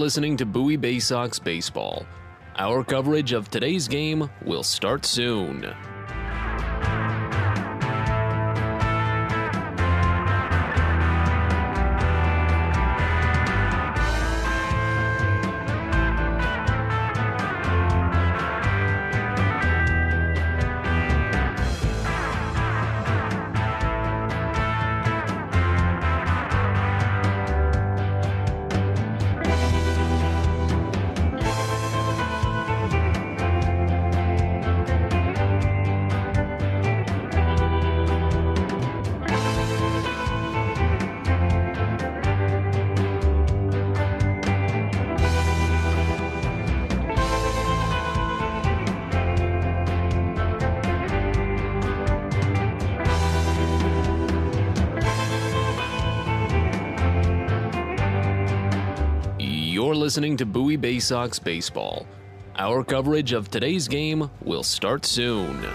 listening to Bowie Baysox Baseball. Our coverage of today's game will start soon. You're listening to Bowie Baysox Baseball. Our coverage of today's game will start soon.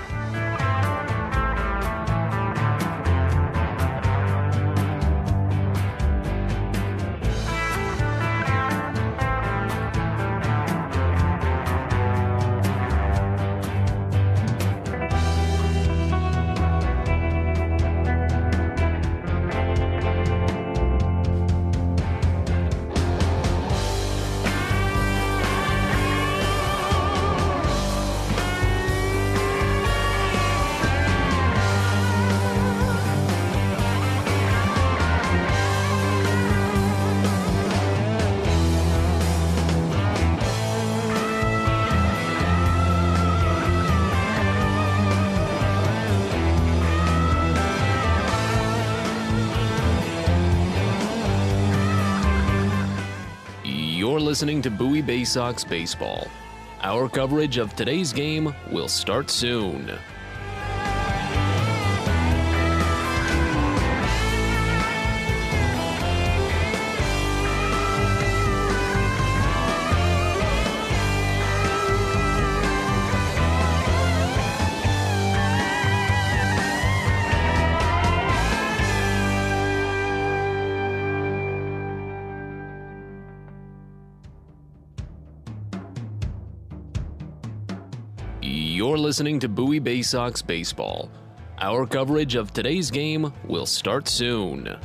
You're listening to Bowie Baysox Baseball. Our coverage of today's game will start soon. You're listening to Bowie Baysox Baseball. Our coverage of today's game will start soon.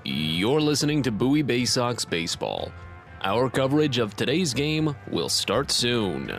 You're listening to Bowie Baysox Baseball. Our coverage of today's game will start soon.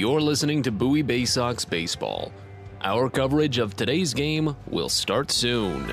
You're listening to Bowie Baysox Baseball. Our coverage of today's game will start soon.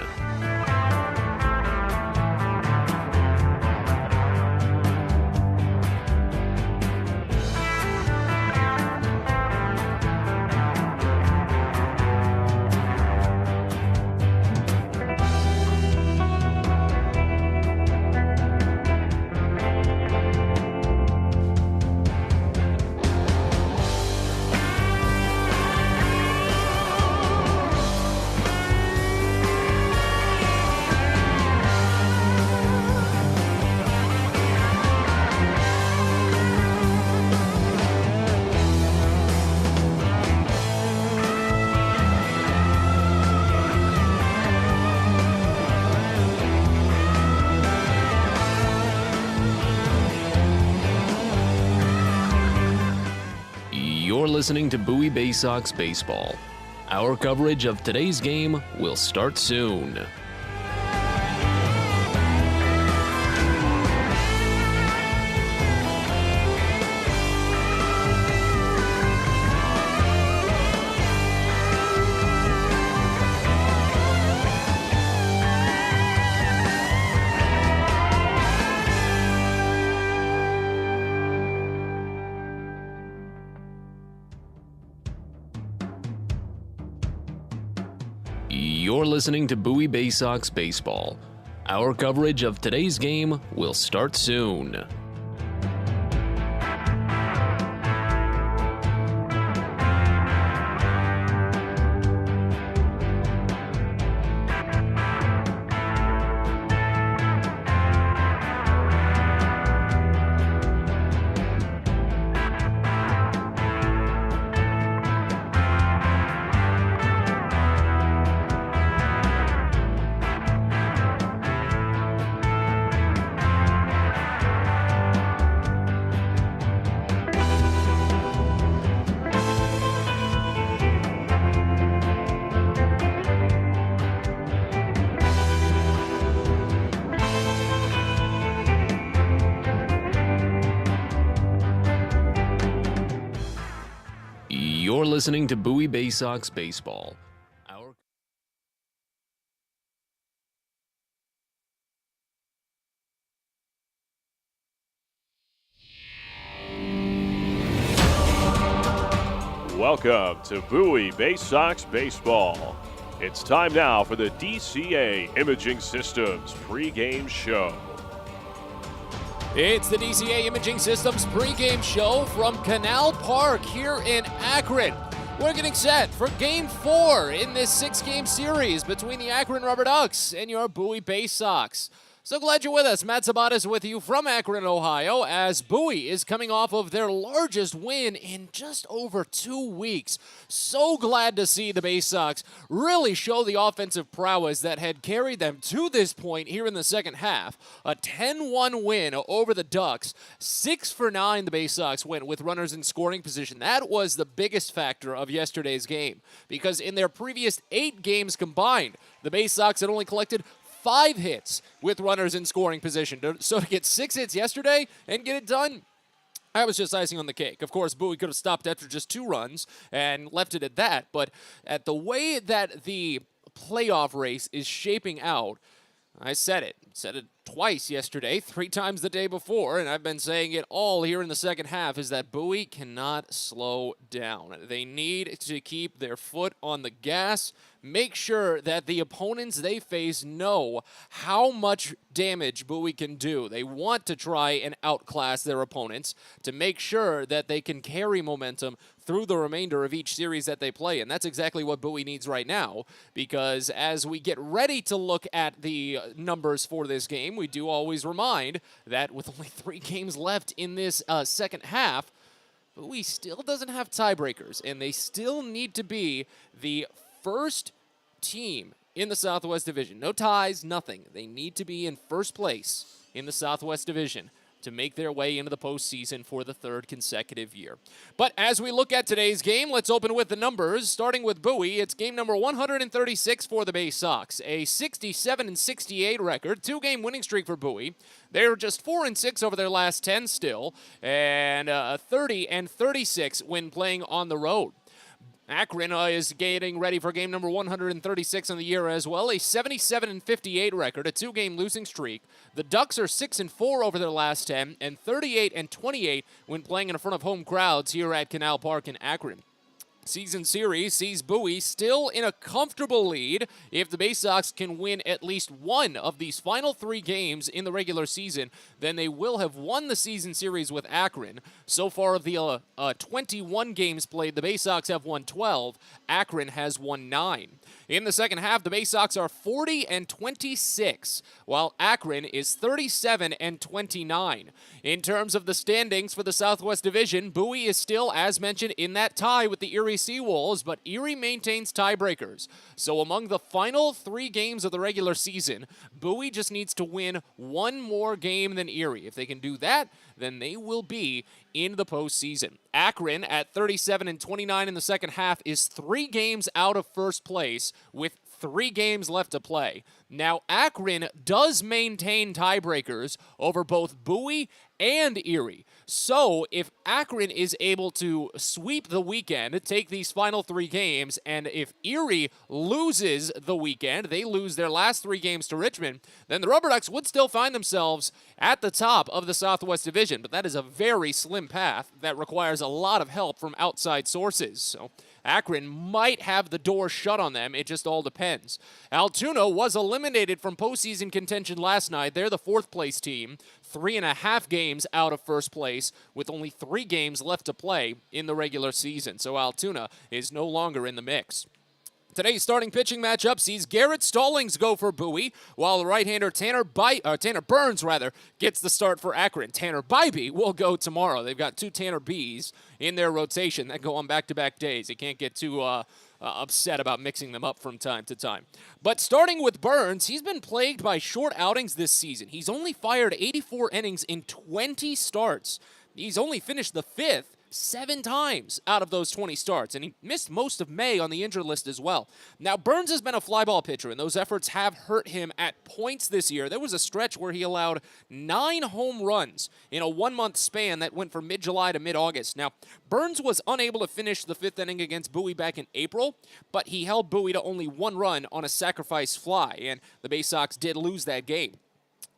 You're listening to Bowie Baysox Baseball. Our coverage of today's game will start soon. You're listening to Bowie Baysox Baseball. Our coverage of today's game will start soon. You're listening to Bowie Baysox Baseball. Welcome to Bowie Baysox Baseball. It's time now for the DCA Imaging Systems pregame show. It's the DCA Imaging Systems pregame show from Canal Park here in Akron. We're getting set for Game 4 in this 6-game series between the Akron Rubber Ducks and your Bowie Baysox. So glad you're with us. Matt Sabatas with you from Akron, Ohio, as Bowie is coming off of their largest win in just over 2 weeks. So glad to see the Baysox really show the offensive prowess that had carried them to this point here in the second half. A 10-1 win over the Ducks. 6 for 9 the Baysox went with runners in scoring position. That was the biggest factor of yesterday's game, because in their previous 8 games combined, the Baysox had only collected 5 hits with runners in scoring position. So to get 6 hits yesterday and get it done, that was just icing on the cake. Of course, Bowie could have stopped after just 2 runs and left it at that. But at the way that the playoff race is shaping out, I said it twice yesterday, 3 times the day before, and I've been saying it all here in the second half, is that Bowie cannot slow down. They need to keep their foot on the gas, make sure that the opponents they face know how much damage Bowie can do. They want to try and outclass their opponents to make sure that they can carry momentum through the remainder of each series that they play. And that's exactly what Bowie needs right now, because as we get ready to look at the numbers for this game, we do always remind that with only 3 games left in this second half, Bowie still doesn't have tiebreakers, and they still need to be the first team in the Southwest Division. No ties, nothing. They need to be in first place in the Southwest Division to make their way into the postseason for the 3rd consecutive year. But as we look at today's game, let's open with the numbers. Starting with Bowie, it's game number 136 for the Baysox, a 67-68 record, 2-game winning streak for Bowie. They're just 4-6 over their last 10 still, and 30-36 when playing on the road. Akron is getting ready for game number 136 on the year as well, a 77-58 record, a 2-game losing streak. The Ducks are 6-4 over their last 10 and 38-28 when playing in front of home crowds here at Canal Park in Akron. Season series sees Bowie still in a comfortable lead. If the Baysox can win at least one of these final 3 games in the regular season, then they will have won the season series with Akron. So far of the 21 games played, the Baysox have won 12. Akron has won 9. In the second half, the Baysox are 40-26, while Akron is 37-29. In terms of the standings for the Southwest Division, Bowie is still, as mentioned, in that tie with the Erie Seawolves, but Erie maintains tiebreakers. So among the final 3 games of the regular season, Bowie just needs to win one more game than Erie. If they can do that, then they will be in the postseason. Akron at 37-29 in the second half is 3 games out of first place with 3 games left to play. Now, Akron does maintain tiebreakers over both Bowie and Erie. So, if Akron is able to sweep the weekend, take these final 3 games, and if Erie loses the weekend, they lose their last 3 games to Richmond, then the Rubber Ducks would still find themselves at the top of the Southwest Division. But that is a very slim path that requires a lot of help from outside sources. So, Akron might have the door shut on them. It just all depends. Altoona was eliminated from postseason contention last night. They're the 4th place team, 3.5 games out of first place with only 3 games left to play in the regular season. So Altoona is no longer in the mix. Today's starting pitching matchup sees Garrett Stallings go for Bowie, while right-hander Tanner Burns gets the start for Akron. Tanner Bybee will go tomorrow. They've got 2 Tanner B's in their rotation that go on back-to-back days. They can't get too upset about mixing them up from time to time. But starting with Burns, he's been plagued by short outings this season. He's only fired 84 innings in 20 starts. He's only finished the 5th 7 times out of those 20 starts, and he missed most of May on the injured list as well. Now, Burns has been a fly ball pitcher, and those efforts have hurt him at points this year. There was a stretch where he allowed 9 home runs in a 1-month span that went from mid-July to mid-August. Now, Burns was unable to finish the 5th inning against Bowie back in April, but he held Bowie to only 1 run on a sacrifice fly, and the Baysox did lose that game.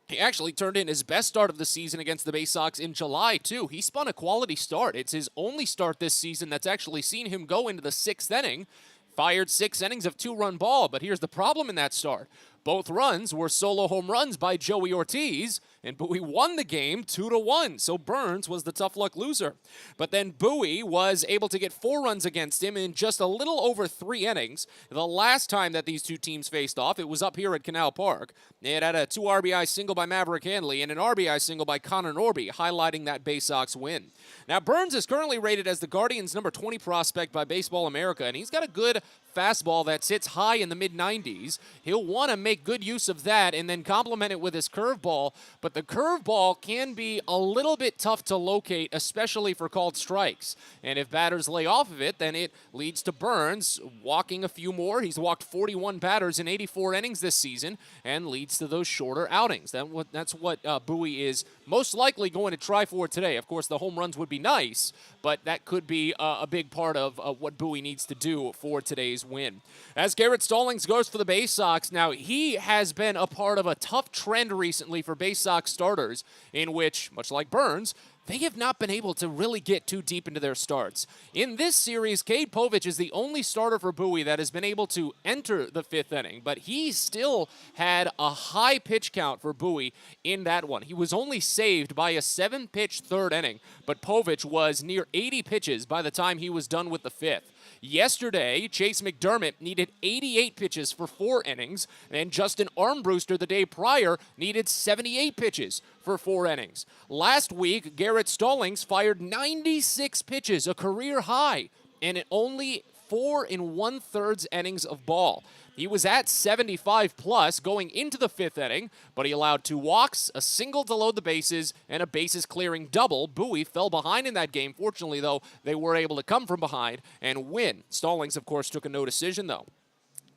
He actually turned in his best start of the season against the Baysox in July, too. He spun a quality start. It's his only start this season that's actually seen him go into the 6th inning. Fired 6 innings of 2-run ball, but here's the problem in that start. Both runs were solo home runs by Joey Ortiz, and Bowie won the game 2-1, so Burns was the tough luck loser. But then Bowie was able to get 4 runs against him in just a little over 3 innings. The last time that these 2 teams faced off, it was up here at Canal Park. It had a 2 RBI single by Maverick Handley and an RBI single by Connor Norby, highlighting that Baysox win. Now, Burns is currently rated as the Guardians' number 20 prospect by Baseball America, and he's got a good fastball that sits high in the mid-90s. He'll want to make good use of that and then complement it with his curveball, but the curveball can be a little bit tough to locate, especially for called strikes. And if batters lay off of it, then it leads to Burns walking a few more. He's walked 41 batters in 84 innings this season and leads to those shorter outings. That's what Bowie is most likely going to try for today. Of course, the home runs would be nice, but that could be a big part of what Bowie needs to do for today's win. As Garrett Stallings goes for the Baysox, now he has been a part of a tough trend recently for Baysox starters in which, much like Burns, they have not been able to really get too deep into their starts. In this series, Cade Povich is the only starter for Bowie that has been able to enter the 5th inning, but he still had a high pitch count for Bowie in that one. He was only saved by a 7-pitch 3rd inning, but Povich was near 80 pitches by the time he was done with the 5th. Yesterday, Chase McDermott needed 88 pitches for 4 innings, and Justin Armbruster the day prior needed 78 pitches for 4 innings. Last week, Garrett Stallings fired 96 pitches, a career high, and it only 4 1/3 innings of ball. He was at 75 plus going into the 5th inning, but he allowed 2 walks, a single to load the bases, and a bases clearing double. Bowie fell behind in that game. Fortunately, though, they were able to come from behind and win. Stallings, of course, took a no decision, though.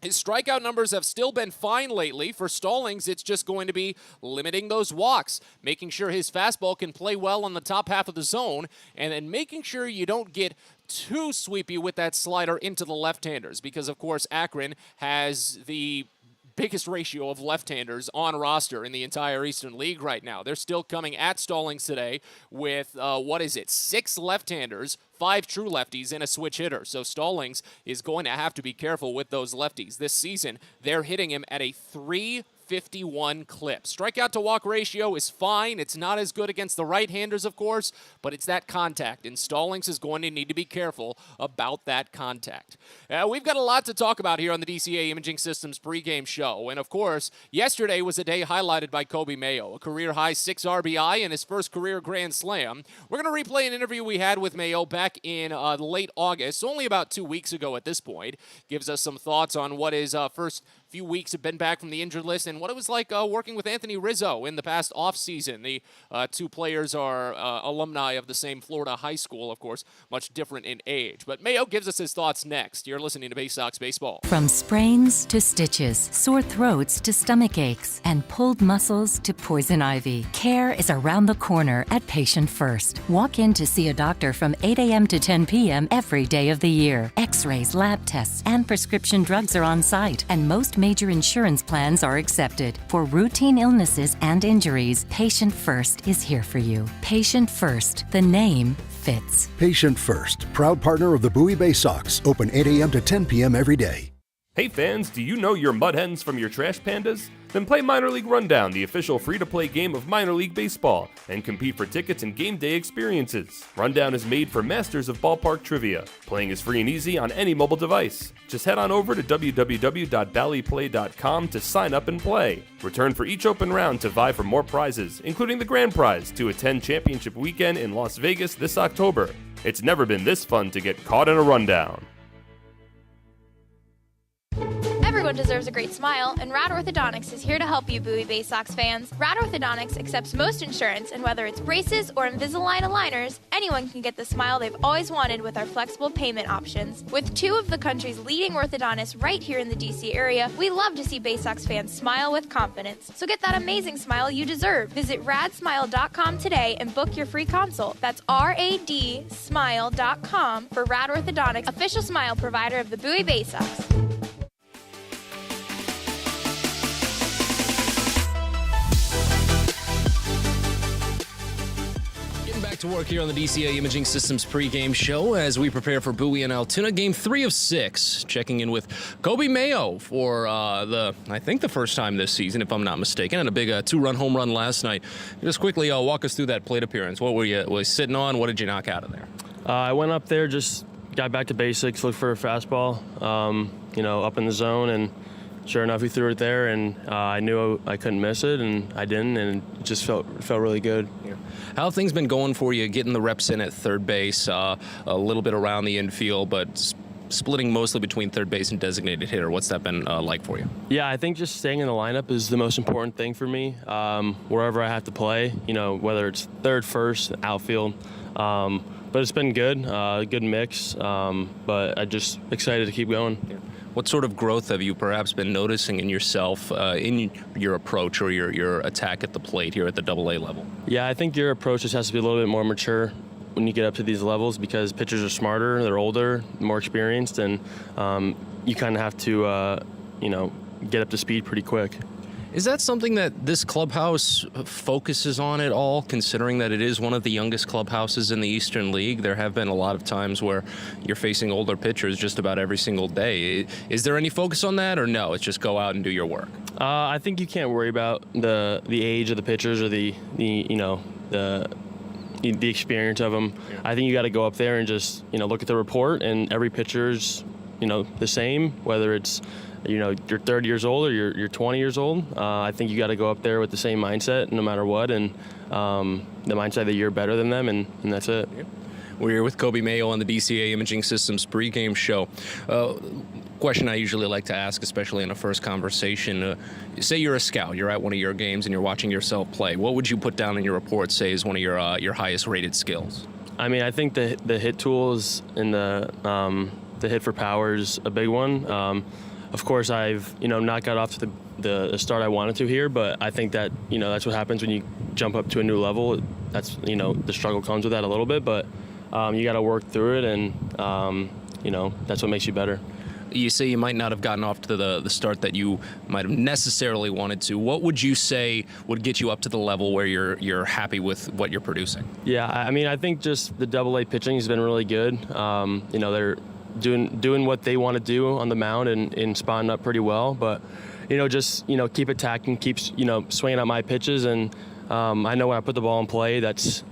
His strikeout numbers have still been fine lately. For Stallings, it's just going to be limiting those walks, making sure his fastball can play well on the top half of the zone, and then making sure you don't get too sweepy with that slider into the left-handers, because, of course, Akron has the biggest ratio of left-handers on roster in the entire Eastern League right now. They're still coming at Stallings today with, 6 left-handers, 5 true lefties, and a switch hitter. So Stallings is going to have to be careful with those lefties. This season, they're hitting him at a .51 clip. Strikeout to walk ratio is fine. It's not as good against the right-handers, of course, but it's that contact, and Stallings is going to need to be careful about that contact. We've got a lot to talk about here on the DCA Imaging Systems pregame show, and of course, yesterday was a day highlighted by Kobe Mayo, a career-high 6 RBI and his first career grand slam. We're going to replay an interview we had with Mayo back in late August, only about 2 weeks ago at this point. Gives us some thoughts on what his first few weeks have been back from the injured list and what it was like working with Anthony Rizzo in the past offseason. The two players are alumni of the same Florida high school, of course, much different in age. But Mayo gives us his thoughts next. You're listening to Baysox Baseball. From sprains to stitches, sore throats to stomach aches, and pulled muscles to poison ivy, care is around the corner at Patient First. Walk in to see a doctor from 8 a.m. to 10 p.m. every day of the year. X-rays, lab tests, and prescription drugs are on site, and most major insurance plans are accepted. For routine illnesses and injuries, Patient First is here for you. Patient First, the name fits. Patient First, proud partner of the Bowie Baysox, open 8 a.m. to 10 p.m. every day. Hey fans, do you know your mud hens from your trash pandas? Then play Minor League Rundown, the official free-to-play game of Minor League Baseball, and compete for tickets and game day experiences. Rundown is made for masters of ballpark trivia. Playing is free and easy on any mobile device. Just head on over to www.ballyplay.com to sign up and play. Return for each open round to vie for more prizes, including the grand prize to attend Championship Weekend in Las Vegas this October. It's never been this fun to get caught in a rundown. Everyone deserves a great smile, and Rad Orthodontics is here to help you, Bowie Baysox fans. Rad Orthodontics accepts most insurance, and whether it's braces or Invisalign aligners, anyone can get the smile they've always wanted with our flexible payment options. With two of the country's leading orthodontists right here in the DC area, we love to see Baysox fans smile with confidence. So get that amazing smile you deserve. Visit radsmile.com today and book your free consult. That's radsmile.com for Rad Orthodontics, official smile provider of the Bowie Baysox. To work here on the DCA Imaging Systems pregame show as we prepare for Bowie and Altoona, game 3 of 6. Checking in with Kobe Mayo for I think the first time this season, if I'm not mistaken, and a big 2-run home run last night. Just quickly walk us through that plate appearance. What were you sitting on? What did you knock out of there? I went up there, just got back to basics, looked for a fastball, up in the zone, and sure enough, he threw it there, and I knew I couldn't miss it, and I didn't, and it just felt really good. Yeah. How have things been going for you, getting the reps in at third base, a little bit around the infield, but splitting mostly between third base and designated hitter? What's that been like for you? Yeah, I think just staying in the lineup is the most important thing for me, wherever I have to play, whether it's third, first, outfield. But it's been good, good mix, but I'm just excited to keep going. Yeah. What sort of growth have you perhaps been noticing in yourself, in your approach or your attack at the plate here at the AA level? Yeah, I think your approach just has to be a little bit more mature when you get up to these levels because pitchers are smarter, they're older, more experienced, and you kind of have to, get up to speed pretty quick. Is that something that this clubhouse focuses on at all, considering that it is one of the youngest clubhouses in the Eastern League? There have been a lot of times where you're facing older pitchers just about every single day. Is there any focus on that, or no, it's just go out and do your work? I think you can't worry about the age of the pitchers or the experience of them. Yeah. I think you got to go up there and just, look at the report, and every pitcher's, the same, whether it's you're 30 years old or you're 20 years old. I think you got to go up there with the same mindset no matter what, and the mindset that you're better than them, and that's it. Yeah. We're here with Kobe Mayo on the DCA Imaging Systems pregame show. Question I usually like to ask, especially in a first conversation. Say you're a scout, you're at one of your games and you're watching yourself play. What would you put down in your report, say, is one of your highest rated skills? I mean, I think the hit tools and the hit for power is a big one. Of course, I've not got off to the start I wanted to here, but I think that that's what happens when you jump up to a new level. That's the struggle comes with that a little bit, but you got to work through it, and that's what makes you better. You say you might not have gotten off to the start that you might have necessarily wanted to. What would you say would get you up to the level where you're happy with what you're producing? Yeah, I mean, I think just the AA pitching has been really good. doing what they want to do on the mound and spotting up pretty well. But, just, keep attacking, keep, swinging at my pitches. And I know when I put the ball in play, that's,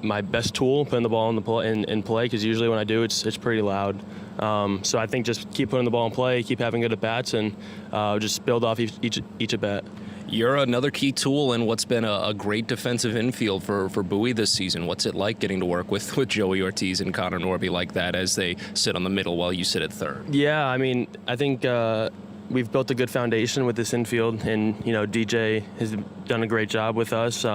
my best tool, putting the ball in play, because usually when I do, it's pretty loud. So I think just keep putting the ball in play, keep having good at-bats, and just build off each at-bat. You're another key tool in what's been a great defensive infield for Bowie this season. What's it like getting to work with Joey Ortiz and Connor Norby like that as they sit on the middle while you sit at third? Yeah, I think we've built a good foundation with this infield, and, DJ has done a great job with us,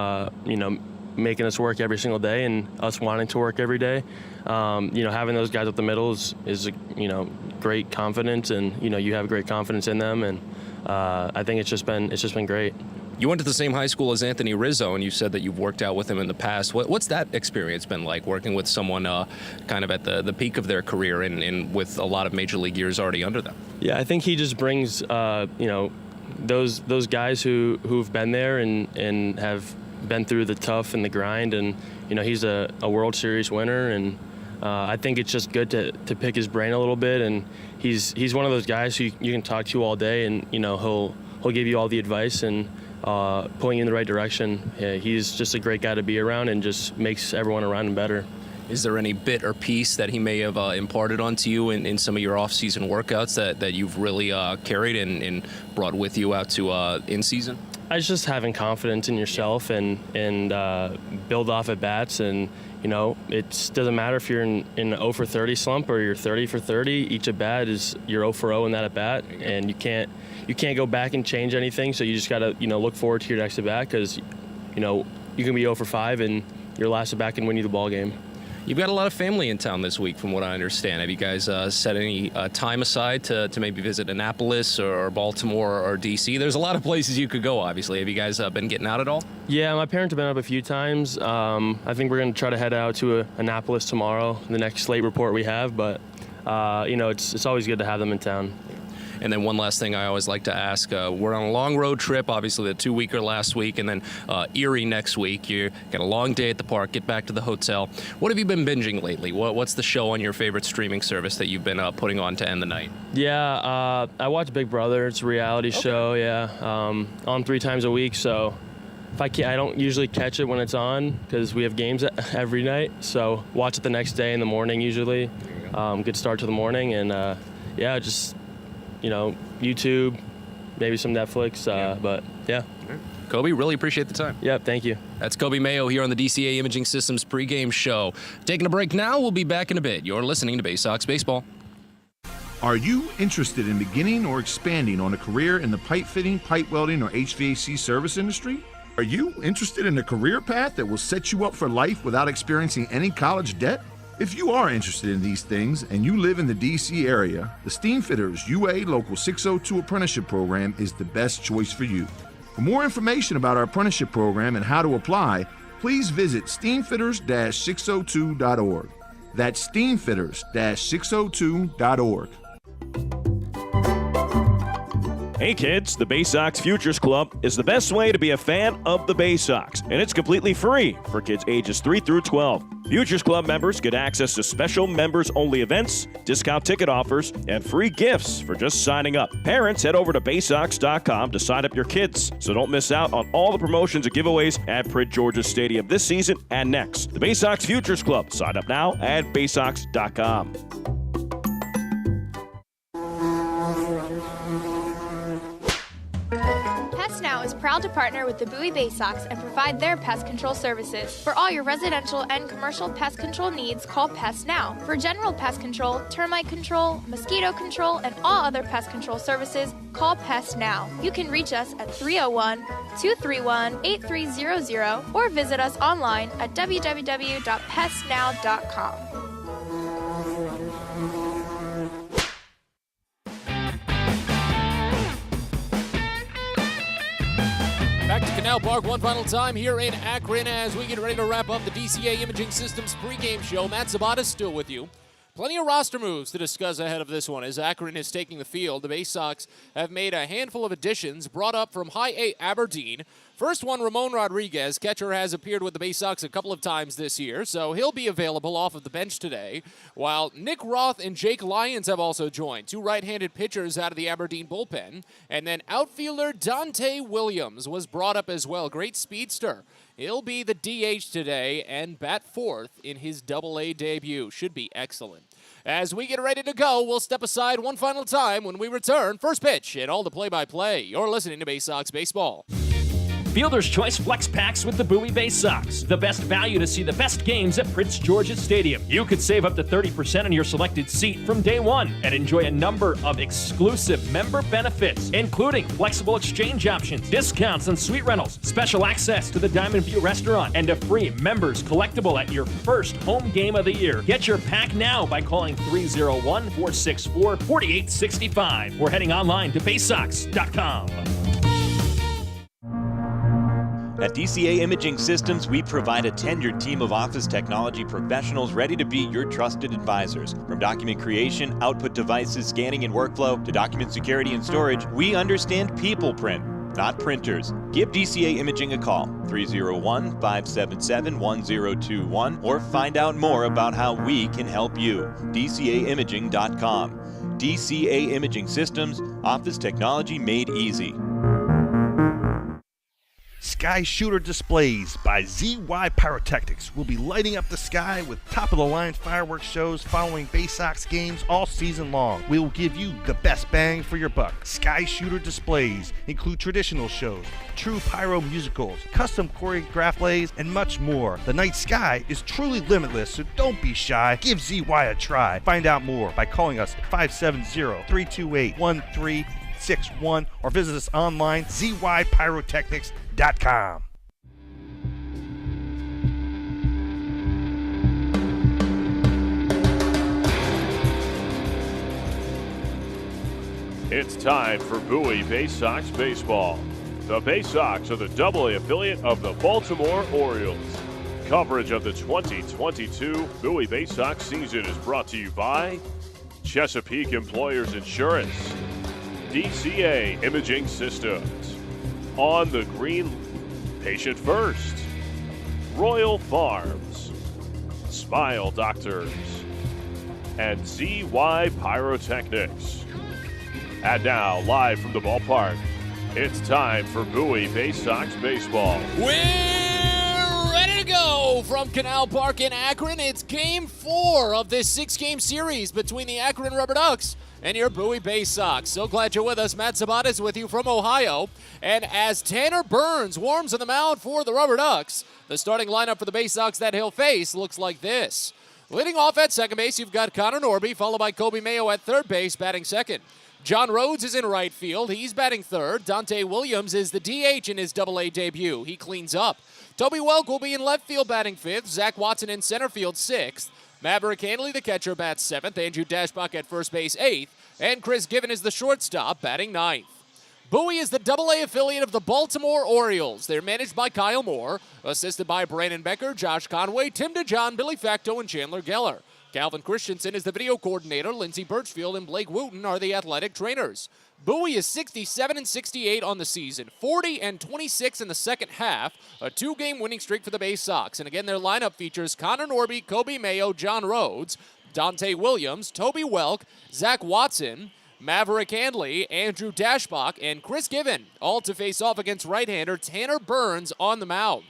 making us work every single day and us wanting to work every day. Having those guys up the middle is great confidence, and, you have great confidence in them, and I think it's just been great. You went to the same high school as Anthony Rizzo, and you said that you've worked out with him in the past. What's that experience been like, working with someone kind of at the peak of their career and with a lot of major league years already under them? Yeah, I think he just brings, those guys who've been there and have been through the tough and the grind, and, he's a World Series winner, and I think it's just good to pick his brain a little bit, and he's one of those guys who you can talk to all day, and, he'll give you all the advice and pulling you in the right direction. Yeah, he's just a great guy to be around and just makes everyone around him better. Is there any bit or piece that he may have imparted onto you in some of your off-season workouts that you've really carried and brought with you out to in-season? It's just having confidence in yourself and build off at bats, and it doesn't matter if you're in an 0 for 30 slump or you're 30 for 30. Each at bat is you're 0 for 0 in that at bat, and you can't go back and change anything. So you just gotta look forward to your next at bat, because you can be 0 for 5 and your last at bat can win you the ball game. You've got a lot of family in town this week, from what I understand. Have you guys set any time aside to maybe visit Annapolis or Baltimore or D.C.? There's a lot of places you could go, obviously. Have you guys been getting out at all? Yeah, my parents have been up a few times. I think we're going to try to head out to Annapolis tomorrow, the next slate report we have. But, it's always good to have them in town. And then one last thing I always like to ask, we're on a long road trip, obviously the 2-weeker last week, and then Erie next week. You got a long day at the park, get back to the hotel. What have you been binging lately? What's the show on your favorite streaming service that you've been putting on to end the night? Yeah, I watch Big Brother. It's a reality show, yeah, on 3 times a week. So if I don't usually catch it when it's on, because we have games every night. So watch it the next day in the morning usually. Good start to the morning, and just YouTube, maybe some Netflix, but yeah. Kobe, really appreciate the time. Yep, thank you. That's Kobe Mayo here on the DCA Imaging Systems pregame show. Taking a break now. We'll be back in a bit. You're listening to Baysox Baseball. Are you interested in beginning or expanding on a career in the pipe fitting, pipe welding, or HVAC service industry? Are you interested in a career path that will set you up for life without experiencing any college debt? If you are interested in these things and you live in the D.C. area, the Steamfitters UA Local 602 Apprenticeship Program is the best choice for you. For more information about our apprenticeship program and how to apply, please visit steamfitters-602.org. That's steamfitters-602.org. Hey kids, the Baysox Futures Club is the best way to be a fan of the Baysox, and it's completely free for kids ages 3 through 12. Futures Club members get access to special members-only events, discount ticket offers, and free gifts for just signing up. Parents, head over to Baysox.com to sign up your kids, so don't miss out on all the promotions and giveaways at Prince George's Stadium this season and next. The Baysox Futures Club. Sign up now at Baysox.com. Now is proud to partner with the Bowie Baysox and provide their pest control services. For all your residential and commercial pest control needs, call Pest Now. For general pest control, termite control, mosquito control, and all other pest control services, call Pest Now. You can reach us at 301-231-8300 or visit us online at www.pestnow.com. Back to Canal Park one final time here in Akron as we get ready to wrap up the DCA Imaging Systems pregame show. Matt Zabata still with you. Plenty of roster moves to discuss ahead of this one as Akron is taking the field. The Baysox have made a handful of additions brought up from High A Aberdeen. First one, Ramon Rodriguez, catcher, has appeared with the Baysox a couple of times this year, so he'll be available off of the bench today. While Nick Roth and Jake Lyons have also joined, two right-handed pitchers out of the Aberdeen bullpen. And then outfielder Dante Williams was brought up as well. Great speedster. He'll be the DH today and bat fourth in his Double-A debut. Should be excellent. As we get ready to go, we'll step aside one final time when we return. First pitch and all the play-by-play. You're listening to Baysox Baseball. Fielder's Choice Flex Packs with the Bowie Baysox. The best value to see the best games at Prince George's Stadium. You could save up to 30% on your selected seat from day one and enjoy a number of exclusive member benefits, including flexible exchange options, discounts on suite rentals, special access to the Diamond View restaurant, and a free members collectible at your first home game of the year. Get your pack now by calling 301-464-4865 or heading online to baysox.com. At DCA Imaging Systems, we provide a tenured team of office technology professionals ready to be your trusted advisors. From document creation, output devices, scanning and workflow, to document security and storage, we understand people print, not printers. Give DCA Imaging a call, 301-577-1021, or find out more about how we can help you. DCAimaging.com. DCA Imaging Systems, office technology made easy. Sky Shooter Displays by ZY Pyrotechnics will be lighting up the sky with top-of-the-line fireworks shows following Baysox games all season long. We will give you the best bang for your buck. Sky Shooter Displays include traditional shows, true pyro musicals, custom choreographed lays, and much more. The night sky is truly limitless, so don't be shy. Give ZY a try. Find out more by calling us at 570-328-1361 or visit us online, zypyrotechnics.com. It's time for Bowie Baysox Baseball. The Baysox are the Double-A affiliate of the Baltimore Orioles. Coverage of the 2022 Bowie Baysox season is brought to you by Chesapeake Employers Insurance, DCA Imaging Systems, On the Green, Patient First, Royal Farms, Smile Doctors, and ZY Pyrotechnics. And now, live from the ballpark, it's time for Bowie Baysox Baseball. We're ready to go from Canal Park in Akron. It's Game 4 of this 6-game series between the Akron Rubber Ducks and your Bowie Baysox. So glad you're with us. Matt Sabates with you from Ohio. And as Tanner Burns warms on the mound for the Rubber Ducks, the starting lineup for the Baysox that he'll face looks like this. Leading off at second base, you've got Connor Norby, followed by Kobe Mayo at third base, batting second. John Rhodes is in right field. He's batting third. Dante Williams is the DH in his Double-A debut. He cleans up. Toby Welk will be in left field batting fifth. Zach Watson in center field sixth. Maverick Hanley, the catcher, bats seventh. Andrew Dashbach at first base eighth. And Chris Given is the shortstop, batting ninth. Bowie is the Double-A affiliate of the Baltimore Orioles. They're managed by Kyle Moore, assisted by Brandon Becker, Josh Conway, Tim DeJohn, Billy Facto, and Chandler Geller. Calvin Christensen is the video coordinator. Lindsey Birchfield and Blake Wooten are the athletic trainers. Bowie is 67-68 on the season, 40-26 in the second half, a 2-game winning streak for the Baysox. And again, their lineup features Connor Norby, Kobe Mayo, John Rhodes, Dante Williams, Toby Welk, Zach Watson, Maverick Handley, Andrew Dashbach, and Chris Given, all to face off against right-hander Tanner Burns on the mound.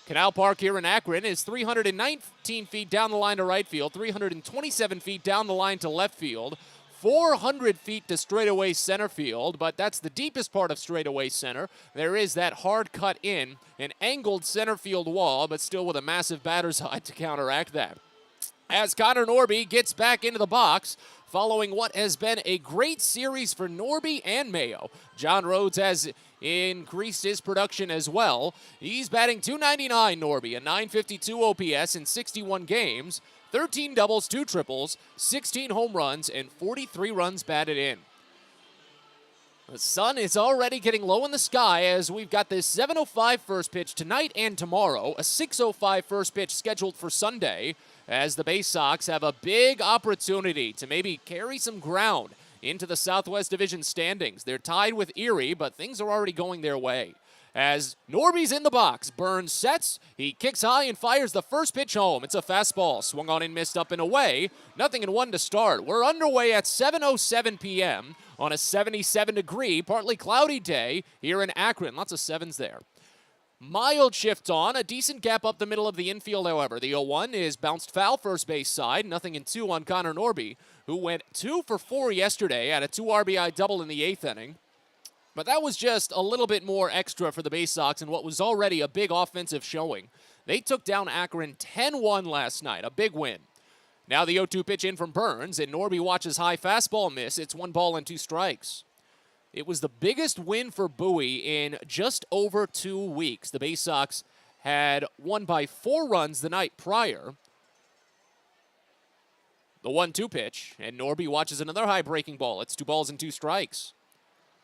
Canal Park here in Akron is 319 feet down the line to right field, 327 feet down the line to left field, 400 feet to straightaway center field, but that's the deepest part of straightaway center. There is that hard cut in, an angled center field wall, but still with a massive batter's eye to counteract that. As Connor Norby gets back into the box, following what has been a great series for Norby and Mayo. John Rhodes has increased his production as well. He's batting .299, Norby, a .952 OPS in 61 games, 13 doubles, 2 triples, 16 home runs, and 43 runs batted in. The sun is already getting low in the sky as we've got this 7:05 first pitch tonight and tomorrow, a 6:05 first pitch scheduled for Sunday, as the Baysox have a big opportunity to maybe carry some ground into the Southwest Division standings. They're tied with Erie, but things are already going their way. As Norby's in the box, Burns sets, he kicks high and fires the first pitch home. It's a fastball, swung on and missed up and away. 0-1 to start. We're underway at 7:07 p.m. on a 77-degree, partly cloudy day here in Akron. Lots of sevens there. Mild shift on, a decent gap up the middle of the infield, however. The 0-1 is bounced foul first base side, 0-2 on Connor Norby, who went 2 for 4 yesterday at a 2 RBI double in the 8th inning. But that was just a little bit more extra for the Baysox in what was already a big offensive showing. They took down Akron 10-1 last night, a big win. Now the 0-2 pitch in from Burns, and Norby watches high fastball miss. It's 1 ball and 2 strikes. It was the biggest win for Bowie in just over 2 weeks. The Baysox had won by 4 runs the night prior. The 1-2 pitch, and Norby watches another high breaking ball. It's 2 balls and 2 strikes.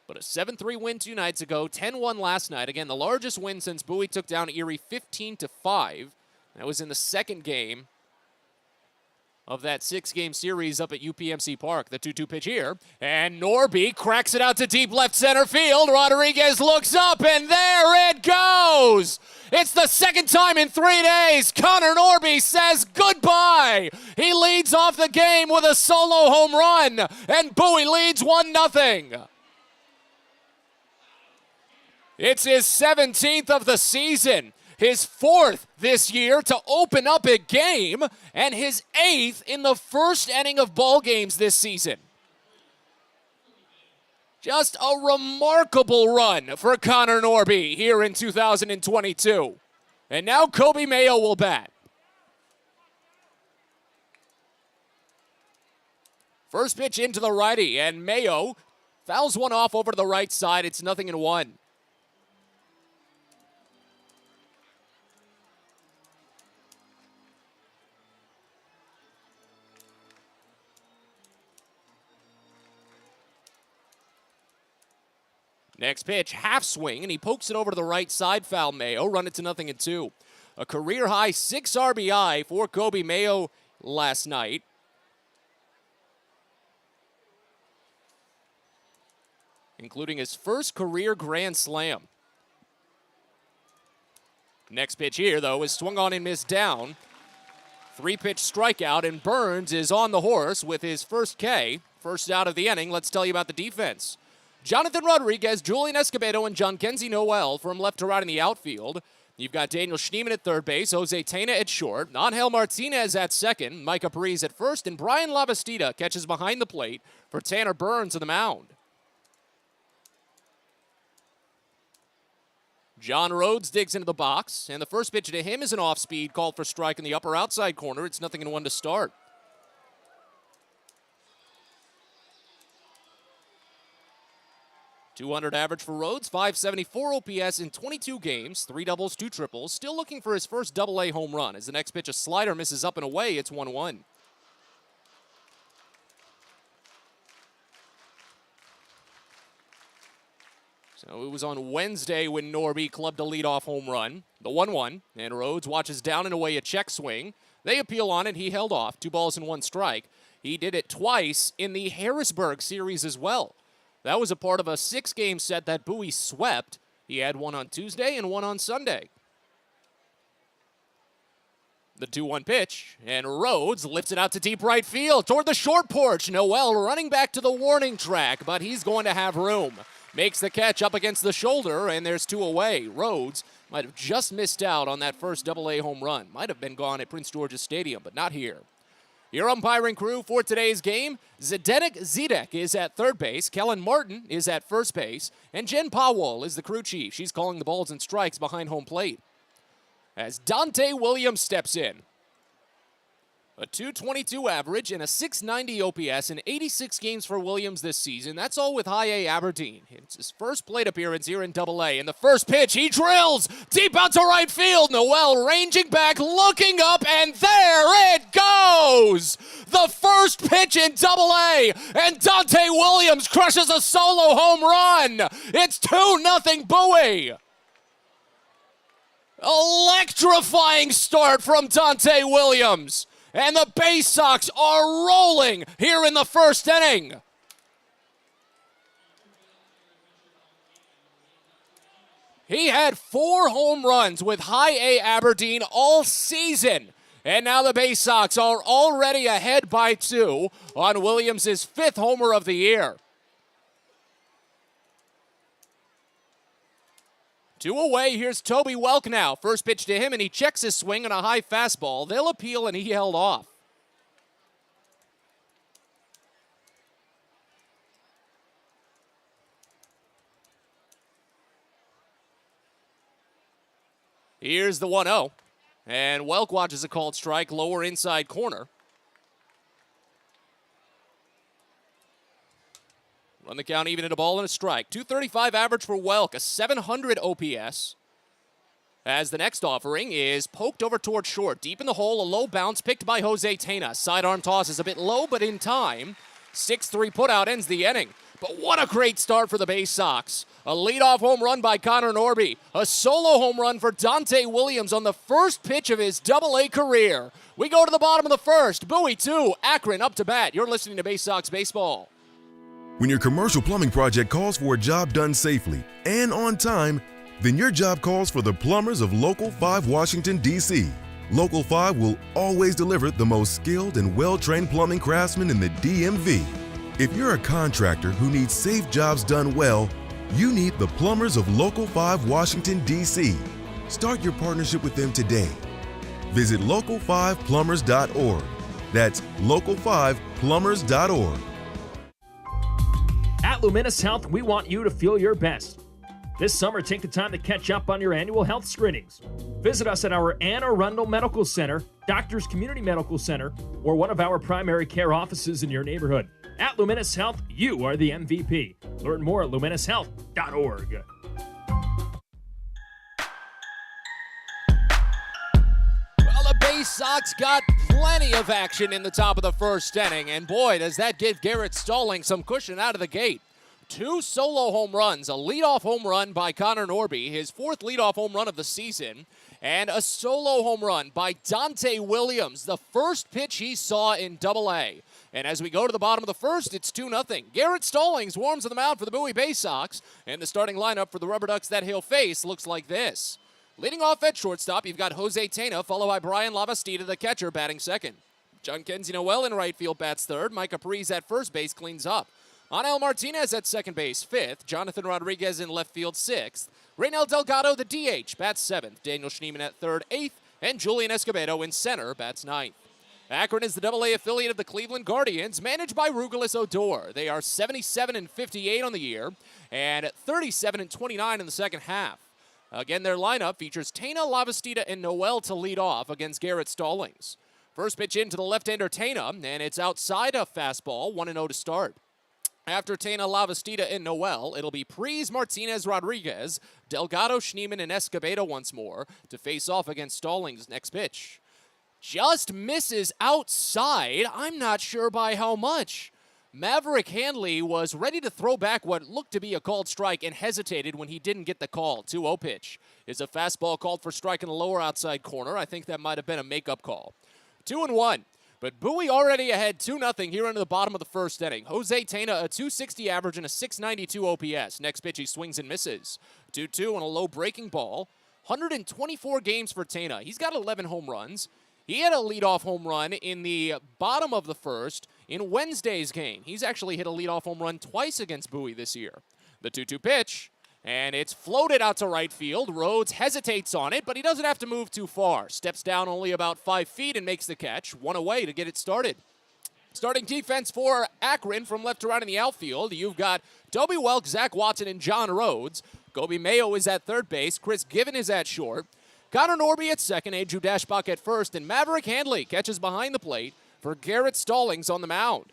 But a 7-3 win 2 nights ago, 10-1 last night. Again, the largest win since Bowie took down Erie 15-5. That was in the second game of that 6-game series up at UPMC Park. The 2-2 pitch here, and Norby cracks it out to deep left center field. Rodriguez looks up, and there it goes! It's the second time in 3 days Connor Norby says goodbye. He leads off the game with a solo home run, and Bowie leads 1-0. It's his 17th of the season, his 4th this year to open up a game, and his 8th in the first inning of ball games this season. Just a remarkable run for Connor Norby here in 2022. And now Kobe Mayo will bat. First pitch into the righty, and Mayo fouls one off over to the right side. It's 0-1. Next pitch, half swing, and he pokes it over to the right side, foul Mayo, run it to 0-2. A career-high 6 RBI for Kobe Mayo last night. Including his first career grand slam. Next pitch here, though, is swung on and missed down. 3-pitch strikeout, and Burns is on the horse with his first K. First out of the inning. Let's tell you about the defense. Jonathan Rodriguez, Julian Escobedo, and John Kenzie Noel from left to right in the outfield. You've got Daniel Schneemann at third base, Jose Tena at short, Angel Martinez at second, Micah Parise at first, and Brian Labastida catches behind the plate for Tanner Burns on the mound. John Rhodes digs into the box, and the first pitch to him is an off-speed called for strike in the upper outside corner. It's 0-1 to start. .200 average for Rhodes, .574 OPS in 22 games, 3 doubles, 2 triples. Still looking for his first AA home run. As the next pitch, a slider misses up and away. It's 1-1. So it was on Wednesday when Norby clubbed a leadoff home run. The 1-1, and Rhodes watches down and away a check swing. They appeal on it. He held off. 2 balls and 1 strike. He did it twice in the Harrisburg series as well. That was a part of a 6-game set that Bowie swept. He had one on Tuesday and one on Sunday. The 2-1 pitch, and Rhodes lifts it out to deep right field toward the short porch. Noel running back to the warning track, but he's going to have room. Makes the catch up against the shoulder, and there's 2 away. Rhodes might have just missed out on that first AA home run. Might have been gone at Prince George's Stadium, but not here. Your umpiring crew for today's game, Zdenek Zidek is at third base, Kellen Martin is at first base, and Jen Powell is the crew chief. She's calling the balls and strikes behind home plate. As Dante Williams steps in. A .222 average and a .690 OPS in 86 games for Williams this season. That's all with High A Aberdeen. It's his first plate appearance here in AA. And the first pitch, he drills deep out to right field. Noel ranging back, looking up, and there it goes! The first pitch in AA, and Dante Williams crushes a solo home run. It's 2-0 Bowie. Electrifying start from Dante Williams. And the Baysox are rolling here in the first inning. He had 4 home runs with High A Aberdeen all season. And now the Baysox are already ahead by 2 on Williams' 5th homer of the year. 2 away, here's Toby Welk now. First pitch to him, and he checks his swing on a high fastball. They'll appeal, and he held off. Here's the 1-0, and Welk watches a called strike, lower inside corner. Run the count even at a ball and a strike. 235 average for Welk, a 700 OPS. As the next offering is poked over toward short. Deep in the hole, a low bounce picked by Jose Tena. Sidearm toss is a bit low, but in time. 6-3 putout ends the inning. But what a great start for the Baysox. A leadoff home run by Connor Norby. A solo home run for Dante Williams on the first pitch of his Double-A career. We go to the bottom of the first. Bowie 2, Akron up to bat. You're listening to Baysox Baseball. When your commercial plumbing project calls for a job done safely and on time, then your job calls for the plumbers of Local 5 Washington, D.C. Local 5 will always deliver the most skilled and well-trained plumbing craftsmen in the DMV. If you're a contractor who needs safe jobs done well, you need the plumbers of Local 5 Washington, D.C. Start your partnership with them today. Visit local5plumbers.org. That's local5plumbers.org. At Luminous Health, we want you to feel your best. This summer, take the time to catch up on your annual health screenings. Visit us at our Anne Arundel Medical Center, Doctors Community Medical Center, or one of our primary care offices in your neighborhood. At Luminous Health, you are the MVP. Learn more at luminoushealth.org. Well, the Baysox got plenty of action in the top of the first inning, and boy, does that give Garrett Stalling some cushion out of the gate. 2 solo home runs, a leadoff home run by Connor Norby, his 4th leadoff home run of the season, and a solo home run by Dante Williams, the first pitch he saw in Double-A. And as we go to the bottom of the first, it's 2-0. Garrett Stallings warms on the mound for the Bowie Baysox, and the starting lineup for the Rubber Ducks that he'll face looks like this. Leading off at shortstop, you've got Jose Tena, followed by Brian Lavastida, the catcher, batting second. John Kenzie Noel in right field bats third. Mike Capriz at first base cleans up. Anel Martinez at second base, 5th. Jonathan Rodriguez in left field, 6th. Reynel Delgado, the DH, bats 7th. Daniel Schneemann at third, 8th. And Julian Escobedo in center, bats 9th. Akron is the Double-A affiliate of the Cleveland Guardians, managed by Rugelis Odor. They are 77-58 on the year, and 37-29 in the second half. Again, their lineup features Tena, Lavastida, and Noel to lead off against Garrett Stallings. First pitch into the left-hander Tena, and it's outside a fastball, 1-0 to start. After Tena, Lavastida, and Noel, it'll be Prees, Martinez, Rodriguez, Delgado, Schneemann, and Escobedo once more to face off against Stallings' next pitch. Just misses outside. I'm not sure by how much. Maverick Handley was ready to throw back what looked to be a called strike and hesitated when he didn't get the call. 2-0 pitch is a fastball called for strike in the lower outside corner. I think that might have been a makeup call. 2-1. But Bowie already ahead 2-0 here into the bottom of the first inning. Jose Tena, a 260 average and a 692 OPS. Next pitch, he swings and misses. 2-2 on a low breaking ball. 124 games for Tena. He's got 11 home runs. He had a leadoff home run in the bottom of the first in Wednesday's game. He's actually hit a leadoff home run twice against Bowie this year. The 2-2 pitch, and it's floated out to right field. Rhodes hesitates on it, but he doesn't have to move too far. Steps down only about 5 feet and makes the catch. 1 away to get it started. Starting defense for Akron from left to right in the outfield. You've got Toby Welk, Zach Watson, and John Rhodes. Gobi Mayo is at third base. Chris Given is at short. Connor Norby at second, Andrew Dashbach at first, and Maverick Handley catches behind the plate for Garrett Stallings on the mound.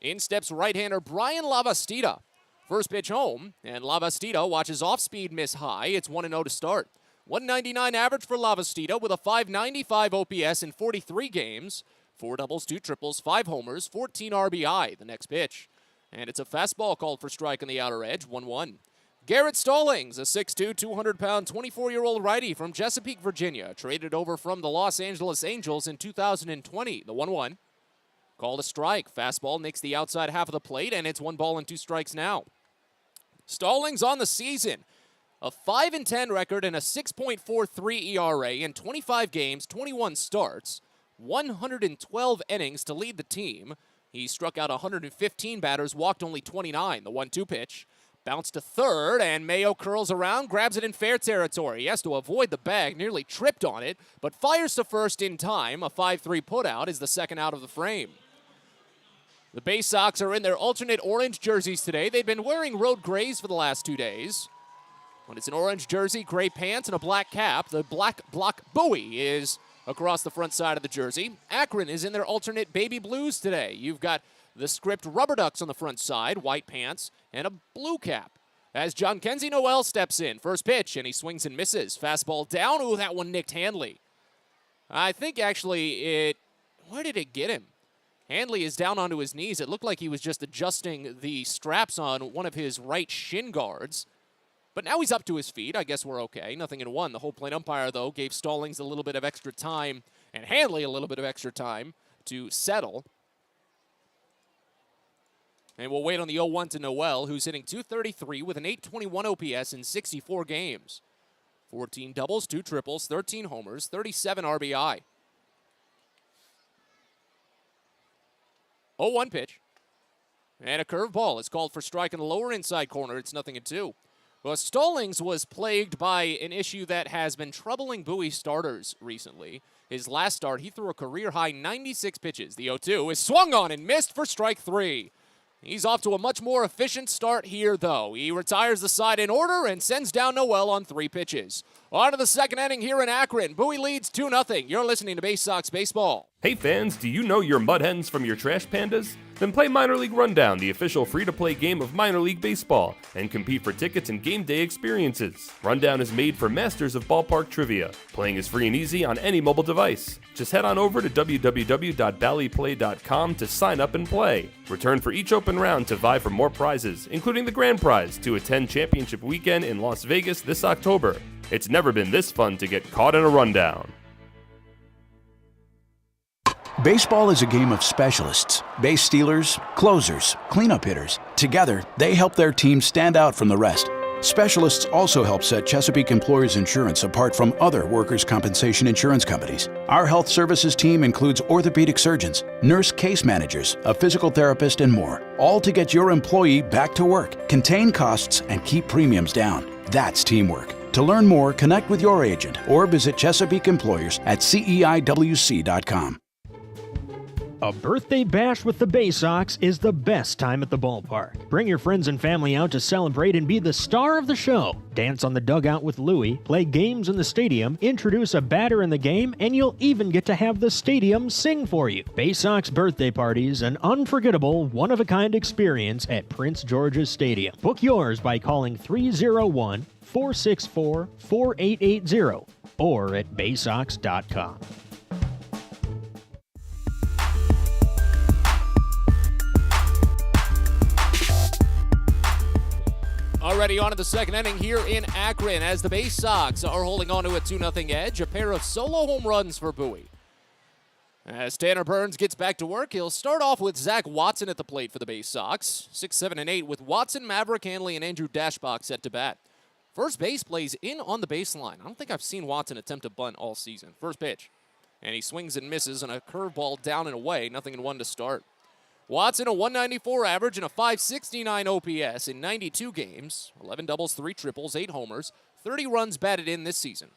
In steps right-hander Brian Lavastida. First pitch home, and Lavastida watches off-speed miss high. It's 1-0 to start. 199 average for Lavastida with a 595 OPS in 43 games. 4 doubles, 2 triples, 5 homers, 14 RBI. The next pitch. And it's a fastball called for strike on the outer edge, 1-1. Garrett Stallings, a 6'2", 200-pound, 24-year-old righty from Chesapeake, Virginia, traded over from the Los Angeles Angels in 2020. The 1-1. Called a strike. Fastball nicks the outside half of the plate, and it's 1 ball and 2 strikes now. Stallings on the season. A 5-10 record and a 6.43 ERA in 25 games, 21 starts, 112 innings to lead the team. He struck out 115 batters, walked only 29. The 1-2 pitch. Bounced to third, and Mayo curls around, grabs it in fair territory. He has to avoid the bag, nearly tripped on it, but fires to first in time. A 5-3 putout is the second out of the frame. The Baysox are in their alternate orange jerseys today. They've been wearing road grays for the last 2 days. When it's an orange jersey, gray pants, and a black cap, the black block Bowie is across the front side of the jersey. Akron is in their alternate baby blues today. You've got the script Rubber Ducks on the front side, white pants, and a blue cap. As John Kenzie Noel steps in, first pitch, and he swings and misses. Fastball down. Ooh, that one nicked Handley. I think actually where did it get him? Handley is down onto his knees. It looked like he was just adjusting the straps on one of his right shin guards. But now he's up to his feet. I guess we're okay. 0-1. The whole plate umpire, though, gave Stallings a little bit of extra time and Handley a little bit of extra time to settle. And we'll wait on the 0-1 to Noel, who's hitting .233 with an .821 OPS in 64 games. 14 doubles, 2 triples, 13 homers, 37 RBI. 0-1 pitch. And a curveball is called for strike in the lower inside corner. It's 0-2. Well, Stallings was plagued by an issue that has been troubling Bowie starters recently. His last start, he threw a career-high 96 pitches. The 0-2 is swung on and missed for strike 3. He's off to a much more efficient start here, though. He retires the side in order and sends down Noel on 3 pitches. On to the second inning here in Akron. Bowie leads 2-0. You're listening to Baysox Baseball. Hey fans, do you know your mud hens from your trash pandas? Then play Minor League Rundown, the official free-to-play game of minor league baseball, and compete for tickets and game day experiences. Rundown is made for masters of ballpark trivia. Playing is free and easy on any mobile device. Just head on over to www.ballyplay.com to sign up and play. Return for each open round to vie for more prizes, including the grand prize to attend Championship Weekend in Las Vegas this October. It's never been this fun to get caught in a rundown. Baseball is a game of specialists. Base stealers, closers, cleanup hitters. Together, they help their team stand out from the rest. Specialists also help set Chesapeake Employers Insurance apart from other workers' compensation insurance companies. Our health services team includes orthopedic surgeons, nurse case managers, a physical therapist, and more, all to get your employee back to work, contain costs, and keep premiums down. That's teamwork. To learn more, connect with your agent or visit Chesapeake Employers at CEIWC.com. A birthday bash with the Baysox is the best time at the ballpark. Bring your friends and family out to celebrate and be the star of the show. Dance on the dugout with Louie, play games in the stadium, introduce a batter in the game, and you'll even get to have the stadium sing for you. Baysox birthday parties, an unforgettable, one-of-a-kind experience at Prince George's Stadium. Book yours by calling 301-464-4880 or at baysox.com. Already on to the second inning here in Akron as the Baysox are holding on to a 2-0 edge. A pair of solo home runs for Bowie. As Tanner Burns gets back to work, he'll start off with Zach Watson at the plate for the Baysox. 6, 7, and 8 with Watson, Maverick Hanley, and Andrew Dashbach set to bat. First base plays in on the baseline. I don't think I've seen Watson attempt a bunt all season. First pitch. And he swings and misses on a curveball down and away. 0-1 to start. Watson, a 194 average and a 569 OPS in 92 games. 11 doubles, 3 triples, 8 homers. 30 runs batted in this season.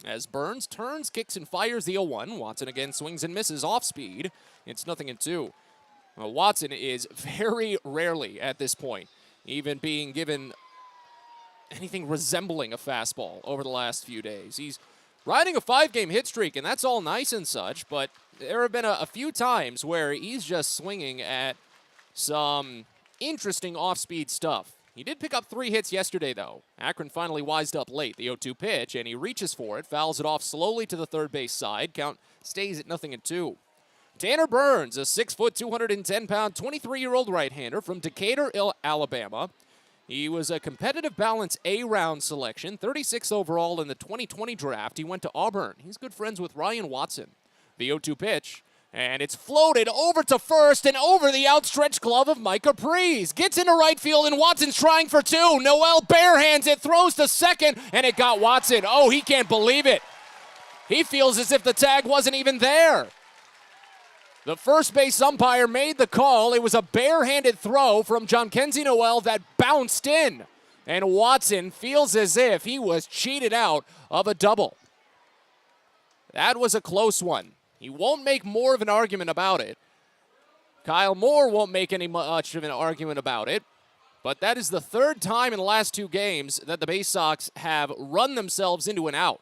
As Burns turns, kicks, and fires the 0-1. Watson again swings and misses off speed. It's 0-2. Watson is very rarely at this point even being given anything resembling a fastball over the last few days. He's riding a 5-game hit streak, and that's all nice and such, but there have been a few times where he's just swinging at some interesting off-speed stuff. He did pick up 3 hits yesterday, though. Akron finally wised up late. The 0-2 pitch, and he reaches for it, fouls it off slowly to the third base side. Count stays at 0-2. Tanner Burns, a 6', 210-pound, 23-year-old right-hander from Decatur, Alabama. He was a competitive balance A-round selection, 36th overall in the 2020 draft. He went to Auburn. He's good friends with Ryan Watson. The 0-2 pitch, and it's floated over to first and over the outstretched glove of Mike Caprice. Gets into right field, and Watson's trying for two. Noel barehands it, throws to second, and it got Watson. Oh, he can't believe it. He feels as if the tag wasn't even there. The first base umpire made the call. It was a barehanded throw from Jhonkensy Noel that bounced in. And Watson feels as if he was cheated out of a double. That was a close one. He won't make more of an argument about it. Kyle Moore won't make any much of an argument about it. But that is the third time in the last two games that the Baysox have run themselves into an out.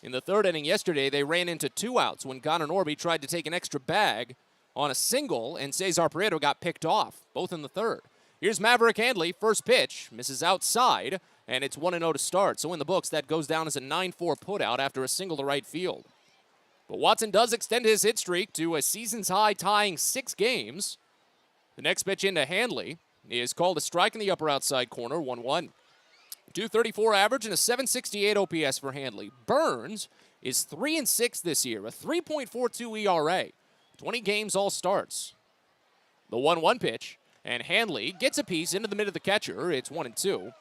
In the third inning yesterday, they ran into 2 outs when Connor Norby tried to take an extra bag on a single, and Cesar Prieto got picked off, both in the third. Here's Maverick Handley, first pitch, misses outside, and it's 1-0 to start. So in the books, that goes down as a 9-4 putout after a single to right field. But Watson does extend his hit streak to a season's high, tying 6 games. The next pitch into Handley is called a strike in the upper outside corner, 1-1. 234 average and a 768 OPS for Handley. Burns is 3-6 this year, a 3.42 ERA. 20 games, all starts. The 1-1 pitch, and Handley gets a piece into the mid of the catcher. It's 1-2.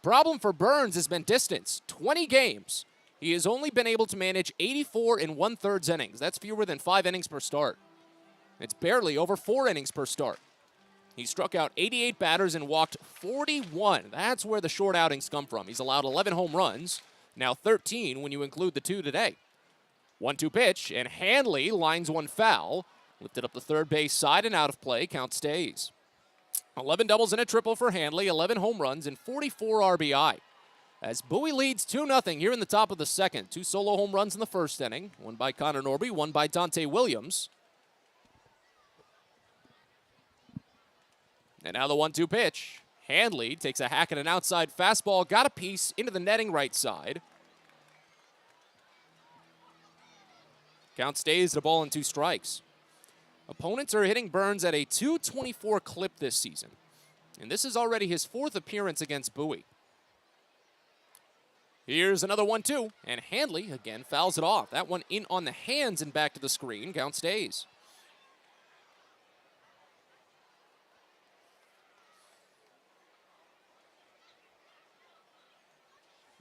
Problem for Burns has been distance. 20 games. He has only been able to manage 84 1/3 innings. That's fewer than 5 innings per start. It's barely over 4 innings per start. He struck out 88 batters and walked 41. That's where the short outings come from. He's allowed 11 home runs, now 13 when you include the 2 today. 1-2 pitch, and Handley lines one foul. Lifted up the third base side and out of play. Count stays. 11 doubles and a triple for Handley, 11 home runs, and 44 RBI. As Bowie leads 2-0 here in the top of the second. 2 solo home runs in the first inning. One by Connor Norby, one by Dante Williams. And now the 1-2 pitch. Handley takes a hack at an outside fastball. Got a piece into the netting right side. Count stays at a ball and 2 strikes. Opponents are hitting Burns at a .224 clip this season. And this is already his 4th appearance against Bowie. Here's another 1-2, and Handley again fouls it off. That one in on the hands and back to the screen. Count stays.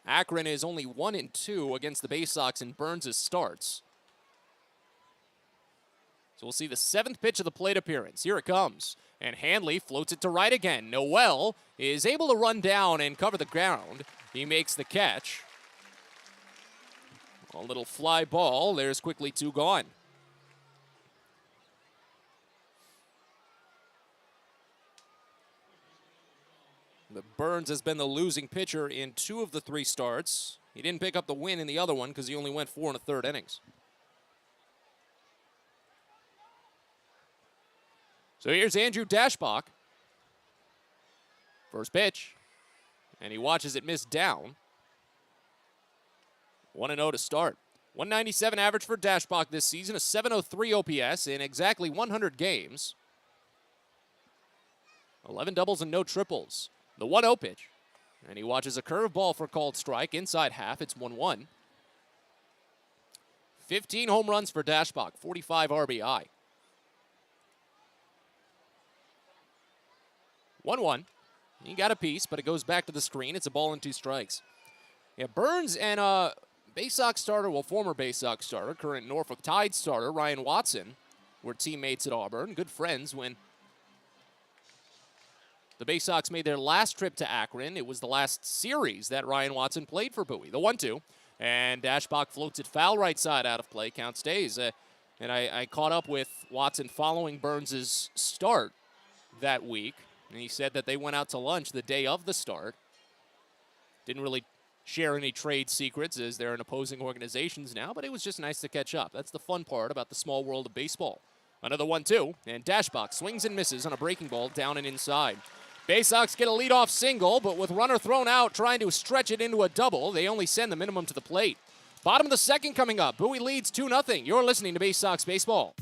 Akron is only 1-2 against the Baysox in Burns' starts. So we'll see the 7th pitch of the plate appearance. Here it comes. And Handley floats it to right again. Noel is able to run down and cover the ground. He makes the catch. A little fly ball. There's quickly 2 gone. But Burns has been the losing pitcher in 2 of the 3 starts. He didn't pick up the win in the other one because he only went 4 1/3 innings. So here's Andrew Dashbach. First pitch. And he watches it miss down. 1-0 to start. 197 average for Dashbach this season, a 703 OPS in exactly 100 games. 11 doubles and no triples. The 1-0 pitch. And he watches a curveball for called strike. Inside half, it's 1-1. 15 home runs for Dashbach, 45 RBI. 1-1. He got a piece, but it goes back to the screen. It's a ball and 2 strikes. Yeah, Burns and Baysox starter, well, former Baysox starter, current Norfolk Tide starter, Ryan Watson, were teammates at Auburn. Good friends when the Baysox made their last trip to Akron. It was the last series that Ryan Watson played for Bowie. The 1-2. And Dashbach floats it foul right side out of play. Count stays. And I caught up with Watson following Burns' start that week. And he said that they went out to lunch the day of the start. Didn't really share any trade secrets as they're in opposing organizations now, but it was just nice to catch up. That's the fun part about the small world of baseball. Another 1-2, and Dashbach swings and misses on a breaking ball down and inside. Baysox get a leadoff single, but with runner thrown out trying to stretch it into a double, they only send the minimum to the plate. Bottom of the second coming up. Bowie leads 2-0. You're listening to Baysox Baseball.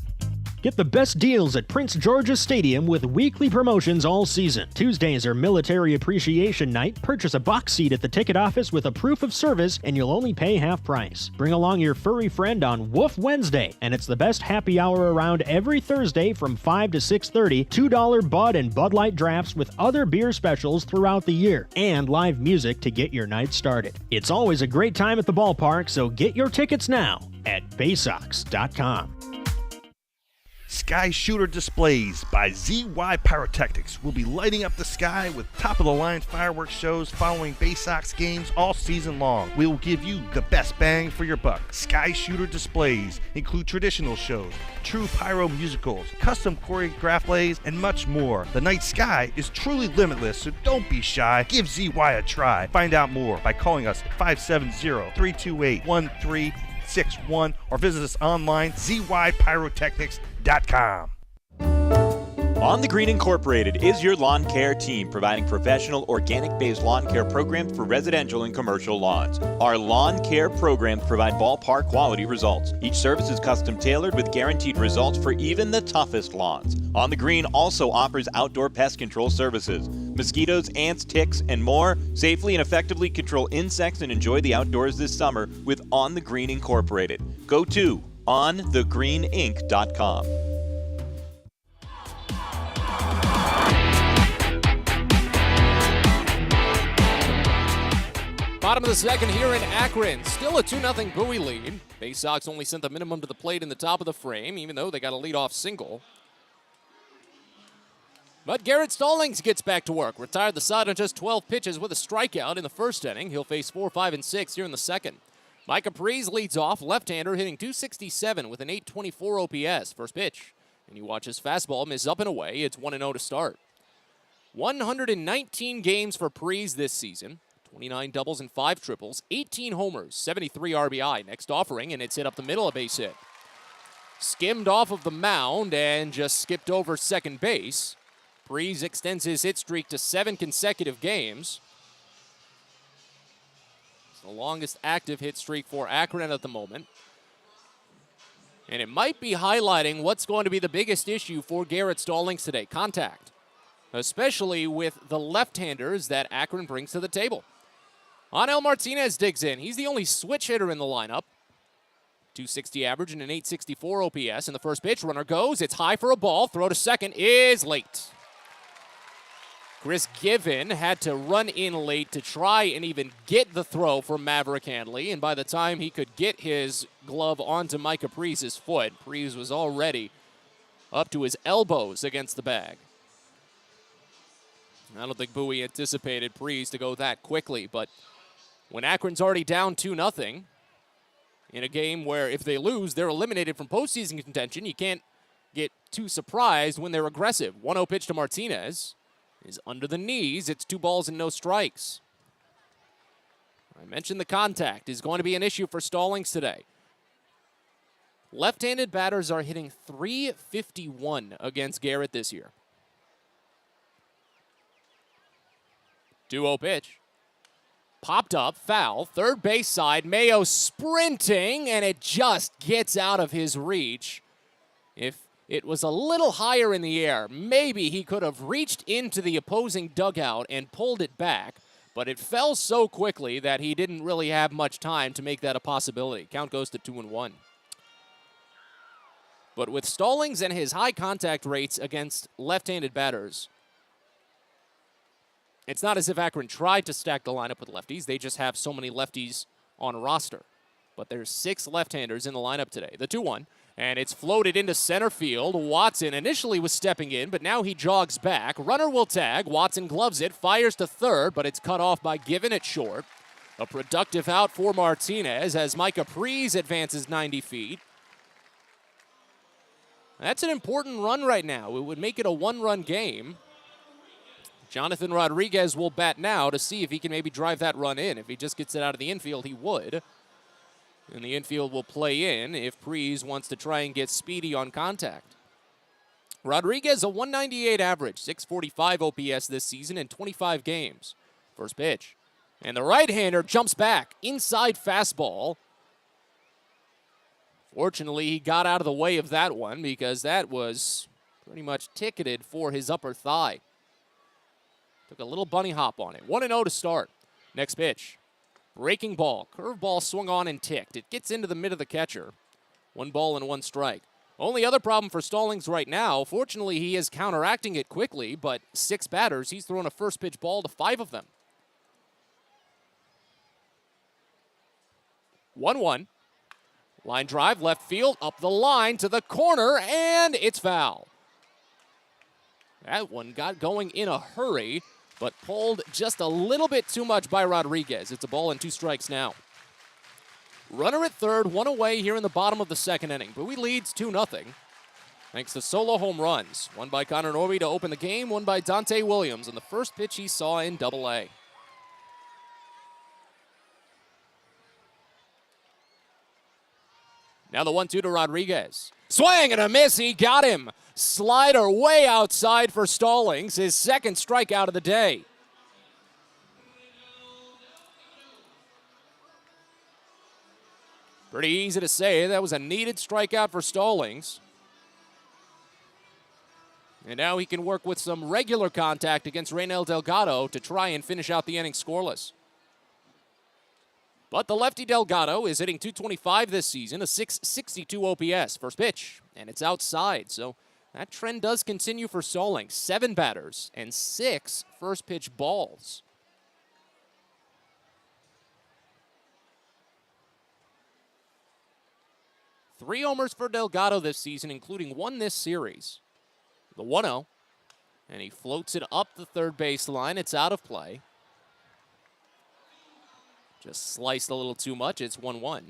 Get the best deals at Prince George's Stadium with weekly promotions all season. Tuesdays are Military Appreciation Night. Purchase a box seat at the ticket office with a proof of service and you'll only pay half price. Bring along your furry friend on Woof Wednesday, and it's the best happy hour around every Thursday from 5 to 6:30. $2 Bud and Bud Light drafts with other beer specials throughout the year, and live music to get your night started. It's always a great time at the ballpark, so get your tickets now at Baysox.com. Sky Shooter Displays by ZY Pyrotechnics will be lighting up the sky with top-of-the-line fireworks shows following Baysox games all season long. We will give you the best bang for your buck. Sky Shooter Displays include traditional shows, true pyro musicals, custom choreographed plays, and much more. The night sky is truly limitless, so don't be shy. Give ZY a try. Find out more by calling us at 570-328-1361 or visit us online, zypyrotechnics.com. On the Green Incorporated is your lawn care team, providing professional organic-based lawn care programs for residential and commercial lawns. Our lawn care programs provide ballpark quality results. Each service is custom tailored with guaranteed results for even the toughest lawns. On the Green also offers outdoor pest control services. Mosquitoes, ants, ticks, and more. Safely and effectively control insects and enjoy the outdoors this summer with On the Green Incorporated. Go to onthegreeninc.com. Bottom of the second here in Akron. Still a 2-0 Bowie lead. Baysox only sent the minimum to the plate in the top of the frame, even though they got a leadoff single. But Garrett Stallings gets back to work. Retired the side on just 12 pitches with a strikeout in the first inning. He'll face 4, 5, and 6 here in the second. Micah Prees leads off, left-hander hitting .267 with an .824 OPS. First pitch, and you watch his fastball miss up and away. It's 1-0 to start. 119 games for Prees this season. 29 doubles and 5 triples, 18 homers, 73 RBI. Next offering, and it's hit up the middle, a base hit. Skimmed off of the mound and just skipped over second base. Prees extends his hit streak to 7 consecutive games. It's the longest active hit streak for Akron at the moment. And it might be highlighting what's going to be the biggest issue for Garrett Stallings today, contact. Especially with the left-handers that Akron brings to the table. Anel Martinez digs in. He's the only switch hitter in the lineup. .260 average and an .864 OPS. In the first pitch, runner goes. It's high for a ball. Throw to second is late. Chris Given had to run in late to try and even get the throw from Maverick Handley. And by the time he could get his glove onto Micah Prees' foot, Prees was already up to his elbows against the bag. I don't think Bowie anticipated Prees to go that quickly, but when Akron's already down 2-0 in a game where if they lose, they're eliminated from postseason contention, you can't get too surprised when they're aggressive. 1-0 pitch to Martinez is under the knees. It's 2 balls and no strikes. I mentioned the contact is going to be an issue for Stallings today. Left-handed batters are hitting .351 against Garrett this year. 2-0 pitch. Popped up, foul, third base side. Mayo sprinting, and it just gets out of his reach. If it was a little higher in the air, maybe he could have reached into the opposing dugout and pulled it back, but it fell so quickly that he didn't really have much time to make that a possibility. Count goes to 2-1. But with Stallings and his high contact rates against left-handed batters, it's not as if Akron tried to stack the lineup with lefties. They just have so many lefties on roster. But there's 6 left-handers in the lineup today. The 2-1, and it's floated into center field. Watson initially was stepping in, but now he jogs back. Runner will tag. Watson gloves it, fires to third, but it's cut off by Given at short. A productive out for Martinez as Micah Prees advances 90 feet. That's an important run right now. It would make it a 1-run game. Jonathan Rodriguez will bat now to see if he can maybe drive that run in. If he just gets it out of the infield, he would. And the infield will play in if Prees wants to try and get speedy on contact. Rodriguez, a 198 average, 645 OPS this season in 25 games. First pitch. And the right-hander jumps back. Inside fastball. Fortunately, he got out of the way of that one because that was pretty much ticketed for his upper thigh. Took a little bunny hop on it. 1-0 to start. Next pitch. Breaking ball. Curveball swung on and ticked. It gets into the mid of the catcher. 1 ball and 1 strike. Only other problem for Stallings right now, fortunately he is counteracting it quickly, but 6 batters, he's thrown a first pitch ball to 5 of them. 1-1. Line drive, left field, up the line to the corner, and it's foul. That one got going in a hurry, but pulled just a little bit too much by Rodriguez. It's a ball and 2 strikes now. Runner at third, 1 away here in the bottom of the second inning. Bowie leads 2-0. Thanks to solo home runs. One by Connor Norby to open the game, one by Dante Williams on the first pitch he saw in Double-A. Now the 1-2 to Rodriguez. Swing and a miss, he got him. Slider way outside for Stallings, his second strikeout of the day. Pretty easy to say, that was a needed strikeout for Stallings. And now he can work with some regular contact against Reynel Delgado to try and finish out the inning scoreless. But the lefty Delgado is hitting .225 this season, a .662 OPS. First pitch, and it's outside. So that trend does continue for Stallings. 7 batters and 6 first pitch balls. Three homers for Delgado this season, including 1 this series. The 1-0, and he floats it up the third base line. It's out of play. Just sliced a little too much. It's 1-1.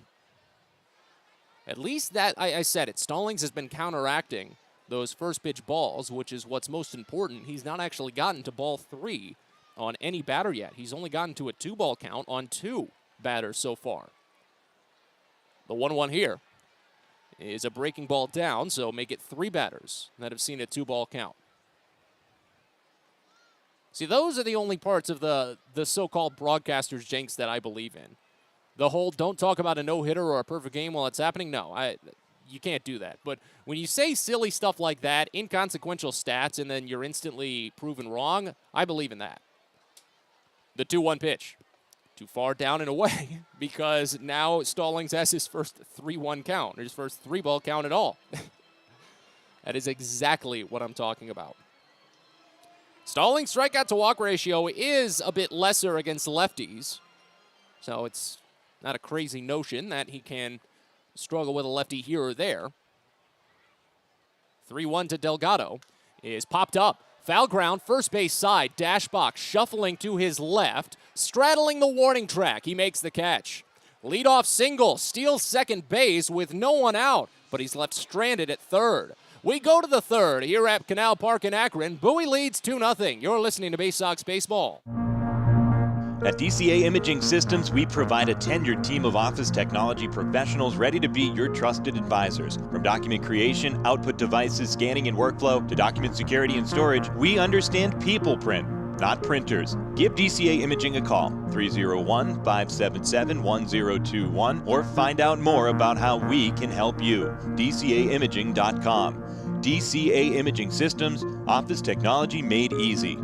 At least that, I said it, Stallings has been counteracting those first pitch balls, which is what's most important. He's not actually gotten to ball 3 on any batter yet. He's only gotten to a 2-ball count on 2 batters so far. The 1-1 here is a breaking ball down, so make it 3 batters that have seen a 2-ball count. See, those are the only parts of the so-called broadcaster's jinx that I believe in. The whole don't talk about a no-hitter or a perfect game while it's happening, no, you can't do that. But when you say silly stuff like that, inconsequential stats, and then you're instantly proven wrong, I believe in that. The 2-1 pitch. Too far down and away because now Stallings has his first 3-1 count, or his first 3-ball count at all. That is exactly what I'm talking about. Stallings' strikeout to walk ratio is a bit lesser against lefties, so it's not a crazy notion that he can struggle with a lefty here or there. 3-1 to Delgado is popped up. Foul ground, first base side, dash box, shuffling to his left, straddling the warning track. He makes the catch. Leadoff single, steals second base with no one out, but he's left stranded at third. We go to the third here at Canal Park in Akron. Bowie leads 2-0. You're listening to Baysox Baseball. At DCA Imaging Systems, we provide a tenured team of office technology professionals ready to be your trusted advisors. From document creation, output devices, scanning and workflow, to document security and storage, we understand people print, not printers. Give DCA Imaging a call, 301-577-1021, or find out more about how we can help you. DCAimaging.com. DCA Imaging Systems, office technology made easy.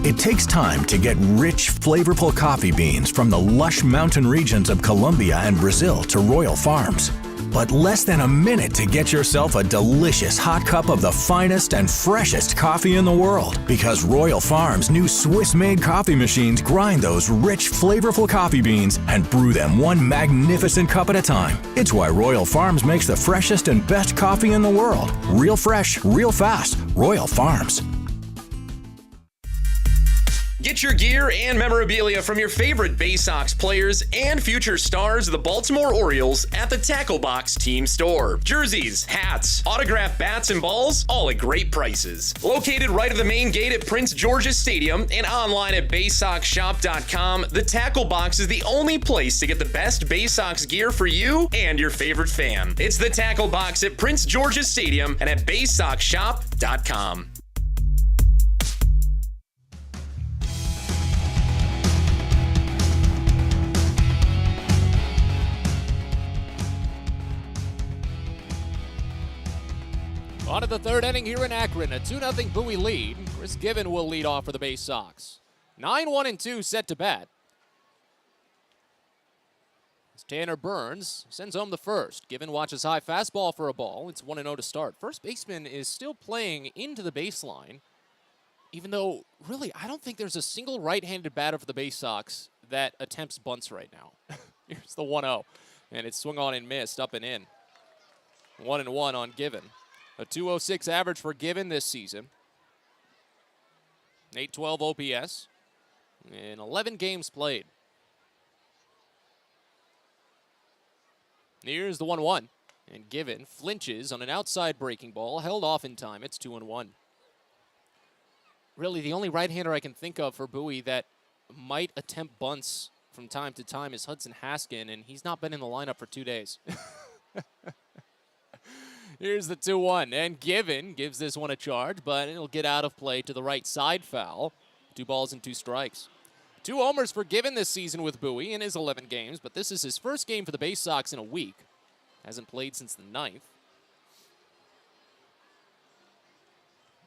It takes time to get rich, flavorful coffee beans from the lush mountain regions of Colombia and Brazil to Royal Farms. But less than a minute to get yourself a delicious hot cup of the finest and freshest coffee in the world. Because Royal Farms' new Swiss-made coffee machines grind those rich, flavorful coffee beans and brew them one magnificent cup at a time. It's why Royal Farms makes the freshest and best coffee in the world. Real fresh, real fast. Royal Farms. Get your gear and memorabilia from your favorite Baysox players and future stars of the Baltimore Orioles at the Tackle Box Team Store. Jerseys, hats, autographed bats and balls, all at great prices. Located right at the main gate at Prince George's Stadium and online at BaysoxShop.com, the Tackle Box is the only place to get the best Baysox gear for you and your favorite fan. It's the Tackle Box at Prince George's Stadium and at BaysoxShop.com. On to the third inning here in Akron, a 2-0 Bowie lead. Chris Given will lead off for the Baysox. 9-1-2 set to bat. As Tanner Burns sends home the first. Given watches high fastball for a ball. It's 1-0 to start. First baseman is still playing into the baseline, even though, really, I don't think there's a single right-handed batter for the Baysox that attempts bunts right now. Here's the 1-0, and it's swung on and missed, up and in. 1-1 on Given. A 206 average for Given this season. 812 OPS in 11 games played. Here's the 1-1. And Given flinches on an outside breaking ball, held off in time. It's 2-1. Really, the only right-hander I can think of for Bowie that might attempt bunts from time to time is Hudson Haskin, and he's not been in the lineup for 2 days. Here's the 2-1, and Given gives this one a charge, but it'll get out of play to the right side foul. 2 balls and 2 strikes. 2 homers for Given this season with Bowie in his 11 games, but this is his first game for the Baysox in a week. Hasn't played since the 9th.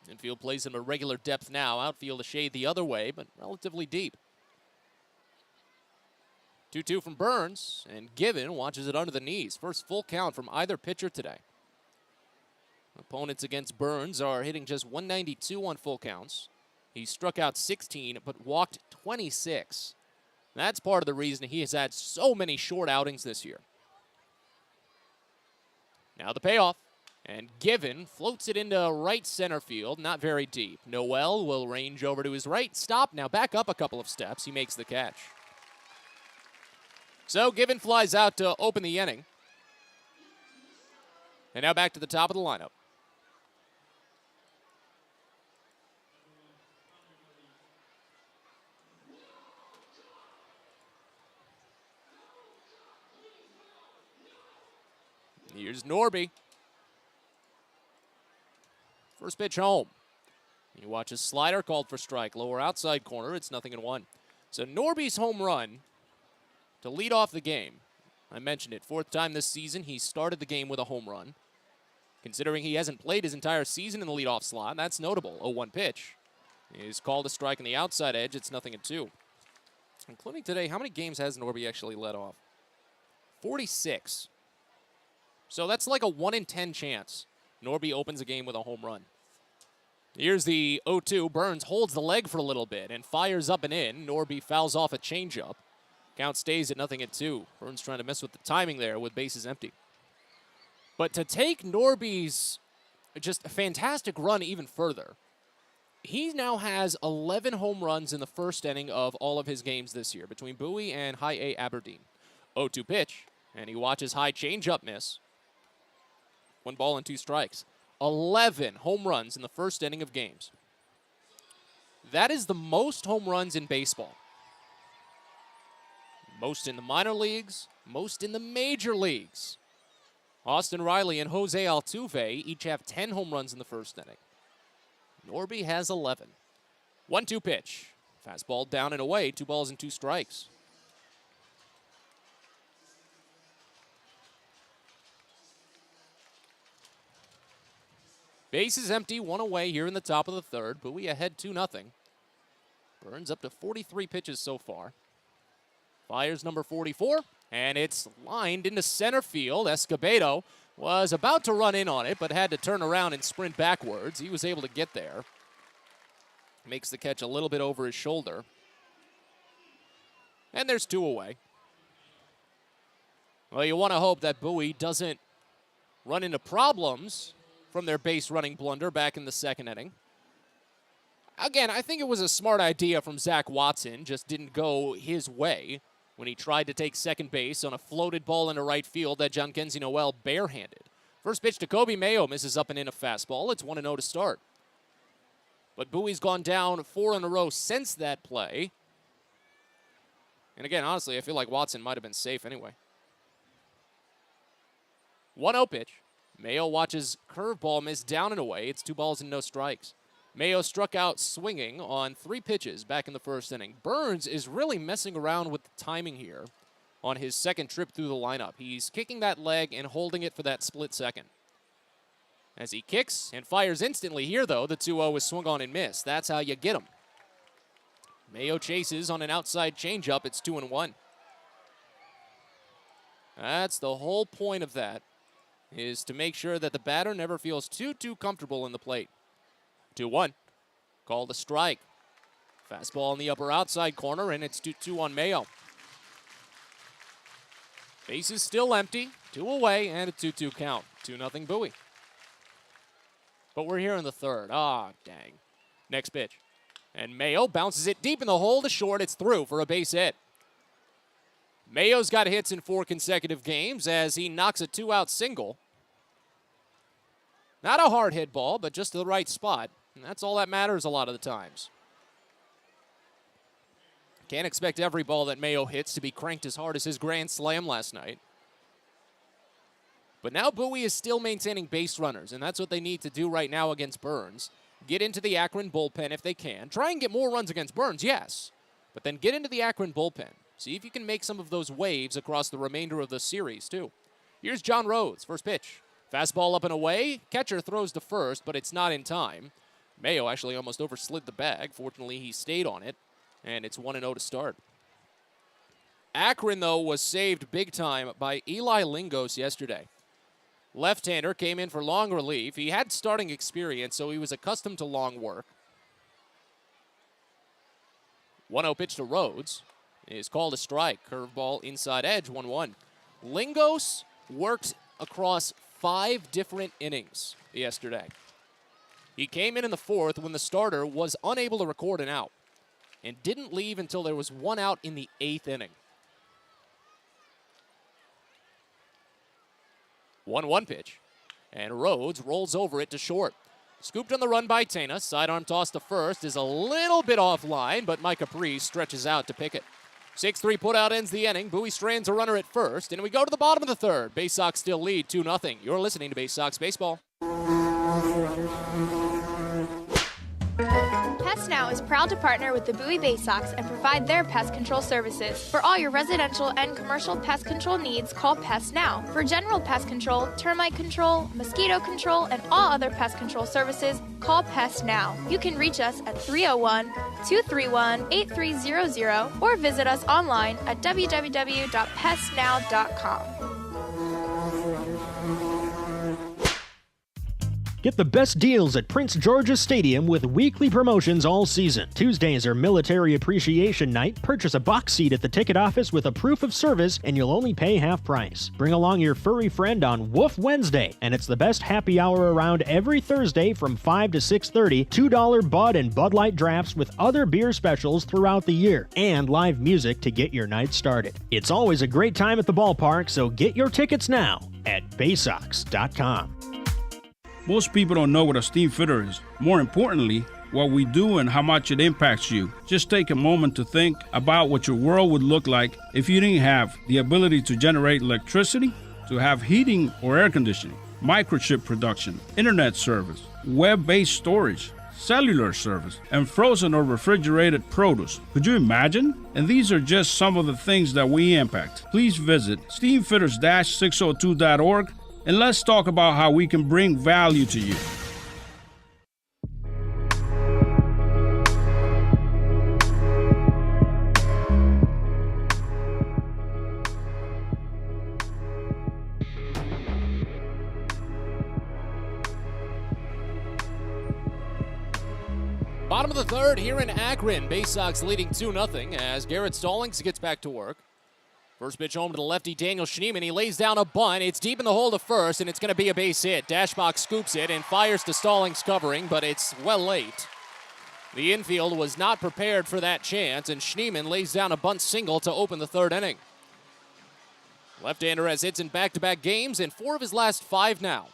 Infield plays him a regular depth now. Outfield a shade the other way, but relatively deep. 2-2 from Burns, and Given watches it under the knees. First full count from either pitcher today. Opponents against Burns are hitting just 192 on full counts. He struck out 16, but walked 26. That's part of the reason he has had so many short outings this year. Now the payoff, and Given floats it into right center field, not very deep. Noel will range over to his right, stop, now back up a couple of steps. He makes the catch. So Given flies out to open the inning. And now back to the top of the lineup. Here's Norby. First pitch home. You watch his slider called for strike. Lower outside corner. It's 0-1. So Norby's home run to lead off the game. I mentioned it. 4th time this season he started the game with a home run. Considering he hasn't played his entire season in the leadoff slot, that's notable. 0-1 pitch. He's called a strike on the outside edge. It's 0-2. Including today, how many games has Norby actually led off? 46. So that's like a 1 in 10 chance Norby opens a game with a home run. Here's the 0-2. Burns holds the leg for a little bit and fires up and in. Norby fouls off a changeup. Count stays at 0-2. Burns trying to mess with the timing there with bases empty. But to take Norby's just a fantastic run even further, he now has 11 home runs in the first inning of all of his games this year between Bowie and High A Aberdeen. 0-2 pitch, and he watches high changeup miss. 1 ball and 2 strikes. 11 home runs in the first inning of games. That is the most home runs in baseball. Most in the minor leagues, most in the major leagues. Austin Riley and Jose Altuve each have 10 home runs in the first inning. Norby has 11. 1-2 pitch. Fastball down and away. 2 balls and 2 strikes. Bases empty, 1 away here in the top of the 3rd. Bowie ahead 2-0. Burns up to 43 pitches so far. Fires number 44, and it's lined into center field. Escobedo was about to run in on it, but had to turn around and sprint backwards. He was able to get there. Makes the catch a little bit over his shoulder. And there's 2 away. Well, you want to hope that Bowie doesn't run into problems from their base running blunder back in the 2nd inning. Again, I think it was a smart idea from Zach Watson, just didn't go his way when he tried to take second base on a floated ball into right field that Giankenzie Noel barehanded. First pitch to Coby Mayo misses up and in a fastball. It's 1-0 to start. But Bowie's gone down 4 in a row since that play. And again, honestly, I feel like Watson might have been safe anyway. 1-0 pitch. Mayo watches curveball miss down and away. It's 2 balls and no strikes. Mayo struck out swinging on 3 pitches back in the first inning. Burns is really messing around with the timing here on his second trip through the lineup. He's kicking that leg and holding it for that split second. as he kicks and fires instantly here, though. The 2-0 is swung on and missed. That's how you get him. Mayo chases on an outside changeup. It's 2-1. That's the whole point of that, is to make sure that the batter never feels too comfortable in the plate. 2-1. Called a strike. Fastball in the upper outside corner, and it's 2-2 on Mayo. Base is still empty. 2 away, and a 2-2 count. 2-0 Bowie. But we're here in the third. Ah, dang. Next pitch. And Mayo bounces it deep in the hole to short. It's through for a base hit. Mayo's got hits in 4 consecutive games as he knocks a 2-out single. Not a hard hit ball, but just to the right spot. And that's all that matters a lot of the times. Can't expect every ball that Mayo hits to be cranked as hard as his grand slam last night. But now Bowie is still maintaining base runners, and that's what they need to do right now against Burns. Get into the Akron bullpen if they can. Try and get more runs against Burns, yes. But then get into the Akron bullpen. See if you can make some of those waves across the remainder of the series, too. Here's John Rhodes, first pitch. Fastball up and away. Catcher throws to first, but it's not in time. Mayo actually almost overslid the bag. Fortunately, he stayed on it, and it's 1-0 to start. Akron, though, was saved big time by Eli Lingos yesterday. Left-hander came in for long relief. He had starting experience, so he was accustomed to long work. 1-0 pitch to Rhodes is called a strike. Curveball inside edge, 1-1. Lingos worked across 5 different innings yesterday. He came in the 4th when the starter was unable to record an out and didn't leave until there was 1 out in the 8th inning. 1-1 pitch, and Rhodes rolls over it to short. Scooped on the run by Tena. Sidearm toss to first is a little bit offline, but Mike Caprice stretches out to pick it. 6-3 putout ends the inning. Bowie strands a runner at first, and we go to the bottom of the third. Baysox still lead 2-0. You're listening to Baysox Baseball. Pest Now is proud to partner with the Bowie Baysox and provide their pest control services. For all your residential and commercial pest control needs, call Pest Now. For general pest control, termite control, mosquito control, and all other pest control services, call Pest Now. You can reach us at 301-231-8300 or visit us online at www.pestnow.com. Get the best deals at Prince George's Stadium with weekly promotions all season. Tuesdays are Military Appreciation Night. Purchase a box seat at the ticket office with a proof of service, and you'll only pay half price. Bring along your furry friend on Woof Wednesday, and it's the best happy hour around every Thursday from 5 to 6:30. $2 Bud and Bud Light drafts with other beer specials throughout the year, and live music to get your night started. It's always a great time at the ballpark, so get your tickets now at Baysox.com. Most people don't know what a steam fitter is. More importantly, what we do and how much it impacts you. Just take a moment to think about what your world would look like if you didn't have the ability to generate electricity, to have heating or air conditioning, microchip production, internet service, web-based storage, cellular service, and frozen or refrigerated produce. Could you imagine? And these are just some of the things that we impact. Please visit steamfitters-602.org and let's talk about how we can bring value to you. Bottom of the third here in Akron. Baysox leading 2-0 as Garrett Stallings gets back to work. First pitch home to the lefty, Daniel Schneemann. He lays down a bunt. It's deep in the hole to first, and it's going to be a base hit. Dashbox scoops it and fires to Stallings covering, but it's well late. The infield was not prepared for that chance, and Schneemann lays down a bunt single to open the third inning. Left-hander has hits in back-to-back games, and 4 of his last 5 now.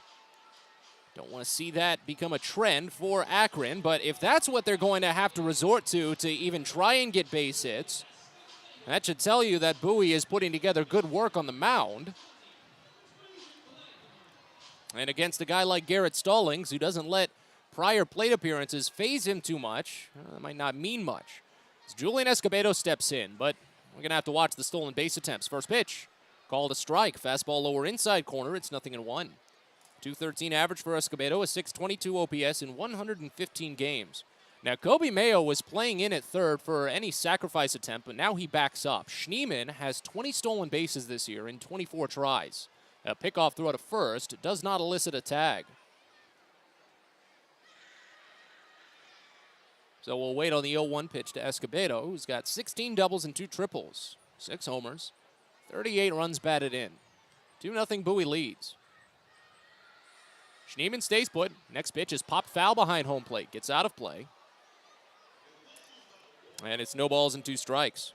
Don't want to see that become a trend for Akron, but if that's what they're going to have to resort to even try and get base hits, that should tell you that Bowie is putting together good work on the mound. And against a guy like Garrett Stallings, who doesn't let prior plate appearances phase him too much, that might not mean much. As Julian Escobedo steps in, but we're going to have to watch the stolen base attempts. First pitch, called a strike. Fastball lower inside corner. It's 0-1. .213 average for Escobedo, a .622 OPS in 115 games. Now, Kobe Mayo was playing in at third for any sacrifice attempt, but now he backs up. Schneemann has 20 stolen bases this year in 24 tries. A pickoff throw to first does not elicit a tag. So we'll wait on the 0-1 pitch to Escobedo, who's got 16 doubles and 2 triples, 6 homers, 38 runs batted in. 2-0 Bowie leads. Schneemann stays put. Next pitch is popped foul behind home plate. Gets out of play. And it's no balls and 2 strikes.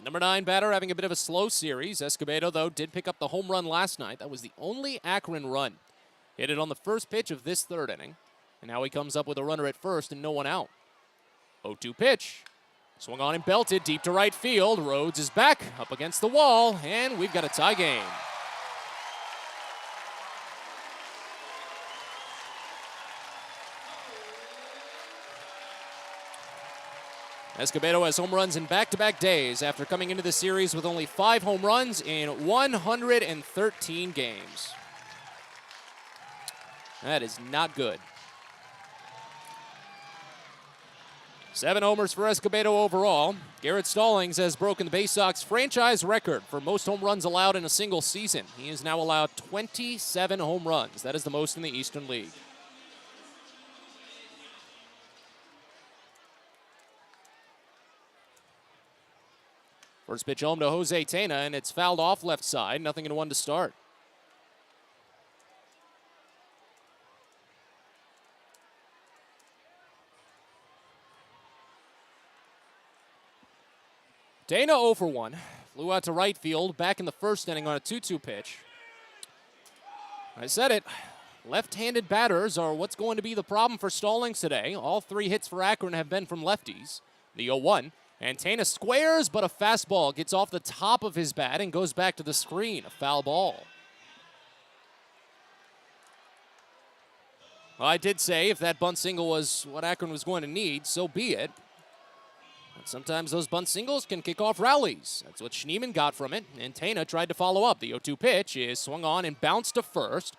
Number 9 batter having a bit of a slow series. Escobedo, though, did pick up the home run last night. That was the only Akron run. Hit it on the first pitch of this third inning. And now he comes up with a runner at first and no one out. 0-2 pitch. Swung on and belted deep to right field. Rhodes is back up against the wall, and we've got a tie game. Escobedo has home runs in back-to-back days after coming into the series with only 5 home runs in 113 games. That is not good. 7 homers for Escobedo overall. Garrett Stallings has broken the Baysox franchise record for most home runs allowed in a single season. He has now allowed 27 home runs. That is the most in the Eastern League. First pitch home to Jose Tena, and it's fouled off left side. 0-1 to start. Tena 0 for 1. Flew out to right field, back in the first inning on a 2-2 pitch. I said it. Left-handed batters are what's going to be the problem for Stallings today. All 3 hits for Akron have been from lefties. The 0-1. And Tena squares, but a fastball gets off the top of his bat and goes back to the screen. A foul ball. Well, I did say if that bunt single was what Akron was going to need, so be it. But sometimes those bunt singles can kick off rallies. That's what Schneemann got from it, and Tena tried to follow up. The 0-2 pitch is swung on and bounced to first.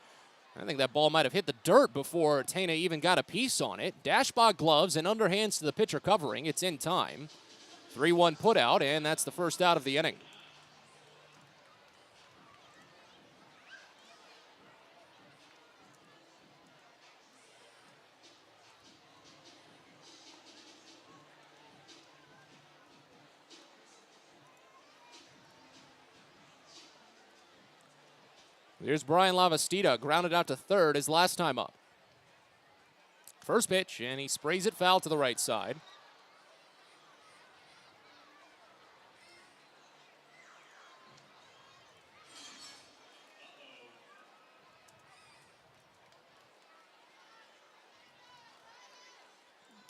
I think that ball might have hit the dirt before Tena even got a piece on it. Dashbot gloves and underhands to the pitcher covering. It's in time. 3-1 put out, and that's the first out of the inning. Here's Brian Lavastida, grounded out to third his last time up. First pitch, and he sprays it foul to the right side.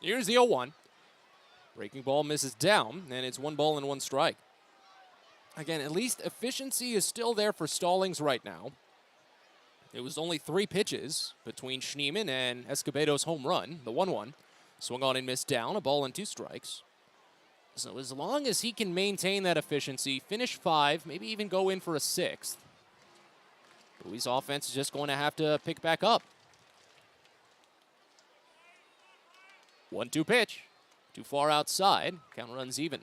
Here's the 0-1. Breaking ball misses down, and it's 1 ball and 1 strike. Again, at least efficiency is still there for Stallings right now. It was only 3 pitches between Schneemann and Escobedo's home run, the 1-1. Swung on and missed down, a ball and 2 strikes. So as long as he can maintain that efficiency, finish 5, maybe even go in for a 6th, Bowie's offense is just going to have to pick back up. 1-2 pitch. Too far outside. Count runs even.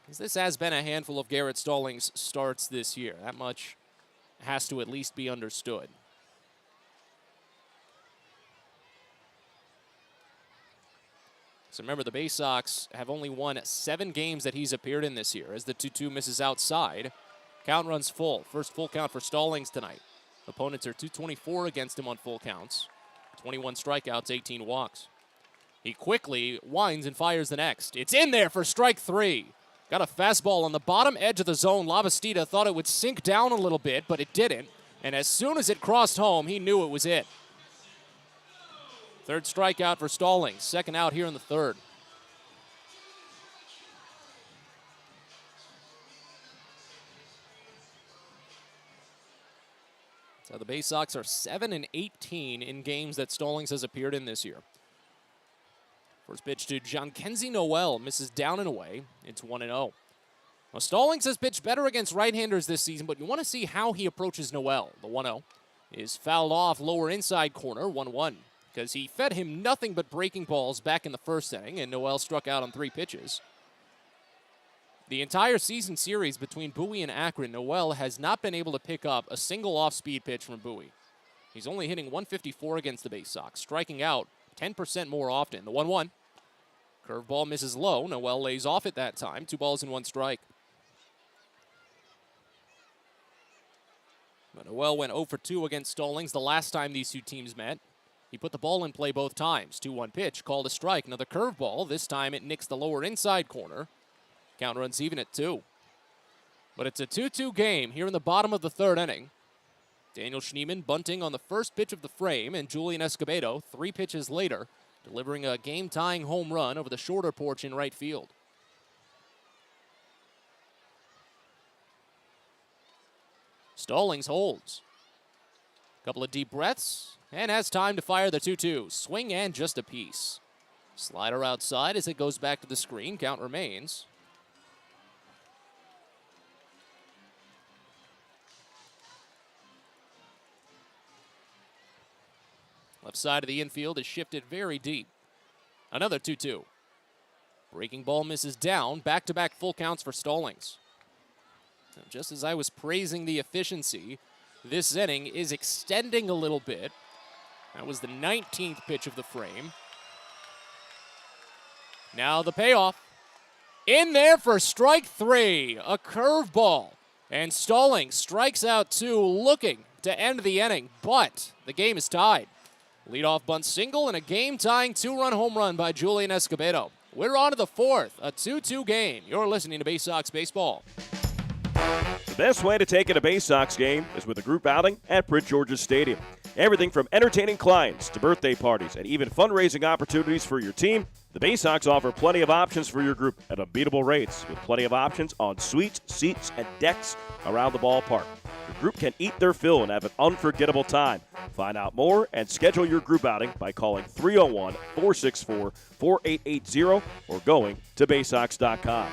This has been a handful of Garrett Stallings starts this year. That much has to at least be understood. So remember, the Baysox have only won 7 games that he's appeared in this year. As the 2-2 misses outside, count runs full. First full count for Stallings tonight. Opponents are .224 against him on full counts. 21 strikeouts, 18 walks. He quickly winds and fires the next. It's in there for strike 3. Got a fastball on the bottom edge of the zone. Lavastida thought it would sink down a little bit, but it didn't. And as soon as it crossed home, he knew it was it. Third strikeout for Stallings. Second out here in the third. So the Baysox are 7-18 in games that Stallings has appeared in this year. First pitch to John Kenzie Noel, misses down and away. It's 1-0. Well, Stallings has pitched better against right-handers this season, but you want to see how he approaches Noel. The 1-0 is fouled off lower inside corner, 1-1, because he fed him nothing but breaking balls back in the first inning, and Noel struck out on 3 pitches. The entire season series between Bowie and Akron, Noel has not been able to pick up a single off-speed pitch from Bowie. He's only hitting 154 against the Baysox, striking out 10% more often. The 1-1. Curveball misses low. Noel lays off at that time. 2 balls and 1 strike. But Noel went 0 for 2 against Stallings the last time these two teams met. He put the ball in play both times. 2-1 pitch, called a strike. Another curveball. This time it nicks the lower inside corner. Count runs even at 2. But it's a 2-2 game here in the bottom of the 3rd inning. Daniel Schneemann bunting on the first pitch of the frame, and Julian Escobedo 3 pitches later, delivering a game-tying home run over the shorter porch in right field. Stallings holds. Couple of deep breaths, and has time to fire the 2-2. Swing and just a piece. Slider outside as it goes back to the screen. Count remains. Left side of the infield is shifted very deep. Another 2-2. Breaking ball misses down. Back-to-back full counts for Stallings. Now, just as I was praising the efficiency, this inning is extending a little bit. That was the 19th pitch of the frame. Now the payoff. In there for strike 3. A curveball. And Stallings strikes out 2, looking to end the inning. But the game is tied. Leadoff bunt single and a game-tying 2-run home run by Julian Escobedo. We're on to the 4th, a 2-2 game. You're listening to Baysox Baseball. The best way to take in a Baysox game is with a group outing at Prince George's Stadium. Everything from entertaining clients to birthday parties and even fundraising opportunities for your team, the Baysox offer plenty of options for your group at unbeatable rates with plenty of options on suites, seats, and decks around the ballpark. Your group can eat their fill and have an unforgettable time. Find out more and schedule your group outing by calling 301-464-4880 or going to Baysox.com.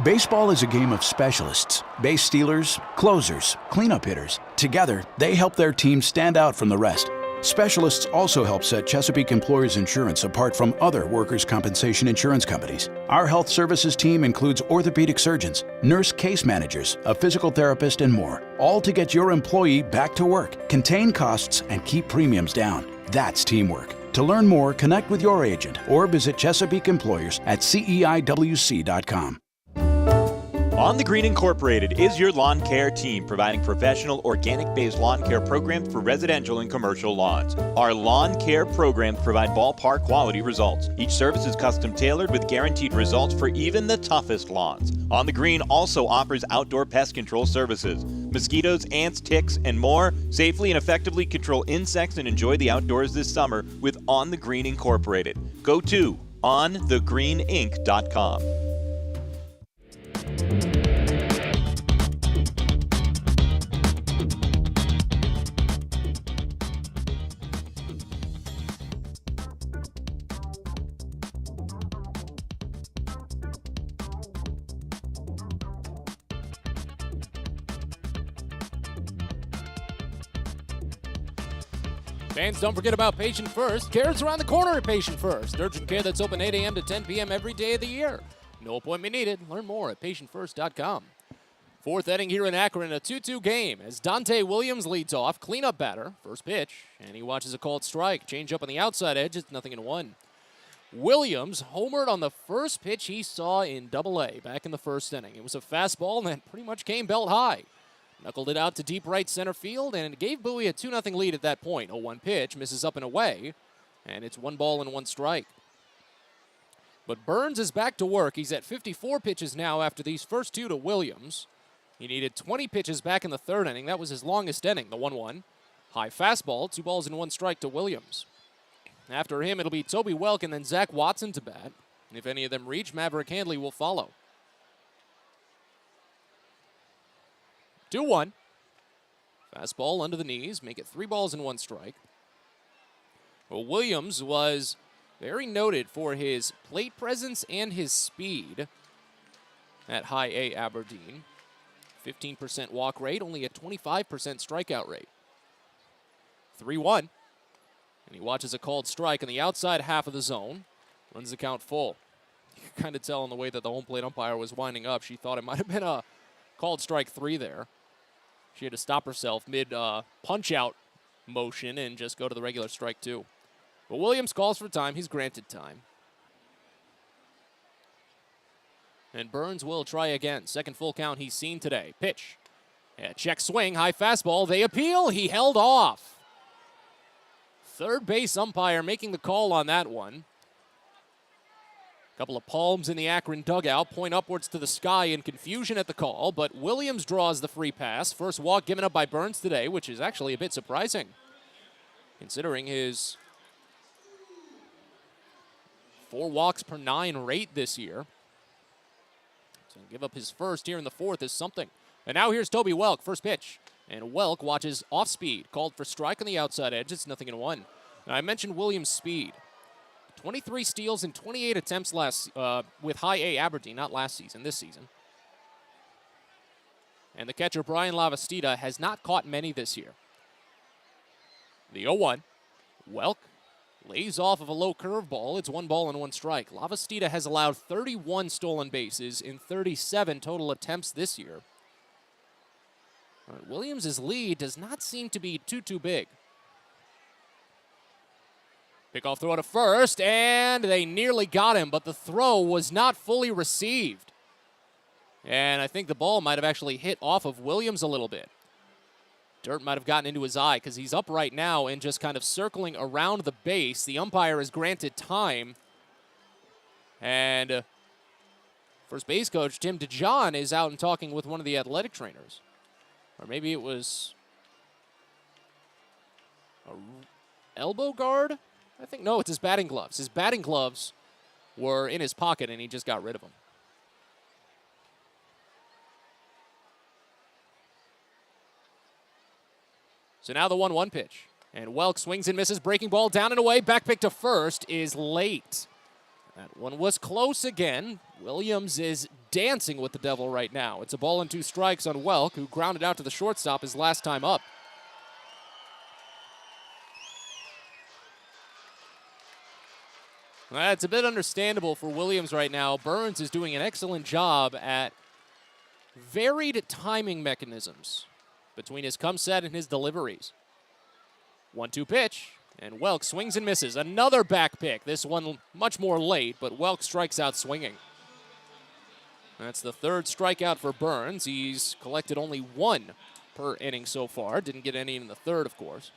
Baseball is a game of specialists. Base stealers, closers, cleanup hitters. Together, they help their team stand out from the rest. Specialists also help set Chesapeake Employers Insurance apart from other workers' compensation insurance companies. Our health services team includes orthopedic surgeons, nurse case managers, a physical therapist, and more, all to get your employee back to work, contain costs, and keep premiums down. That's teamwork. To learn more, connect with your agent or visit Chesapeake Employers at CEIWC.com. On the Green Incorporated is your lawn care team, providing professional organic-based lawn care programs for residential and commercial lawns. Our lawn care programs provide ballpark quality results. Each service is custom tailored with guaranteed results for even the toughest lawns. On the Green also offers outdoor pest control services. Mosquitoes, ants, ticks, and more. Safely and effectively control insects and enjoy the outdoors this summer with On the Green Incorporated. Go to onthegreeninc.com. Fans, don't forget about Patient First. Care's around the corner at Patient First. Urgent care that's open 8 a.m. to 10 p.m. every day of the year. No appointment needed. Learn more at patientfirst.com. 4th inning here in Akron, a 2-2 game as Dante Williams leads off. Cleanup batter, first pitch, and he watches a called strike. Change up on the outside edge, it's 0-1. Williams homered on the first pitch he saw in Double-A back in the first inning. It was a fastball that pretty much came belt high. Knuckled it out to deep right center field, and it gave Bowie a 2-0 lead at that point. 0-1 pitch, misses up and away, and it's 1 ball and 1 strike. But Burns is back to work. He's at 54 pitches now after these first 2 to Williams. He needed 20 pitches back in the 3rd inning. That was his longest inning, the 1-1. High fastball, 2 balls and 1 strike to Williams. After him, it'll be Toby Welk and then Zach Watson to bat. And if any of them reach, Maverick Handley will follow. 2-1. Fastball under the knees, make it 3 balls and 1 strike. Well, Williams was very noted for his plate presence and his speed. at High A Aberdeen. 15% walk rate, only a 25% strikeout rate. 3-1. And he watches a called strike on the outside half of the zone. Runs the count full. You can kind of tell in the way that the home plate umpire was winding up. She thought it might have been a called strike 3 there. She had to stop herself mid punch-out motion and just go to the regular strike 2. But Williams calls for time. He's granted time. And Burns will try again. Second full count he's seen today. Pitch. Yeah, check swing. High fastball. They appeal. He held off. Third base umpire making the call on that one. Couple of palms in the Akron dugout. Point upwards to the sky in confusion at the call. But Williams draws the free pass. First walk given up by Burns today, which is actually a bit surprising, considering his 4 walks per 9 rate this year. So give up his first here in the 4th is something. And now here's Toby Welk, first pitch. And Welk watches off speed, called for strike on the outside edge. It's 0-1. Now I mentioned Williams' speed. 23 steals in 28 attempts with High A Aberdeen, not last season, this season. And the catcher, Brian Lavastida, has not caught many this year. The 0-1. Welk lays off of a low curveball. It's 1 ball and 1 strike. Lavastida has allowed 31 stolen bases in 37 total attempts this year. Williams' lead does not seem to be too big. Pickoff throw to first, and they nearly got him, but the throw was not fully received. And I think the ball might have actually hit off of Williams a little bit. Dirt might have gotten into his eye because he's up right now and just kind of circling around the base. The umpire is granted time. And first base coach Tim DeJohn is out and talking with one of the athletic trainers. Or maybe it was an elbow guard? I think, no, it's his batting gloves. His batting gloves were in his pocket, and he just got rid of them. So now the 1-1 pitch. And Welk swings and misses, breaking ball down and away. Back pick to first is late. That one was close again. Williams is dancing with the devil right now. It's a ball and 2 strikes on Welk, who grounded out to the shortstop his last time up. It's a bit understandable for Williams right now. Burns is doing an excellent job at varied timing mechanisms between his come set and his deliveries. 1-2 pitch, and Welk swings and misses. Another back pick. This one much more late, but Welk strikes out swinging. That's the 3rd strikeout for Burns. He's collected only 1 per inning so far. Didn't get any in the 3rd, of course.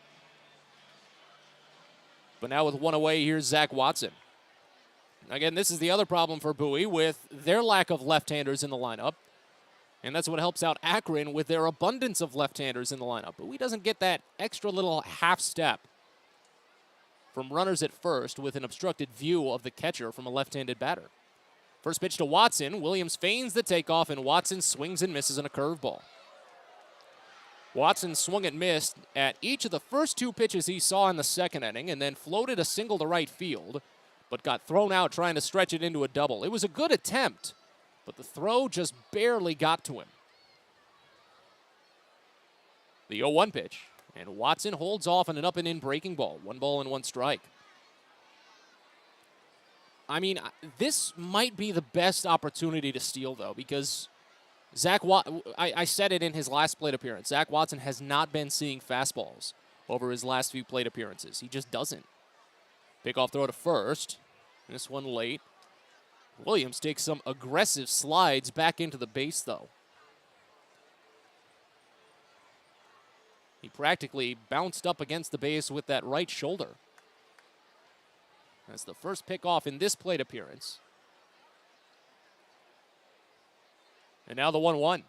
But now with 1 away, here's Zach Watson. Again, this is the other problem for Bowie with their lack of left-handers in the lineup. And that's what helps out Akron with their abundance of left-handers in the lineup. Bowie doesn't get that extra little half step from runners at first with an obstructed view of the catcher from a left-handed batter. First pitch to Watson. Williams feigns the takeoff, and Watson swings and misses on a curveball. Watson swung and missed at each of the first 2 pitches he saw in the 2nd inning and then floated a single to right field, but got thrown out trying to stretch it into a double. It was a good attempt, but the throw just barely got to him. The 0-1 pitch, and Watson holds off on an up and in breaking ball. 1 ball and 1 strike. I mean, this might be the best opportunity to steal, though, because I said it in his last plate appearance. Zach Watson has not been seeing fastballs over his last few plate appearances. He just doesn't. Pickoff throw to first. This one late. Williams takes some aggressive slides back into the base, though. He practically bounced up against the base with that right shoulder. That's the first pickoff in this plate appearance. And now the 1-1.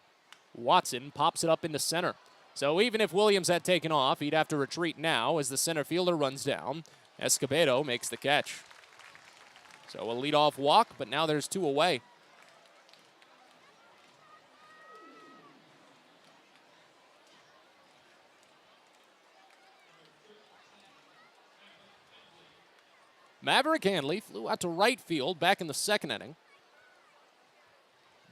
Watson pops it up into center. So even if Williams had taken off, he'd have to retreat now as the center fielder runs down. Escobedo makes the catch. So a leadoff walk, but now there's 2 away. Maverick Hanley flew out to right field back in the 2nd inning.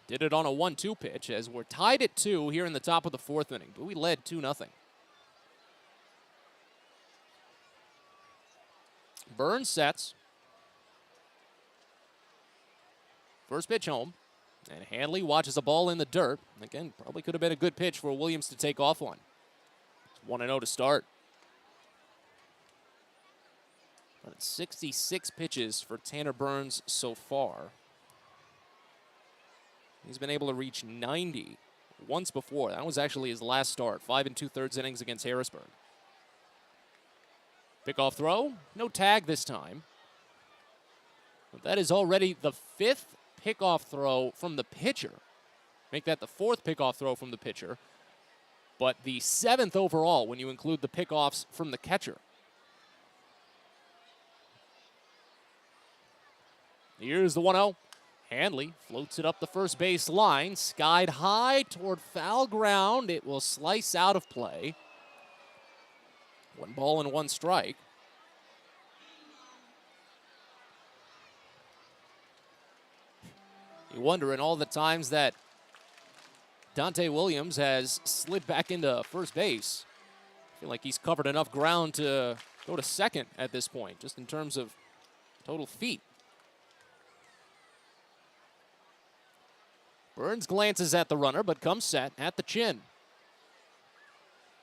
Did it on a 1-2 pitch as we're tied at 2 here in the top of the 4th inning. Bowie led 2-0. Burns sets. First pitch home. And Hanley watches a ball in the dirt. Again, probably could have been a good pitch for Williams to take off on. It's 1-0 to start. But it's 66 pitches for Tanner Burns so far. He's been able to reach 90 once before. That was actually his last start. 5 2/3 innings against Harrisburg. Pickoff throw. No tag this time. But that is already the 5th pickoff throw from the pitcher. Make that the 4th pickoff throw from the pitcher. But the 7th overall when you include the pickoffs from the catcher. Here's the 1-0. Hanley floats it up the first base line, skied high toward foul ground. It will slice out of play. 1 ball and 1 strike. You wonder in all the times that Dante Williams has slid back into first base. I feel like he's covered enough ground to go to second at this point, just in terms of total feet. Burns glances at the runner, but comes set at the chin.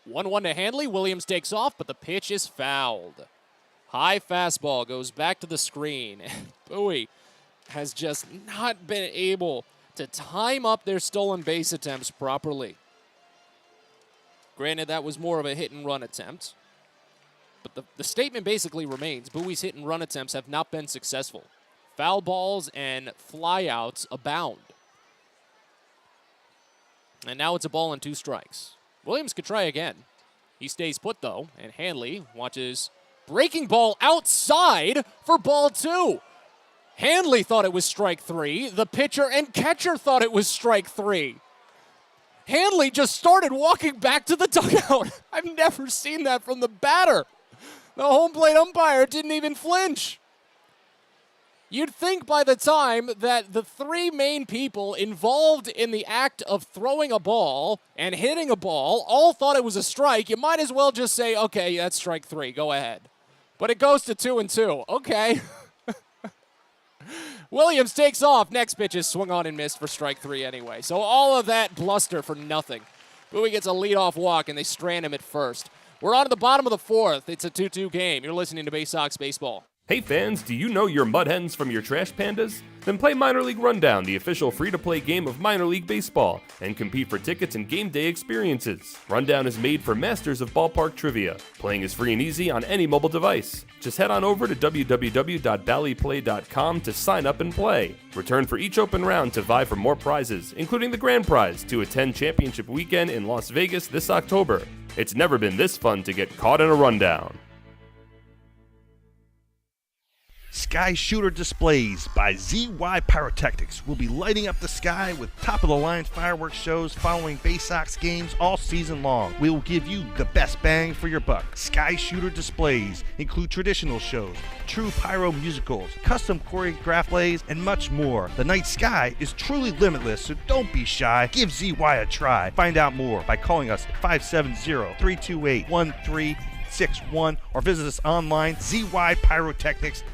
1-1 to Hanley. Williams takes off, but the pitch is fouled. High fastball goes back to the screen. Bowie has just not been able to time up their stolen base attempts properly. Granted, that was more of a hit-and-run attempt. But the statement basically remains, Bowie's hit-and-run attempts have not been successful. Foul balls and flyouts abound. And now it's a ball and 2 strikes. Williams could try again. He stays put, though, and Hanley watches breaking ball outside for ball 2. Hanley thought it was strike 3. The pitcher and catcher thought it was strike 3. Hanley just started walking back to the dugout. I've never seen that from the batter. The home plate umpire didn't even flinch. You'd think by the time that the 3 main people involved in the act of throwing a ball and hitting a ball all thought it was a strike, you might as well just say, okay, that's strike 3, go ahead. But it goes to 2-2. Okay. Williams takes off. Next pitch is swung on and missed for strike 3 anyway. So all of that bluster for nothing. Bowie gets a leadoff walk, and they strand him at first. We're on to the bottom of the 4th. It's a 2-2 game. You're listening to Baysox Baseball. Hey fans, do you know your mud hens from your trash pandas? Then play Minor League Rundown, the official free-to-play game of minor league baseball, and compete for tickets and game day experiences. Rundown is made for masters of ballpark trivia. Playing is free and easy on any mobile device. Just head on over to www.ballyplay.com to sign up and play. Return for each open round to vie for more prizes, including the grand prize to attend Championship Weekend in Las Vegas this October. It's never been this fun to get caught in a rundown. Sky Shooter Displays by ZY Pyrotechnics will be lighting up the sky with top-of-the-line fireworks shows following Baysox games all season long. We will give you the best bang for your buck. Sky Shooter Displays include traditional shows, true pyro musicals, custom choreographed plays, and much more. The night sky is truly limitless, so don't be shy. Give ZY a try. Find out more by calling us at 570-328-1361 or visit us online, zypyrotechnics.com.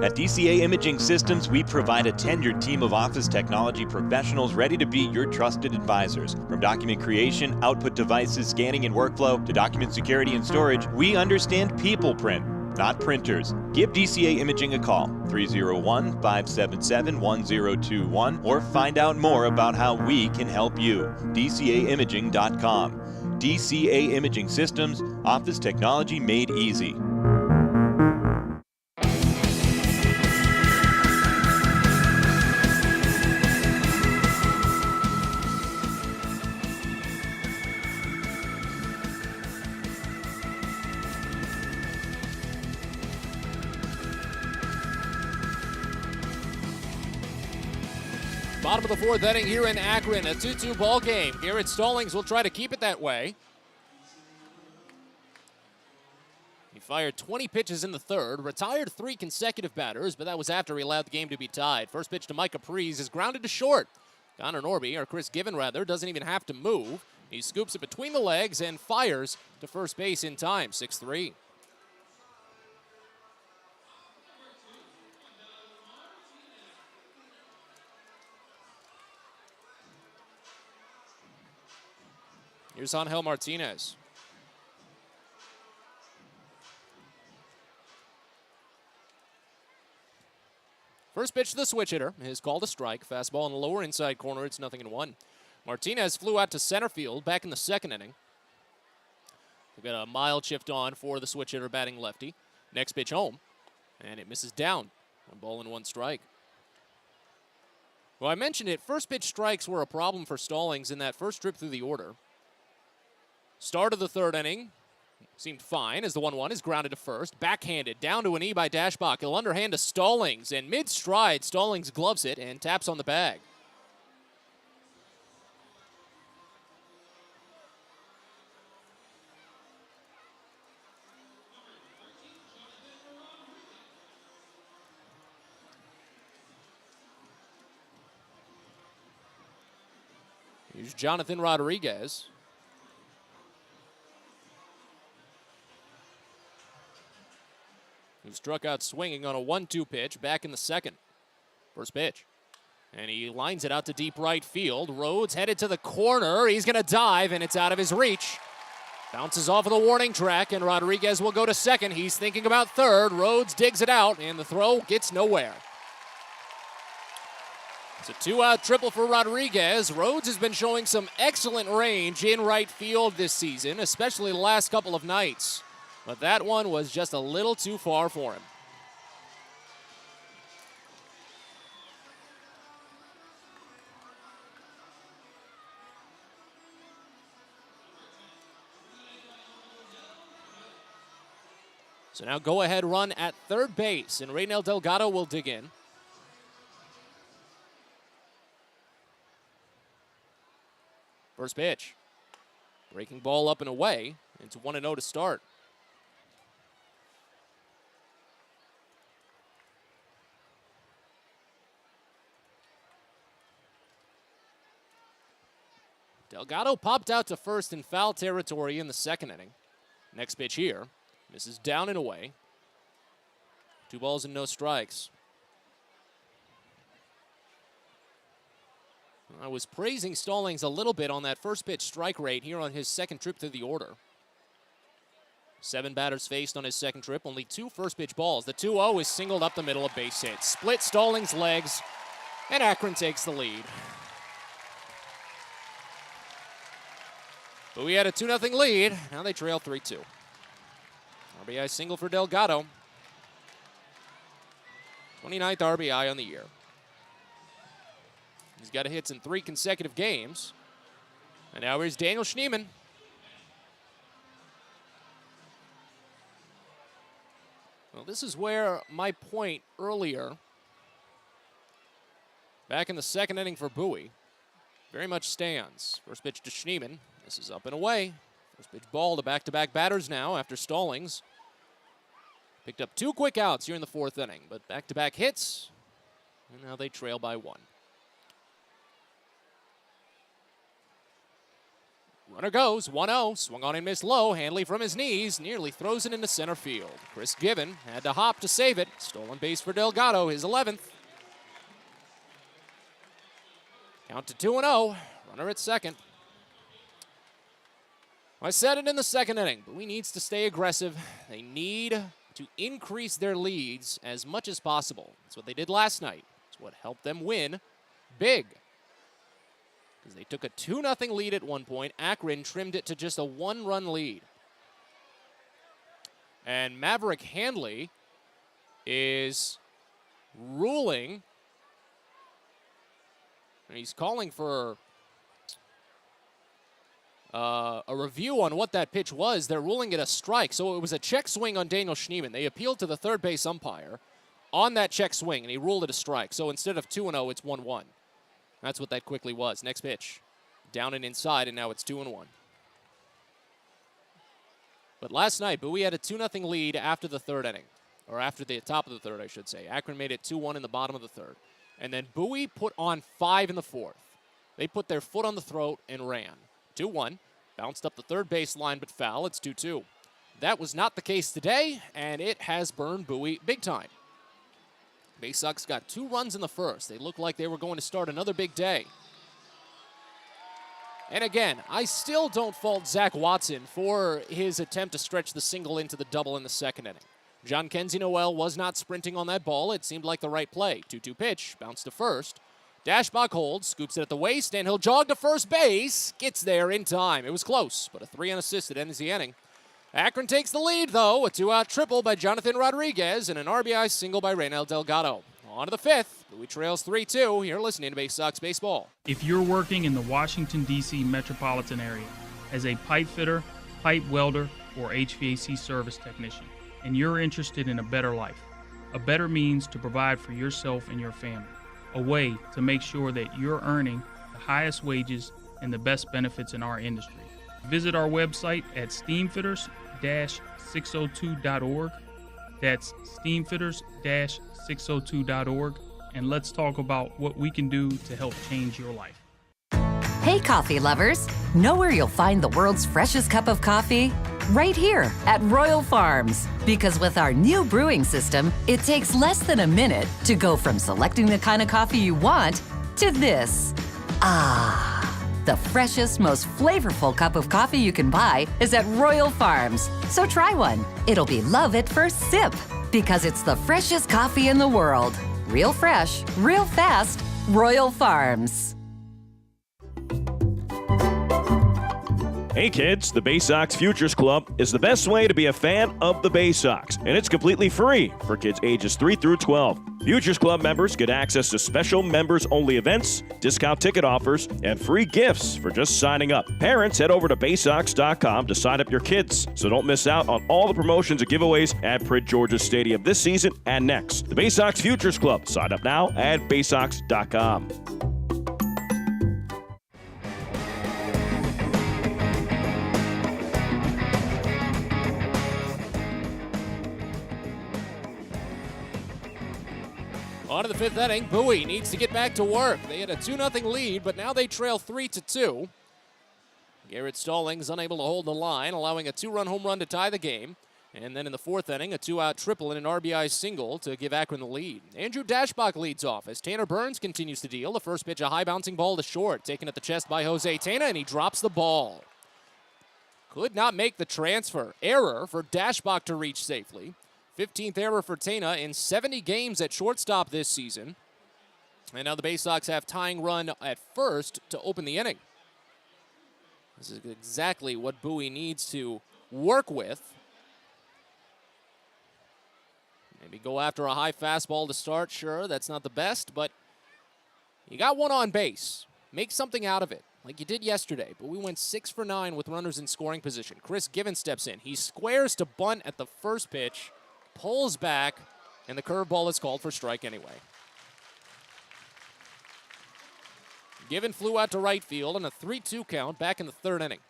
At DCA Imaging Systems, we provide a tenured team of office technology professionals ready to be your trusted advisors. From document creation, output devices, scanning and workflow, to document security and storage, we understand people print, not printers. Give DCA Imaging a call, 301-577-1021, or find out more about how we can help you. DCAimaging.com. DCA Imaging Systems, office technology made easy. Bottom of the 4th inning here in Akron, a 2-2 ball game. Garrett Stallings will try to keep it that way. He fired 20 pitches in the third, retired 3 consecutive batters, but that was after he allowed the game to be tied. First pitch to Mike Capriz is grounded to short. Connor Norby, or Chris Given rather, doesn't even have to move. He scoops it between the legs and fires to first base in time, 6-3. Here's Angel Martinez. First pitch to the switch hitter is called a strike. Fastball in the lower inside corner. It's 0-1. Martinez flew out to center field back in the second inning. We've got a mild shift on for the switch hitter batting lefty. Next pitch home, and it misses down. 1-1 strike. Well, I mentioned it. First pitch strikes were a problem for Stallings in that first trip through the order. Start of the third inning seemed fine as the 1-1 is grounded to first. Backhanded down to an E by Dashbach. He'll underhand to Stallings, and mid-stride, Stallings gloves it and taps on the bag. Here's Jonathan Rodriguez. Who struck out swinging on a 1-2 pitch back in the second. First pitch. And he lines it out to deep right field. Rhodes headed to the corner. He's going to dive, and it's out of his reach. Bounces off of the warning track, and Rodriguez will go to second. He's thinking about third. Rhodes digs it out, and the throw gets nowhere. It's a 2-out triple for Rodriguez. Rhodes has been showing some excellent range in right field this season, especially the last couple of nights. But that one was just a little too far for him. So now go ahead run at third base, and Reynel Delgado will dig in. First pitch. Breaking ball up and away. It's 1-0 to start. Delgado popped out to first in foul territory in the second inning. Next pitch here. Misses down and away. 2 balls and no strikes. I was praising Stallings a little bit on that first pitch strike rate here on his second trip through the order. 7 batters faced on his second trip, only 2 first pitch balls. The 2-0 is singled up the middle, a base hit. Split Stallings' legs, and Akron takes the lead. But we had a 2-0 lead. Now they trail 3-2. RBI single for Delgado. 29th RBI on the year. He's got hits in 3 consecutive games. And now here's Daniel Schneemann. Well, this is where my point earlier, back in the second inning for Bowie, very much stands. First pitch to Schneemann. This is up and away. First pitch ball to back-to-back batters now after Stallings picked up 2 quick outs here in the 4th inning, but back-to-back hits, and now they trail by 1. Runner goes, 1-0, swung on and missed low. Hanley from his knees, nearly throws it into center field. Chris Given had to hop to save it. Stolen base for Delgado, his 11th. Count to 2-0, runner at second. I said it in the second inning, Bowie needs to stay aggressive. They need to increase their leads as much as possible. That's what they did last night. It's what helped them win big. Because they took a 2-0 lead at one point. Akron trimmed it to just a 1-run lead. And Maverick Handley is ruling. And he's calling for a review on what that pitch was. They're ruling it a strike. So it was a check swing on Daniel Schneemann. They appealed to the third base umpire on that check swing, and he ruled it a strike. So instead of 2-0, it's 1-1. That's what that quickly was. Next pitch. Down and inside, and now it's 2-1. But last night, Bowie had a 2-0 lead after the third inning, or after the top of the third, I should say. Akron made it 2-1 in the bottom of the third. And then Bowie put on 5 in the fourth. They put their foot on the throat and ran. 2-1, bounced up the third baseline but foul. It's 2-2. That was not the case today, and it has burned Bowie big time. Baysox got 2 runs in the first. They looked like they were going to start another big day. And again, I still don't fault Zach Watson for his attempt to stretch the single into the double in the second inning. John Kenzie Noel was not sprinting on that ball. It seemed like the right play. 2-2 pitch, bounce to first. Dashbach holds, scoops it at the waist, and he'll jog to first base. Gets there in time. It was close, but a 3 unassisted ends the inning. Akron takes the lead, though. A 2-out triple by Jonathan Rodriguez and an RBI single by Reynel Delgado. On to the fifth. Bowie trails 3-2. You're listening to Baysox Baseball. If you're working in the Washington, D.C. metropolitan area as a pipe fitter, pipe welder, or HVAC service technician, and you're interested in a better life, a better means to provide for yourself and your family, a way to make sure that you're earning the highest wages and the best benefits in our industry, visit our website at steamfitters-602.org. That's steamfitters-602.org, and let's talk about what we can do to help change your life. Hey, coffee lovers. Know where you'll find the world's freshest cup of coffee? Right here at Royal Farms. Because with our new brewing system, it takes less than a minute to go from selecting the kind of coffee you want to this. Ah. The freshest, most flavorful cup of coffee you can buy is at Royal Farms. So try one. It'll be love at first sip because it's the freshest coffee in the world. Real fresh, real fast, Royal Farms. Hey kids, the Baysox Futures Club is the best way to be a fan of the Baysox, and it's completely free for kids ages 3 through 12. Futures Club members get access to special members-only events, discount ticket offers, and free gifts for just signing up. Parents, head over to Baysox.com to sign up your kids, so don't miss out on all the promotions and giveaways at Prince George's Stadium this season and next. The Baysox Futures Club. Sign up now at Baysox.com. On to the fifth inning, Bowie needs to get back to work. They had a 2-0 lead, but now they trail 3-2. Garrett Stallings unable to hold the line, allowing a 2-run home run to tie the game. And then in the fourth inning, a 2-out triple and an RBI single to give Akron the lead. Andrew Dashbach leads off as Tanner Burns continues to deal. The first pitch, a high-bouncing ball to short, taken at the chest by Jose Tena, and he drops the ball. Could not make the transfer. Error for Dashbach to reach safely. 15th error for Tena in 70 games at shortstop this season. And now the Baysox have tying run at first to open the inning. This is exactly what Bowie needs to work with. Maybe go after a high fastball to start. Sure, that's not the best, but you got one on base. Make something out of it, like you did yesterday. But we went 6 for 9 with runners in scoring position. Chris Given steps in. He squares to bunt at the first pitch. Pulls back, and the curveball is called for strike anyway. Given flew out to right field on a 3-2 count back in the third inning.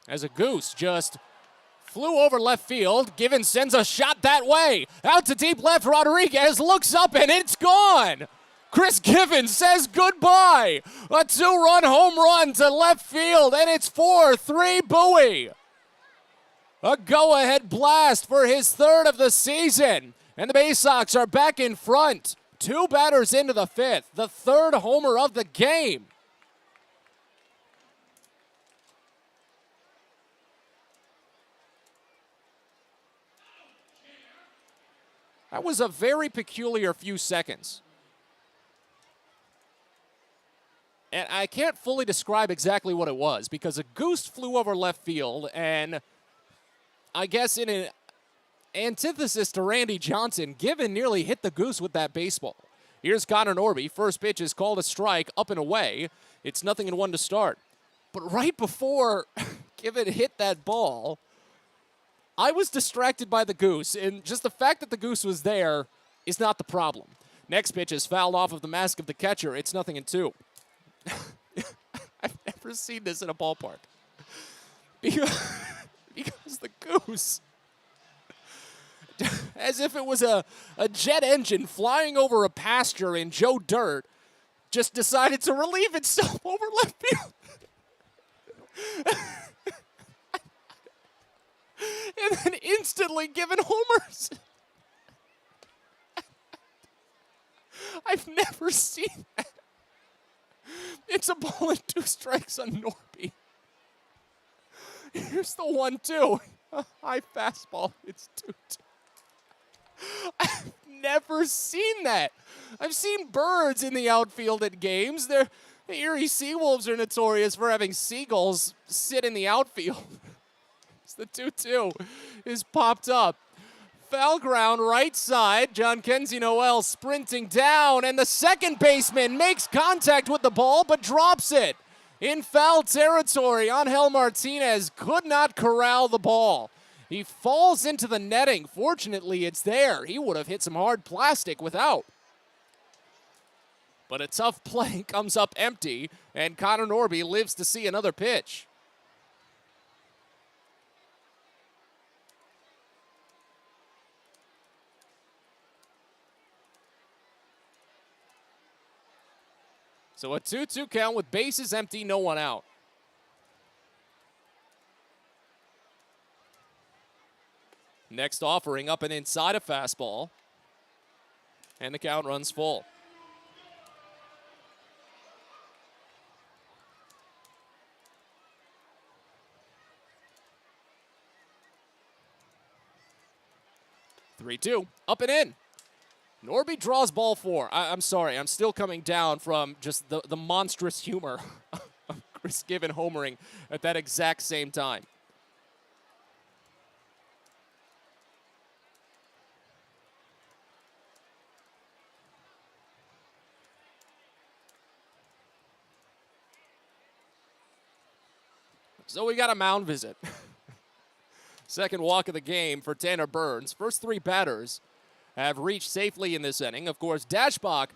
As a goose just flew over left field, Given sends a shot that way. Out to deep left, Rodriguez looks up, and it's gone. Chris Given says goodbye. A 2-run home run to left field, and it's 4-3 Bowie. A go-ahead blast for his third of the season. And the Baysox are back in front. 2 batters into the fifth. The third homer of the game. That was a very peculiar few seconds. And I can't fully describe exactly what it was because a goose flew over left field, and I guess in an antithesis to Randy Johnson, Given nearly hit the goose with that baseball. Here's Connor Norby. First pitch is called a strike, up and away. It's 0-1 to start. But right before Given hit that ball, I was distracted by the goose, and just the fact that the goose was there is not the problem. Next pitch is fouled off of the mask of the catcher. It's 0-2. I've never seen this in a ballpark. because the Goose, as if it was a jet engine flying over a pasture in Joe Dirt, just decided to relieve itself over left field. And then instantly given homers. I've never seen that. It's a ball and 2 strikes on Norby. Here's the 1-2. High fastball. It's 2-2. I've never seen that. I've seen birds in the outfield at games. The Erie Seawolves are notorious for having seagulls sit in the outfield. The 2-2 is popped up. Foul ground, right side. John Kenzie Noel sprinting down, and the second baseman makes contact with the ball but drops it. In foul territory, Angel Martinez could not corral the ball. He falls into the netting. Fortunately, it's there. He would have hit some hard plastic without. But a tough play comes up empty, and Connor Norby lives to see another pitch. So a 2-2 count with bases empty, no one out. Next offering up and inside a fastball. And the count runs full. (3-2) up and in. Norby draws ball 4. I'm sorry, I'm still coming down from just the monstrous humor of Chris Given homering at that exact same time. So we got a mound visit. Second walk of the game for Tanner Burns. First 3 batters have reached safely in this inning. Of course, Dashbach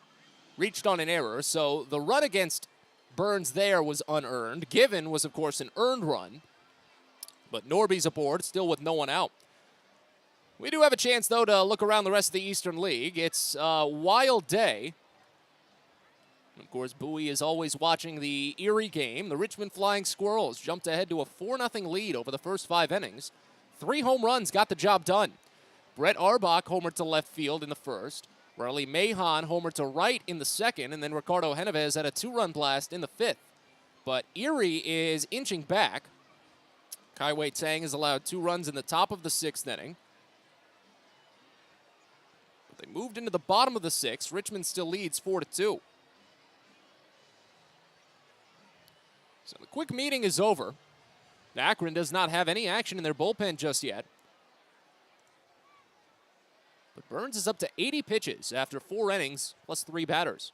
reached on an error, so the run against Burns there was unearned. Given was, of course, an earned run, but Norby's aboard, still with no one out. We do have a chance, though, to look around the rest of the Eastern League. It's a wild day. Of course, Bowie is always watching the Erie game. The Richmond Flying Squirrels jumped ahead to a 4-0 lead over the first 5 innings. 3 home runs got the job done. Brett Arbach homered to left field in the first. Riley Mahan homered to right in the second. And then Ricardo Genovez had a 2-run blast in the 5th. But Erie is inching back. Kai-Wei Tang has allowed 2 runs in the top of the 6th inning. But they moved into the bottom of the 6th. Richmond still leads 4-2. So the quick meeting is over. Akron does not have any action in their bullpen just yet. But Burns is up to 80 pitches after 4 innings plus 3 batters.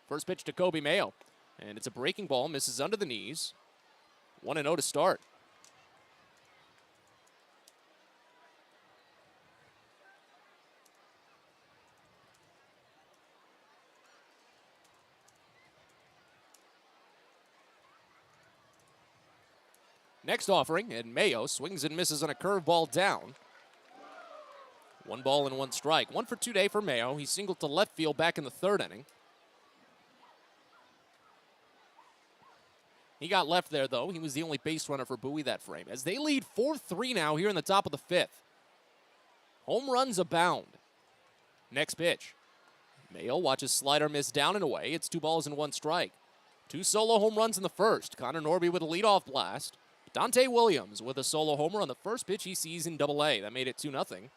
First pitch to Kobe Mayo. And it's a breaking ball, misses under the knees. 1-0 to start. Next offering, and Mayo swings and misses on a curveball down. 1 ball and 1 strike. 1 for 2 day for Mayo. He singled to left field back in the 3rd inning. He got left there, though. He was the only base runner for Bowie that frame. As they lead 4-3 now here in the top of the 5th. Home runs abound. Next pitch. Mayo watches slider miss down and away. It's 2 balls and 1 strike. 2 solo home runs in the first. Connor Norby with a leadoff blast. Dante Williams with a solo homer on the first pitch he sees in Double-A. That made it 2-0.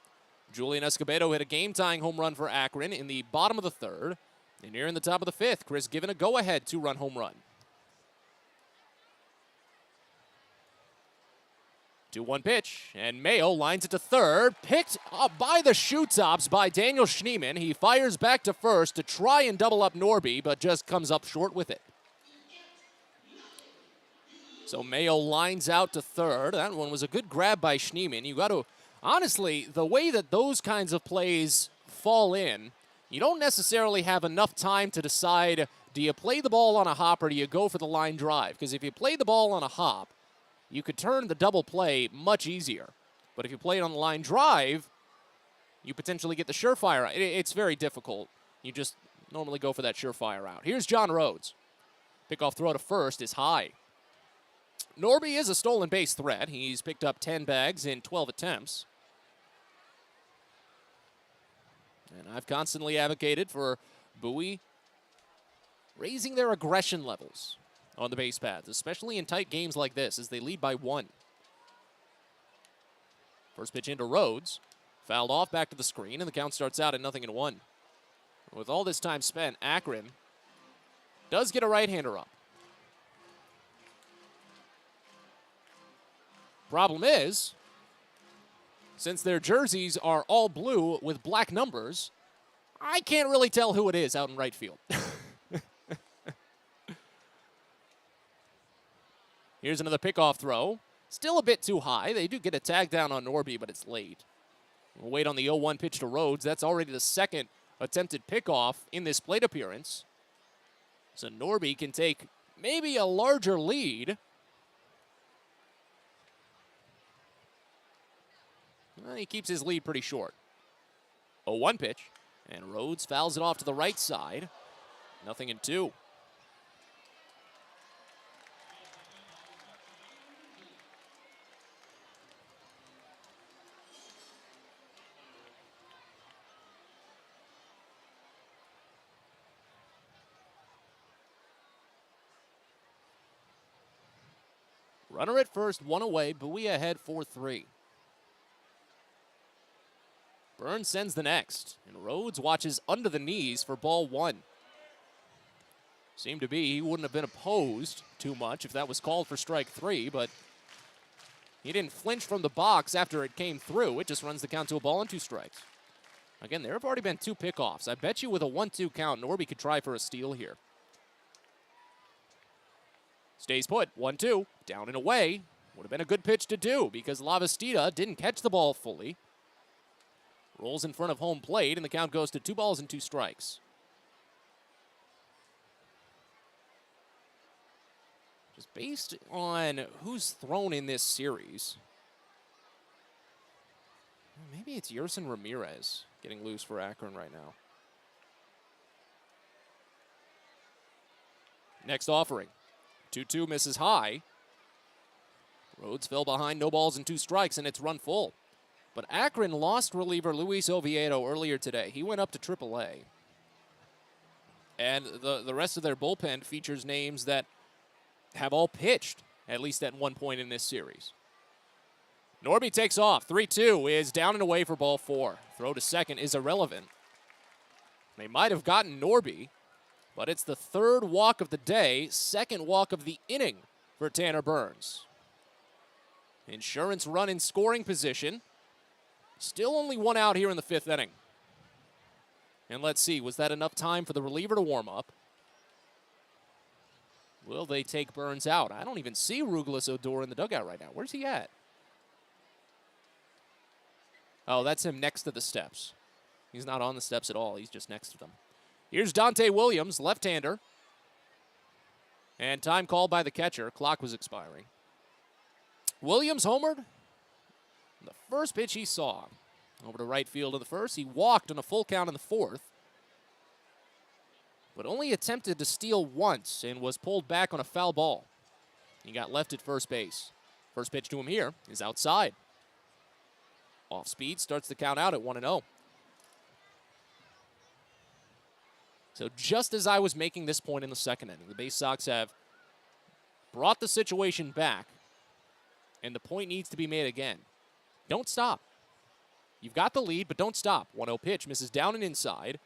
Julian Escobedo hit a game-tying home run for Akron in the bottom of the 3rd. And here in the top of the 5th, Chris Given a go-ahead 2-run home run. 2-1 pitch, and Mayo lines it to 3rd. Picked up by the shoe tops by Daniel Schneemann. He fires back to 1st to try and double up Norby, but just comes up short with it. So Mayo lines out to 3rd. That one was a good grab by Schneemann. You got to, honestly, the way that those kinds of plays fall in, you don't necessarily have enough time to decide, do you play the ball on a hop or do you go for the line drive? Because if you play the ball on a hop, you could turn the double play much easier. But if you play it on the line drive, you potentially get the surefire. It's very difficult. You just normally go for that surefire route. Here's John Rhodes. Pickoff throw to first is high. Norby is a stolen base threat. He's picked up 10 bags in 12 attempts. And I've constantly advocated for Bowie raising their aggression levels on the base paths, especially in tight games like this as they lead by 1. First pitch into Rhodes. Fouled off, back to the screen, and the count starts out at 0-1. With all this time spent, Akron does get a right-hander up. Problem is, since their jerseys are all blue with black numbers, I can't really tell who it is out in right field. Here's another pickoff throw. Still a bit too high. They do get a tag down on Norby, but it's late. We'll wait on the 0-1 pitch to Rhodes. That's already the second attempted pickoff in this plate appearance. So Norby can take maybe a larger lead. Well, he keeps his lead pretty short. 0-1 pitch, and Rhodes fouls it off to the right side. 0-2. Runner at first, 1 away. Bowie ahead 4-3. Burns sends the next, and Rhodes watches under the knees for ball 1. Seemed to be he wouldn't have been opposed too much if that was called for strike 3, but he didn't flinch from the box after it came through. It just runs the count to a ball and 2 strikes. Again, there have already been 2 pickoffs. I bet you with a 1-2 count, Norby could try for a steal here. Stays put, 1-2, down and away. Would have been a good pitch to do because Lavastida didn't catch the ball fully. Rolls in front of home plate, and the count goes to 2 balls and 2 strikes. Just based on who's thrown in this series, maybe it's Yerson Ramirez getting loose for Akron right now. Next offering. 2-2 misses high. Rhodes fell behind, no balls and 2 strikes, and it's run full. But Akron lost reliever Luis Oviedo earlier today. He went up to AAA. And the rest of their bullpen features names that have all pitched, at least at one point in this series. Norby takes off. 3-2 is down and away for ball 4. Throw to second is irrelevant. They might have gotten Norby, but it's the 3rd walk of the day, 2nd walk of the inning for Tanner Burns. Insurance run in scoring position. Still only 1 out here in the 5th inning. And let's see, was that enough time for the reliever to warm up? Will they take Burns out? I don't even see Rouglas Odor in the dugout right now. Where's he at? Oh, that's him next to the steps. He's not on the steps at all. He's just next to them. Here's Dante Williams, left-hander. And time called by the catcher. Clock was expiring. Williams homered. The first pitch he saw. Over to right field in the first. He walked on a full count in the 4th. But only attempted to steal once and was pulled back on a foul ball. He got left at first base. First pitch to him here is outside. Off speed, starts the count out at 1-0. So just as I was making this point in the 2nd inning, the Baysox have brought the situation back, and the point needs to be made again. Don't stop. You've got the lead, but don't stop. 1-0 pitch, misses down and inside.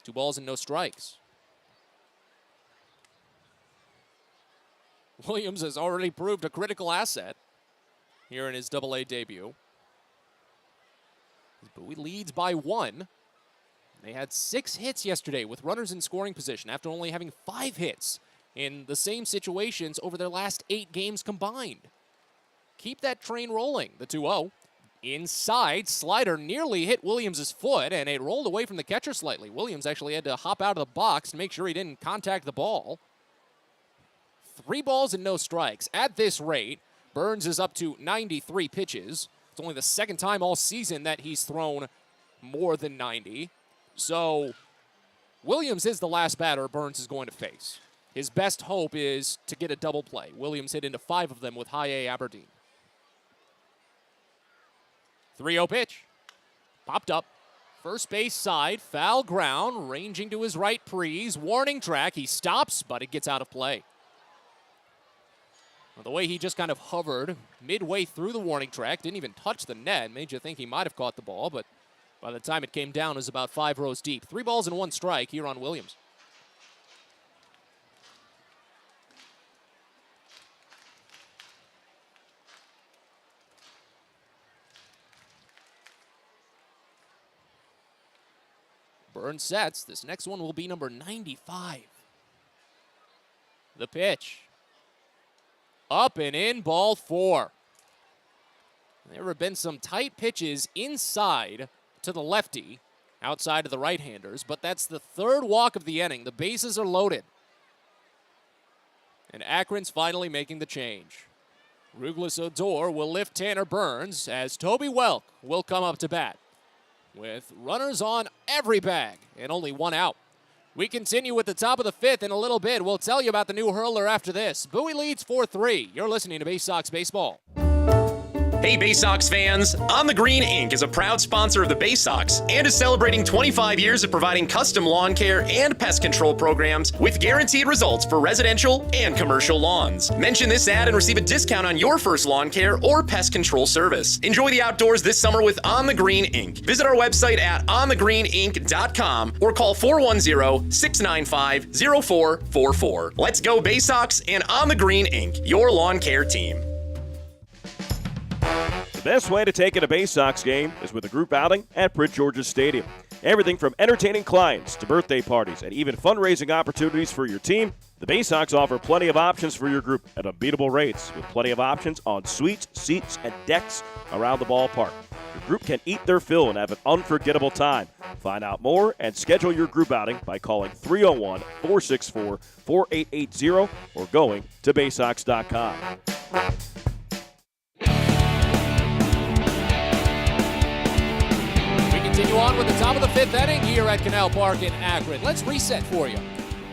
2 balls and no strikes. Williams has already proved a critical asset here in his AA debut. Bowie leads by 1. They had 6 hits yesterday with runners in scoring position after only having 5 hits in the same situations over their last 8 games combined. Keep that train rolling. The 2-0 Inside, slider nearly hit Williams' foot, and it rolled away from the catcher slightly. Williams actually had to hop out of the box to make sure he didn't contact the ball. 3 balls and no strikes. At this rate, Burns is up to 93 pitches. It's only the second time all season that he's thrown more than 90. So Williams is the last batter Burns is going to face. His best hope is to get a double play. Williams hit into 5 of them with high A Aberdeen. 3-0 pitch. Popped up. First base side, foul ground, ranging to his right, Prees. Warning track, he stops, but it gets out of play. Well, the way he just kind of hovered midway through the warning track, didn't even touch the net, made you think he might have caught the ball, but by the time it came down, it was about 5 rows deep. 3 balls and 1 strike here on Williams. Burns sets. This next one will be number 95. The pitch. Up and in, ball 4. There have been some tight pitches inside to the lefty, outside of the right-handers, but that's the 3rd walk of the inning. The bases are loaded. And Akron's finally making the change. Ruglis Odor will lift Tanner Burns as Toby Welk will come up to bat, with runners on every bag and only 1 out. We continue with the top of the 5th in a little bit. We'll tell you about the new hurler after this. Bowie leads 4-3. You're listening to Baysox Baseball. Hey Baysox fans, On the Green Inc. is a proud sponsor of the Baysox and is celebrating 25 years of providing custom lawn care and pest control programs with guaranteed results for residential and commercial lawns. Mention this ad and receive a discount on your first lawn care or pest control service. Enjoy the outdoors this summer with On the Green Inc. Visit our website at onthegreeninc.com or call 410-695-0444. Let's go Baysox and On the Green Inc., your lawn care team. The best way to take in a Baysox game is with a group outing at Prince George's Stadium. Everything from entertaining clients to birthday parties and even fundraising opportunities for your team, the Baysox offer plenty of options for your group at unbeatable rates with plenty of options on suites, seats, and decks around the ballpark. Your group can eat their fill and have an unforgettable time. Find out more and schedule your group outing by calling 301-464-4880 or going to Baysox.com. Continue on with the top of the 5th inning here at Canal Park in Akron. Let's reset for you.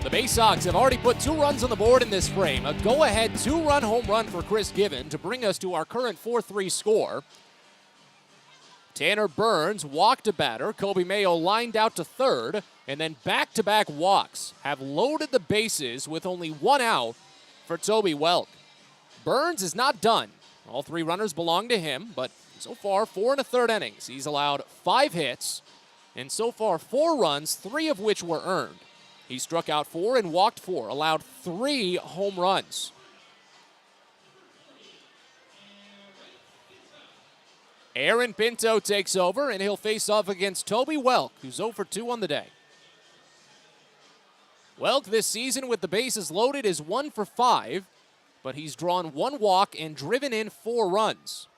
The Baysox have already put 2 runs on the board in this frame. A go-ahead 2-run home run for Chris Given to bring us to our current 4-3 score. Tanner Burns walked a batter. Kobe Mayo lined out to 3rd, and then back-to-back walks have loaded the bases with only 1 out for Toby Welk. Burns is not done. All 3 runners belong to him, but so far, 4 1/3 innings. He's allowed 5 hits, and so far 4 runs, 3 of which were earned. He struck out 4 and walked 4, allowed 3 home runs. Aaron Pinto takes over, and he'll face off against Toby Welk, who's 0 for 2 on the day. Welk this season with the bases loaded is 1 for 5, but he's drawn 1 walk and driven in 4 runs.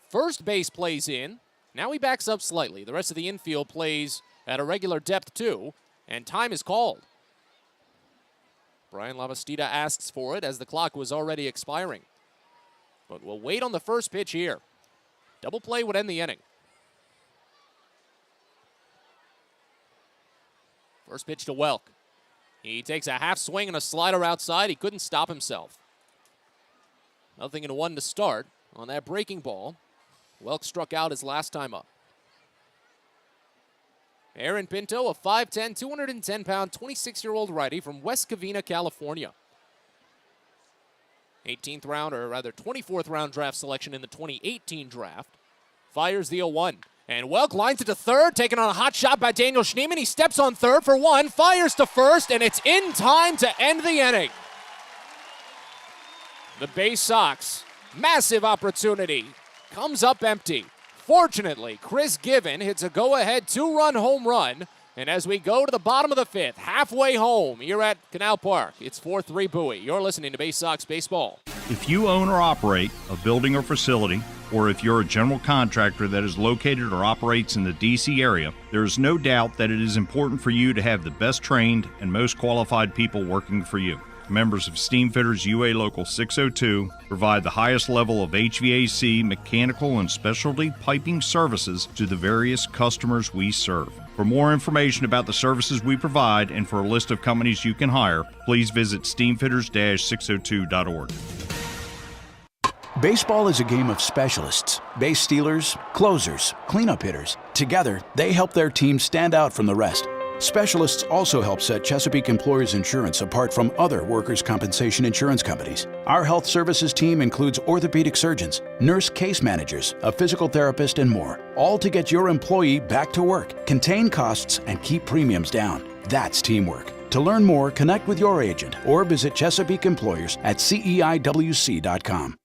First base plays in. Now he backs up slightly. The rest of the infield plays at a regular depth too, and time is called. Brian Lavastida asks for it as the clock was already expiring. But we'll wait on the first pitch here. Double play would end the inning. First pitch to Welk. He takes a half swing and a slider outside. He couldn't stop himself. 0-1 to start on that breaking ball. Welk struck out his last time up. Aaron Pinto, a 5'10", 210-pound, 26-year-old righty from West Covina, California. 24th round draft selection in the 2018 draft. Fires the 0-1. And Welk lines it to 3rd, taken on a hot shot by Daniel Schneemann. He steps on 3rd for 1, fires to 1st, and it's in time to end the inning. The Baysox, massive opportunity, comes up empty. Fortunately, Chris Given hits a go-ahead 2-run home run. And as we go to the bottom of the 5th, halfway home here at Canal Park, it's 4-3 Bowie. You're listening to Baysox Baseball. If you own or operate a building or facility, or if you're a general contractor that is located or operates in the D.C. area, there is no doubt that it is important for you to have the best trained and most qualified people working for you. Members of Steamfitters UA Local 602 provide the highest level of HVAC, mechanical, and specialty piping services to the various customers we serve. For more information about the services we provide and for a list of companies you can hire, please visit steamfitters-602.org. Baseball is a game of specialists. Base stealers, closers, cleanup hitters. Together, they help their team stand out from the rest. Specialists also help set Chesapeake Employers Insurance apart from other workers' compensation insurance companies. Our health services team includes orthopedic surgeons, nurse case managers, a physical therapist, and more, all to get your employee back to work, contain costs, and keep premiums down. That's teamwork. To learn more, connect with your agent or visit Chesapeake Employers at CEIWC.com.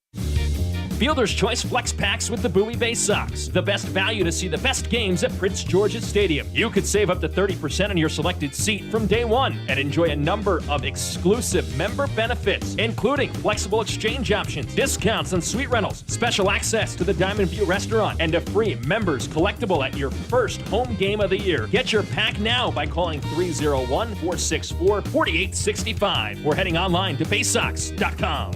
Fielder's Choice Flex Packs with the Bowie Baysox. The best value to see the best games at Prince George's Stadium. You could save up to 30% on your selected seat from day one and enjoy a number of exclusive member benefits, including flexible exchange options, discounts on suite rentals, special access to the Diamond View restaurant, and a free members collectible at your first home game of the year. Get your pack now by calling 301-464-4865 or heading online to baysox.com.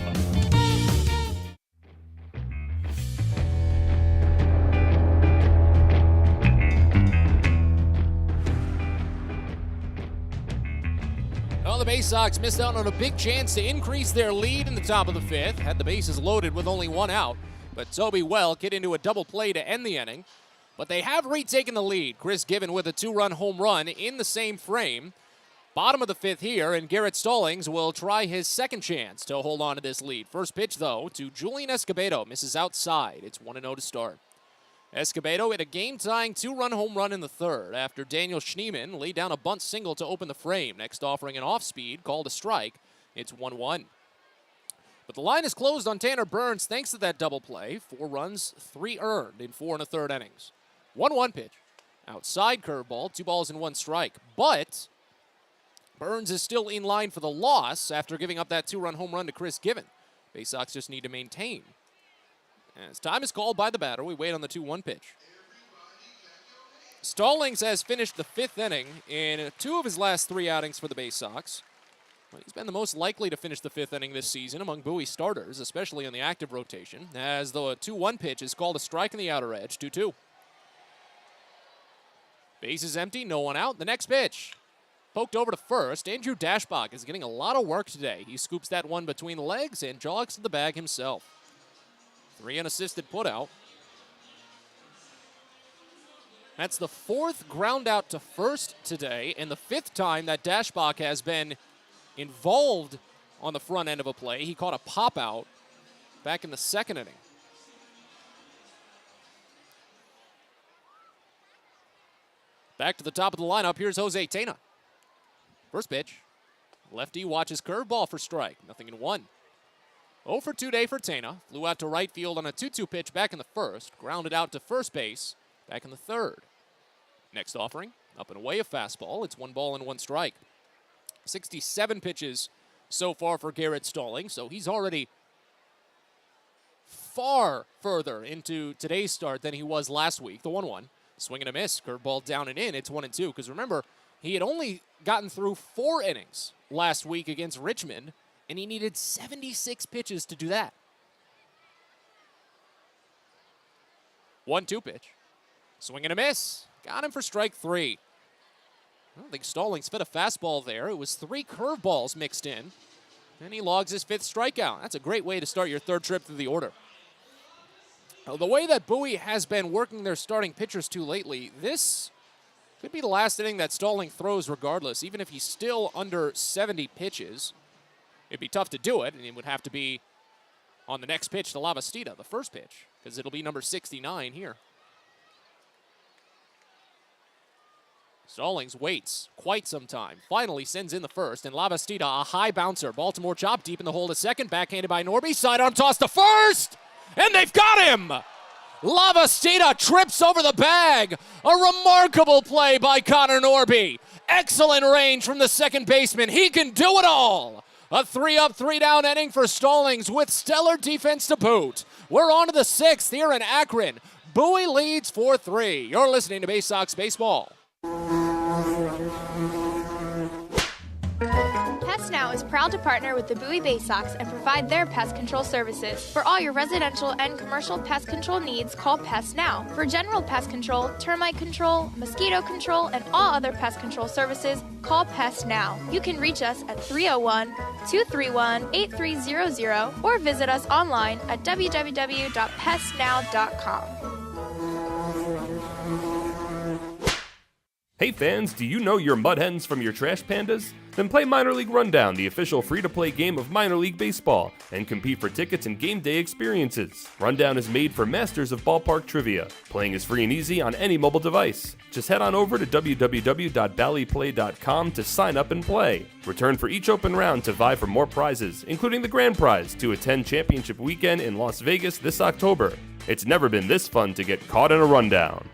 The Baysox missed out on a big chance to increase their lead in the top of the fifth. Had the bases loaded with only one out, but Toby Welk hit into a double play to end the inning. But they have retaken the lead. Chris Given with a two-run home run in the same frame. Bottom of the fifth here, and Garrett Stallings will try his second chance to hold on to this lead. First pitch, though, to Julian Escobedo. Misses outside. It's 1-0 to start. Escobedo hit a game-tying two-run home run in the third after Daniel Schneemann laid down a bunt single to open the frame. Next offering an off-speed, called a strike. It's 1-1. But the line is closed on Tanner Burns thanks to that double play. 4 runs, 3 earned in 4 1/3 innings. 1-1 pitch. Outside curveball, 2 balls and 1 strike. But Burns is still in line for the loss after giving up that 2-run home run to Chris Given. Baysox just need to maintain. As time is called by the batter, we wait on the 2-1 pitch. Stallings has finished the 5th inning in 2 of his last 3 outings for the Baysox. Well, he's been the most likely to finish the 5th inning this season among Bowie starters, especially in the active rotation, as the 2-1 pitch is called a strike in the outer edge, 2-2. Base is empty, no one out. The next pitch, poked over to first. Andrew Dashbach is getting a lot of work today. He scoops that one between the legs and jogs to the bag himself. 3 unassisted putout. That's the 4th ground out to first today, and the 5th time that Dashbach has been involved on the front end of a play. He caught a pop out back in the 2nd inning. Back to the top of the lineup. Here's Jose Tena. First pitch. Lefty watches curveball for strike. Nothing in 1. 0 for 2 day for Tena. Flew out to right field on a 2-2 pitch back in the 1st. Grounded out to first base back in the 3rd. Next offering, up and away a fastball. It's 1 ball and 1 strike. 67 pitches so far for Garrett Stallings, so he's already far further into today's start than he was last week. The 1-1. Swing and a miss. Curveball down and in. It's 1-2. Because remember, he had only gotten through 4 innings last week against Richmond, and he needed 76 pitches to do that. 1-2 pitch. Swing and a miss. Got him for strike 3. I don't think Stallings fit a fastball there. It was 3 curveballs mixed in, and he logs his 5th strikeout. That's a great way to start your 3rd trip through the order. Now, the way that Bowie has been working their starting pitchers to lately, this could be the last inning that Stallings throws regardless. Even if he's still under 70 pitches, it'd be tough to do it, and it would have to be on the next pitch to Lavastida, the first pitch, because it'll be number 69 here. Stallings waits quite some time. Finally sends in the first, and Lavastida, a high bouncer. Baltimore chop deep in the hole to second, backhanded by Norby. Sidearm toss to first, and they've got him! Lavastida trips over the bag. A remarkable play by Connor Norby. Excellent range from the second baseman. He can do it all. A 3-up, 3-down inning for Stallings with stellar defense to boot. We're on to the 6th here in Akron. Bowie leads 4-3. You're listening to Baysox Baseball. Pest Now is proud to partner with the Bowie Baysox and provide their pest control services. For all your residential and commercial pest control needs, call Pest Now. For general pest control, termite control, mosquito control, and all other pest control services, call Pest Now. You can reach us at 301-231-8300 or visit us online at www.pestnow.com. Hey fans, do you know your mud hens from your trash pandas? Then play Minor League Rundown, the official free-to-play game of minor league baseball, and compete for tickets and game day experiences. Rundown is made for masters of ballpark trivia. Playing is free and easy on any mobile device. Just head on over to www.ballyplay.com to sign up and play. Return for each open round to vie for more prizes, including the grand prize to attend championship weekend in Las Vegas this October. It's never been this fun to get caught in a rundown.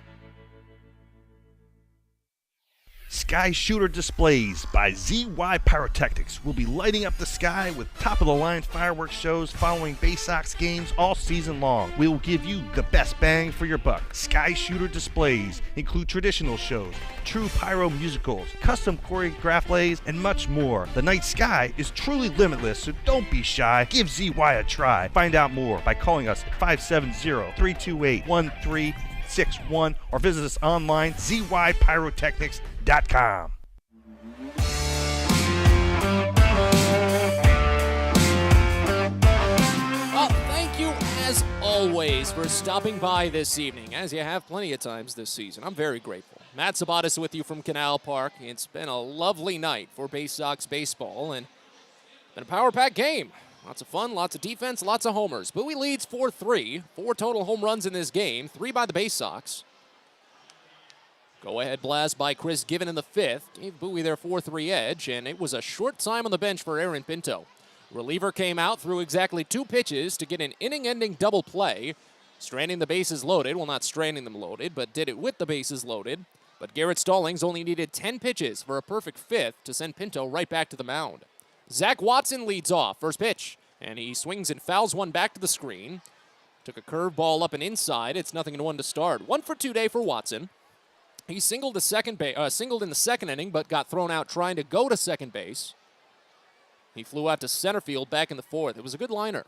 Sky Shooter Displays by ZY Pyrotechnics will be lighting up the sky with top-of-the-line fireworks shows following Baysox games all season long. We will give you the best bang for your buck. Sky Shooter Displays include traditional shows, true pyro musicals, custom choreographed plays, and much more. The night sky is truly limitless, so don't be shy. Give ZY a try. Find out more by calling us at 570-328-1361 or visit us online, zypyrotechnics.com. Well, thank you as always for stopping by this evening, as you have plenty of times this season. I'm very grateful. Matt Sabatis with you from Canal Park. It's been a lovely night for Baysox baseball and been a power-packed game. Lots of fun, lots of defense, lots of homers. Bowie leads 4-3. 4 total home runs in this game, 3 by the Baysox. Go-ahead blast by Chris Given in the 5th. Gave Bowie their 4-3 edge, and it was a short time on the bench for Aaron Pinto. Reliever came out, threw exactly 2 pitches to get an inning-ending double play, stranding the bases loaded. Well, not stranding them loaded, but did it with the bases loaded. But Garrett Stallings only needed 10 pitches for a perfect 5th to send Pinto right back to the mound. Zach Watson leads off, first pitch, and he swings and fouls one back to the screen. Took a curveball up and inside. It's 0-1 to start. 1 for 2 day for Watson. He singled in the second inning, but got thrown out trying to go to second base. He flew out to center field back in the 4th. It was a good liner.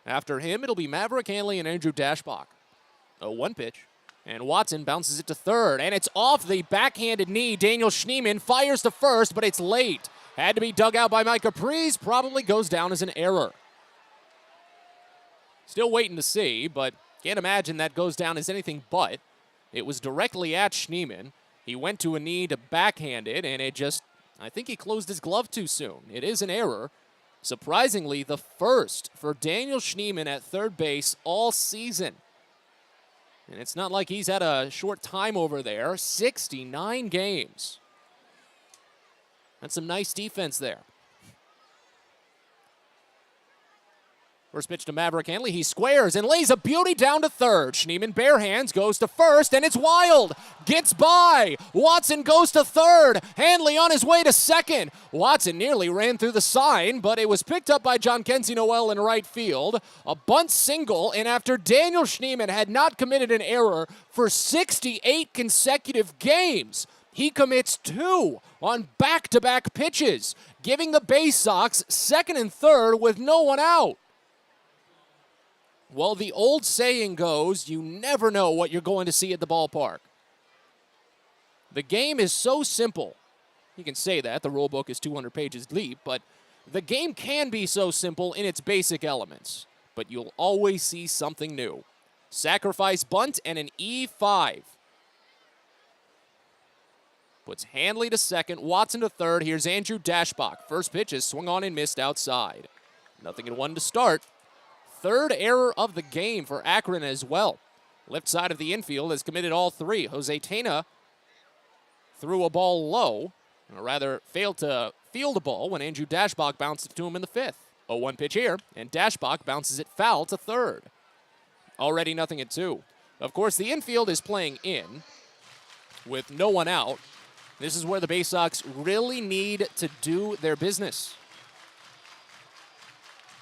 After him, it'll be Maverick Hanley and Andrew Dashbach. A 1 pitch, and Watson bounces it to third, and it's off the backhanded knee. Daniel Schneemann fires to first, but it's late. Had to be dug out by Mike Caprice. Probably goes down as an error. Still waiting to see, but can't imagine that goes down as anything but. It was directly at Schneemann. He went to a knee to backhand it, and it just, I think he closed his glove too soon. It is an error. Surprisingly, the first for Daniel Schneemann at third base all season. And it's not like he's had a short time over there. 69 games. That's some nice defense there. First pitch to Maverick Hanley. He squares and lays a beauty down to third. Schneemann bare hands, goes to first, and it's wild. Gets by. Watson goes to third. Hanley on his way to second. Watson nearly ran through the sign, but it was picked up by John Kenzie Noel in right field. A bunt single, and after Daniel Schneemann had not committed an error for 68 consecutive games, he commits 2 on back-to-back pitches, giving the Baysox second and third with no one out. Well, the old saying goes, you never know what you're going to see at the ballpark. The game is so simple. You can say that. The rule book is 200 pages deep, but the game can be so simple in its basic elements. But you'll always see something new. Sacrifice bunt and an E5. Puts Hanley to second, Watson to third. Here's Andrew Dashbach. First pitch is swung on and missed outside. 0-1 to start. Third error of the game for Akron as well. Left side of the infield has committed all 3. Jose Tena threw a ball low, or rather failed to field a ball when Andrew Dashbach bounced it to him in the 5th. 0-1 pitch here, and Dashbach bounces it foul to third. Already 0-2. Of course, the infield is playing in with no one out. This is where the Baysox really need to do their business.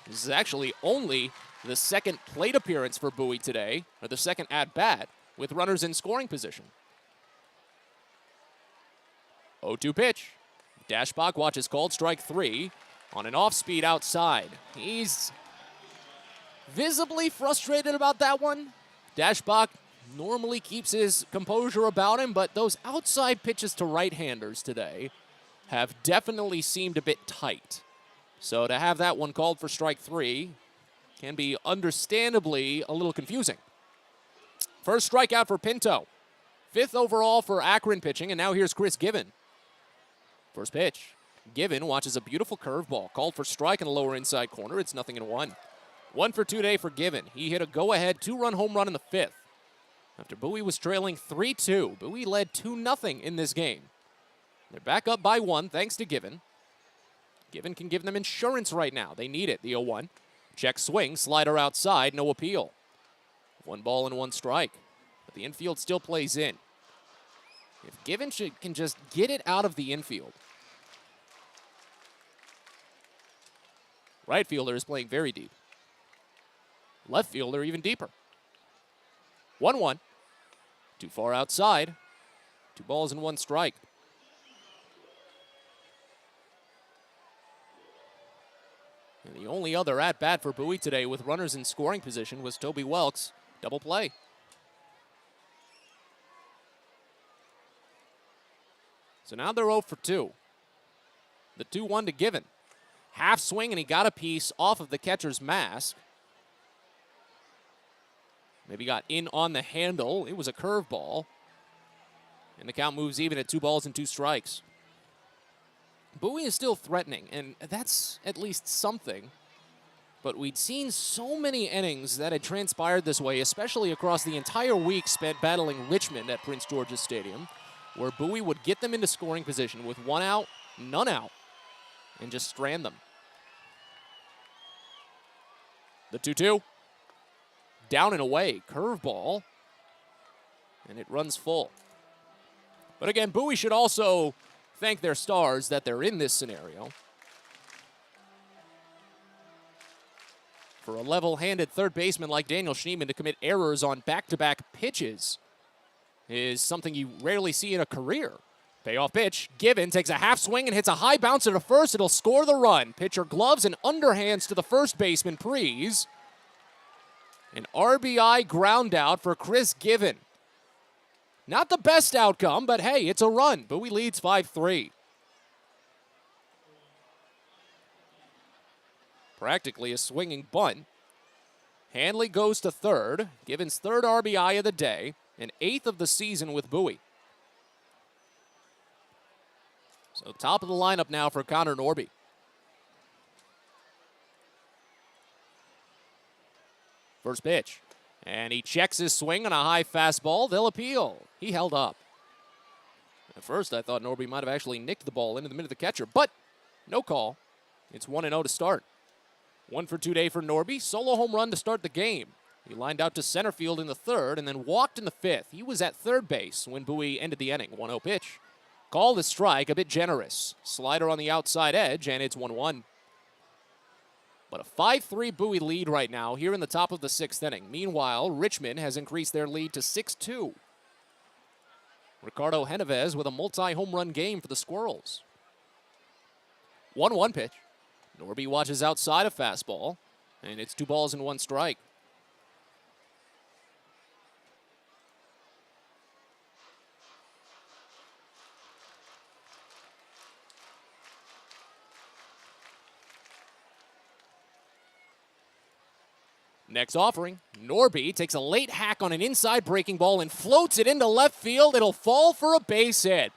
This is actually only the second plate appearance for Bowie today, or the second at-bat, with runners in scoring position. 0-2 pitch. Dashbach watches called, strike 3 on an off-speed outside. He's visibly frustrated about that one. Dashbach normally keeps his composure about him, but those outside pitches to right-handers today have definitely seemed a bit tight. So to have that one called for strike 3 can be understandably a little confusing. First strikeout for Pinto. 5th overall for Akron pitching, and now here's Chris Given. First pitch. Given watches a beautiful curveball. Called for strike in the lower inside corner. It's 0-1. 1 for 2 today for Given. He hit a go-ahead 2-run home run in the 5th. After Bowie was trailing 3-2, Bowie led 2-0 in this game. They're back up by 1 thanks to Given. Given can give them insurance right now. They need it. The 0-1. Check swing, slider outside, no appeal. 1 ball and 1 strike. But the infield still plays in. If Given can just get it out of the infield. Right fielder is playing very deep. Left fielder even deeper. 1-1. Too far outside. 2 balls and 1 strike. And the only other at-bat for Bowie today with runners in scoring position was Toby Welks. Double play. So now they're 0 for 2. The 2-1 to Given. Half swing, and he got a piece off of the catcher's mask. Maybe got in on the handle. It was a curveball. And the count moves even at 2 balls and 2 strikes. Bowie is still threatening, and that's at least something. But we'd seen so many innings that had transpired this way, especially across the entire week spent battling Richmond at Prince George's Stadium, where Bowie would get them into scoring position with 1 out, none out, and just strand them. The 2-2. Down and away, curveball, and it runs full. But again, Bowie should also thank their stars that they're in this scenario. For a level-handed third baseman like Daniel Schneemann to commit errors on back-to-back pitches is something you rarely see in a career. Payoff pitch. Given takes a half swing and hits a high bouncer to first. It'll score the run. Pitcher gloves and underhands to the first baseman, Prees. An RBI ground out for Chris Given. Not the best outcome, but hey, it's a run. Bowie leads 5-3. Practically a swinging bunt. Hanley goes to third. Given's 3rd RBI of the day, and 8th of the season with Bowie. So top of the lineup now for Connor Norby. First pitch. And he checks his swing on a high fastball. They'll appeal. He held up. At first, I thought Norby might have actually nicked the ball into the middle of the catcher, but no call. It's 1-0 to start. 1 for 2 day for Norby. Solo home run to start the game. He lined out to center field in the 3rd and then walked in the 5th. He was at third base when Bowie ended the inning. 1-0 pitch. Call the strike, a bit generous. Slider on the outside edge, and it's 1-1. But a 5-3 Bowie lead right now here in the top of the 6th inning. Meanwhile, Richmond has increased their lead to 6-2. Ricardo Genovez with a multi-home run game for the Squirrels. 1-1 pitch. Norby watches outside a fastball, and it's 2 balls and 1 strike. Next offering, Norby takes a late hack on an inside breaking ball and floats it into left field. It'll fall for a base hit.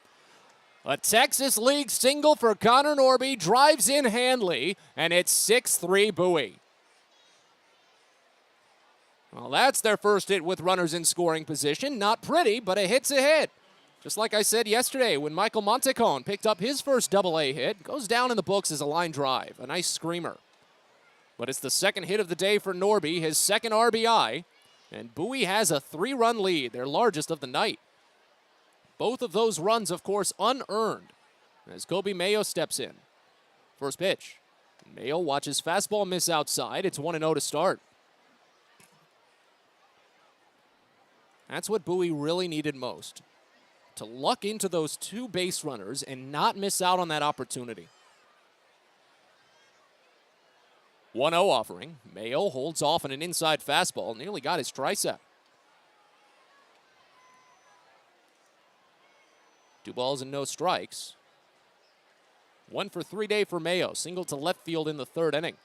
A Texas League single for Connor Norby, drives in Hanley, and it's 6-3 Bowie. Well, that's their first hit with runners in scoring position. Not pretty, but a hit's a hit. Just like I said yesterday when Michael Montecon picked up his first Double-A hit, goes down in the books as a line drive, a nice screamer. But it's the second hit of the day for Norby, his 2nd RBI, and Bowie has a 3-run lead, their largest of the night. Both of those runs, of course, unearned, as Kobe Mayo steps in. First pitch. Mayo watches fastball miss outside. It's 1-0 to start. That's what Bowie really needed most, to luck into those two base runners and not miss out on that opportunity. 1-0 offering. Mayo holds off on an inside fastball. Nearly got his tricep. 2 balls and no strikes. 1 for 3 day for Mayo. Single to left field in the 3rd inning.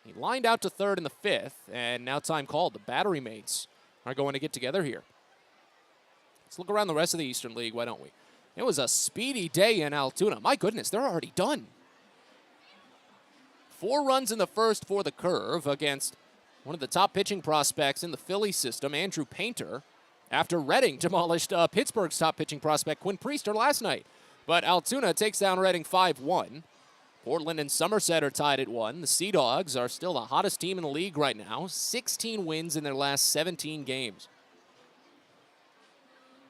He lined out to 3rd in the 5th, and now time called. The battery mates are going to get together here. Let's look around the rest of the Eastern League, why don't we? It was a speedy day in Altoona. My goodness, they're already done. 4 runs in the first for the Curve against one of the top pitching prospects in the Philly system, Andrew Painter, after Reading demolished Pittsburgh's top pitching prospect, Quinn Priester, last night. But Altoona takes down Reading 5-1. Portland and Somerset are tied at 1. The Sea Dogs are still the hottest team in the league right now. 16 wins in their last 17 games.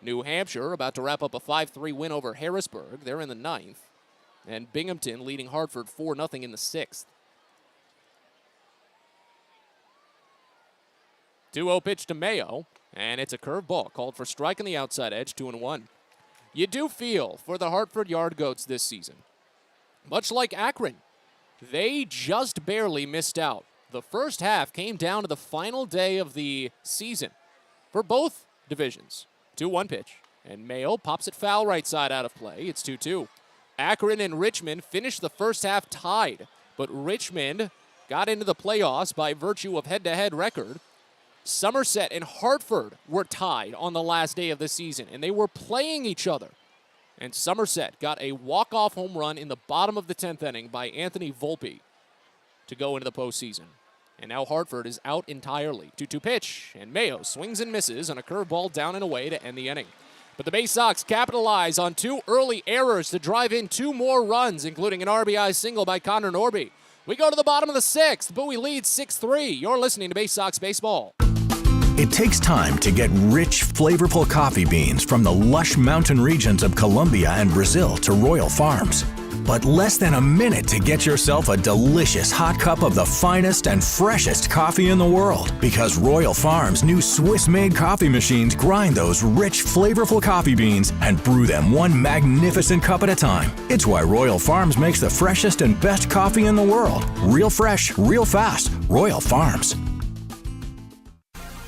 New Hampshire about to wrap up a 5-3 win over Harrisburg. They're in the 9th. And Binghamton leading Hartford 4-0 in the 6th. 2-0 pitch to Mayo, and it's a curveball called for strike on the outside edge, 2-1. You do feel for the Hartford Yard Goats this season. Much like Akron, they just barely missed out. The first half came down to the final day of the season for both divisions. 2-1 pitch, and Mayo pops it foul right side out of play. It's 2-2. Akron and Richmond finished the first half tied, but Richmond got into the playoffs by virtue of head-to-head record. Somerset and Hartford were tied on the last day of the season, and they were playing each other. And Somerset got a walk-off home run in the bottom of the 10th inning by Anthony Volpe to go into the postseason. And now Hartford is out entirely. 2-2 pitch, and Mayo swings and misses on a curveball down and away to end the inning. But the Baysox capitalize on 2 early errors to drive in 2 more runs, including an RBI single by Connor Norby. We go to the bottom of the 6th. Bowie leads 6-3. You're listening to Baysox Baseball. It takes time to get rich, flavorful coffee beans from the lush mountain regions of Colombia and Brazil to Royal Farms. But less than a minute to get yourself a delicious hot cup of the finest and freshest coffee in the world. Because Royal Farms' new Swiss-made coffee machines grind those rich, flavorful coffee beans and brew them one magnificent cup at a time. It's why Royal Farms makes the freshest and best coffee in the world. Real fresh, real fast. Royal Farms.